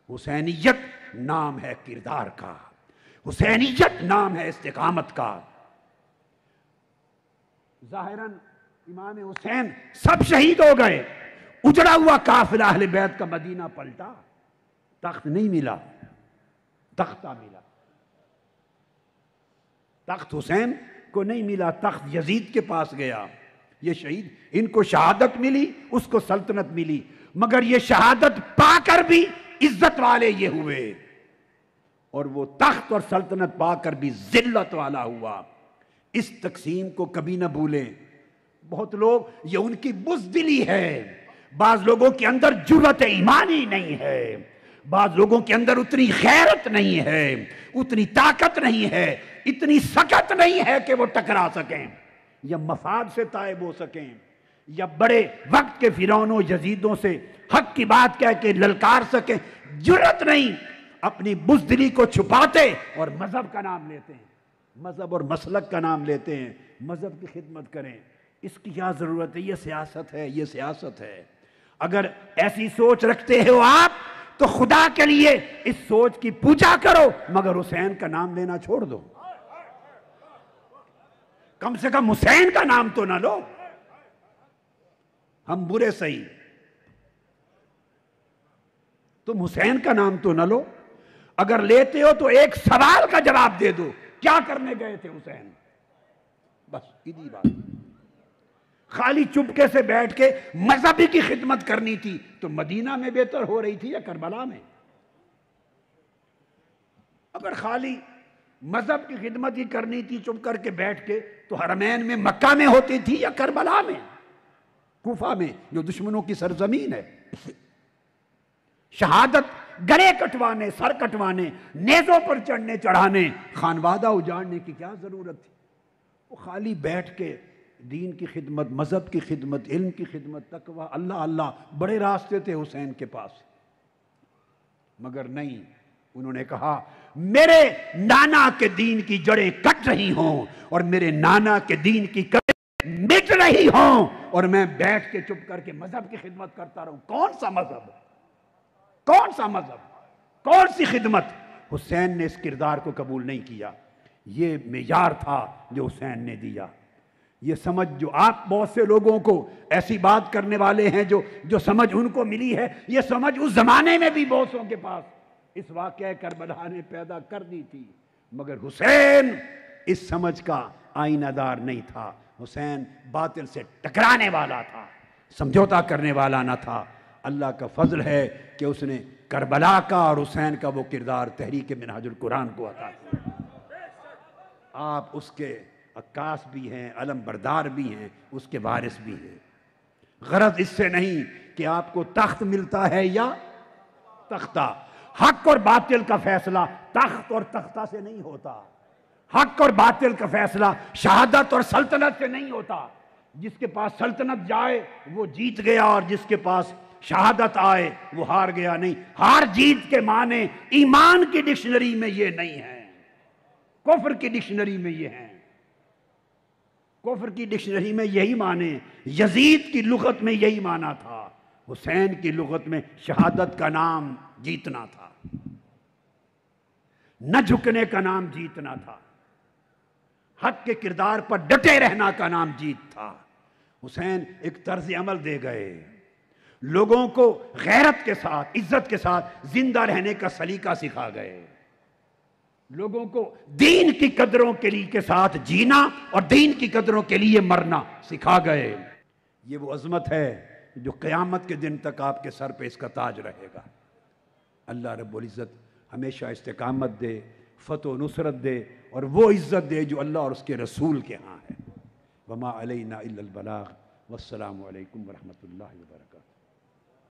حسینیت نام ہے کردار کا، حسینیت نام ہے استقامت کا. ظاہراً امام حسین سب شہید ہو گئے، اجڑا ہوا قافلہ اہل بیت کا مدینہ پلٹا، تخت نہیں ملا، تختہ ملا. تخت حسین کو نہیں ملا، تخت یزید کے پاس گیا. یہ شہید، ان کو شہادت ملی، اس کو سلطنت ملی، مگر یہ شہادت پا کر بھی عزت والے یہ ہوئے، اور وہ تخت اور سلطنت پا کر بھی ذلت والا ہوا. اس تقسیم کو کبھی نہ بھولیں. بہت لوگ، یہ ان کی بزدلی ہے. بعض لوگوں کے اندر جرأت ایمانی نہیں ہے، بعض لوگوں کے اندر اتنی غیرت نہیں ہے، اتنی طاقت نہیں ہے، اتنی سکت نہیں ہے کہ وہ ٹکرا سکیں یا مفاد سے تائب ہو سکیں یا بڑے وقت کے فرعونوں یزیدوں سے حق کی بات کہہ کے للکار سکیں. جرأت نہیں. اپنی بزدلی کو چھپاتے اور مذہب کا نام لیتے ہیں، مذہب اور مسلک کا نام لیتے ہیں. مذہب کی خدمت کریں. اس کی کیا ضرورت ہے؟ یہ سیاست ہے، یہ سیاست ہے. اگر ایسی سوچ رکھتے ہو آپ تو خدا کے لیے اس سوچ کی پوجا کرو، مگر حسین کا نام لینا چھوڑ دو. کم سے کم حسین کا نام تو نہ لو. ہم برے صحیح، تم حسین کا نام تو نہ لو. اگر لیتے ہو تو ایک سوال کا جواب دے دو، کیا کرنے گئے تھے حسین؟ بس اتنی بات. خالی چپکے سے بیٹھ کے مذہبی کی خدمت کرنی تھی تو مدینہ میں بہتر ہو رہی تھی یا کربلا میں؟ اگر خالی مذہب کی خدمت ہی کرنی تھی چپ کر کے بیٹھ کے تو حرمین میں مکہ میں ہوتی تھی یا کربلا میں، کوفہ میں جو دشمنوں کی سرزمین ہے؟ شہادت گلے کٹوانے، سر کٹوانے، نیزوں پر چڑھنے چڑھانے، خانوادہ اجاڑنے کی کیا ضرورت تھی؟ وہ خالی بیٹھ کے دین کی خدمت، مذہب کی خدمت، علم کی خدمت، تقوی، اللہ اللہ، بڑے راستے تھے حسین کے پاس. مگر نہیں، انہوں نے کہا میرے نانا کے دین کی جڑیں کٹ رہی ہوں اور میرے نانا کے دین کی کڑیں مٹ رہی ہوں اور میں بیٹھ کے چپ کر کے مذہب کی خدمت کرتا رہوں. کون سا مذہب؟ کون سا مذہب؟ کون سی خدمت؟ حسین نے اس کردار کو قبول نہیں کیا. یہ معیار تھا جو حسین نے دیا. یہ سمجھ جو آپ بہت سے لوگوں کو ایسی بات کرنے والے ہیں جو سمجھ ان کو ملی ہے، یہ سمجھ اس زمانے میں بھی بہتوں کے پاس اس واقعہ کربلا نے پیدا کر دی تھی. مگر حسین اس سمجھ کا آئینہ دار نہیں تھا. حسین باطل سے ٹکرانے والا تھا، سمجھوتا کرنے والا نہ تھا. اللہ کا فضل ہے کہ اس نے کربلا کا اور حسین کا وہ کردار تحریک منہاج القرآن کو عطا کیا. آپ اس کے عکاس بھی ہیں، علم بردار بھی ہیں، اس کے وارث بھی ہیں. غرض اس سے نہیں کہ آپ کو تخت ملتا ہے یا تختہ. حق اور باطل کا فیصلہ تخت اور تختہ سے نہیں ہوتا. حق اور باطل کا فیصلہ شہادت اور سلطنت سے نہیں ہوتا. جس کے پاس سلطنت جائے وہ جیت گیا اور جس کے پاس شہادت آئے وہ ہار گیا. نہیں، ہار جیت کے معنی ایمان کی ڈکشنری میں یہ نہیں ہے، کفر کی ڈکشنری میں یہ ہیں. کفر کی ڈکشنری میں یہی معنی، یزید کی لغت میں یہی معنی تھا. حسین کی لغت میں شہادت کا نام جیتنا تھا، نہ جھکنے کا نام جیتنا تھا، حق کے کردار پر ڈٹے رہنا کا نام جیت تھا. حسین ایک طرز عمل دے گئے، لوگوں کو غیرت کے ساتھ، عزت کے ساتھ زندہ رہنے کا سلیقہ سکھا گئے، لوگوں کو دین کی قدروں کے لیے کے ساتھ جینا اور دین کی قدروں کے لیے مرنا سکھا گئے. یہ وہ عظمت ہے جو قیامت کے دن تک آپ کے سر پہ اس کا تاج رہے گا. اللہ رب العزت ہمیشہ استقامت دے، فتح و نصرت دے اور وہ عزت دے جو اللہ اور اس کے رسول کے ہاں ہے. وما علینا الا البلاغ. والسلام علیکم ورحمۃ اللہ وبرکاتہ.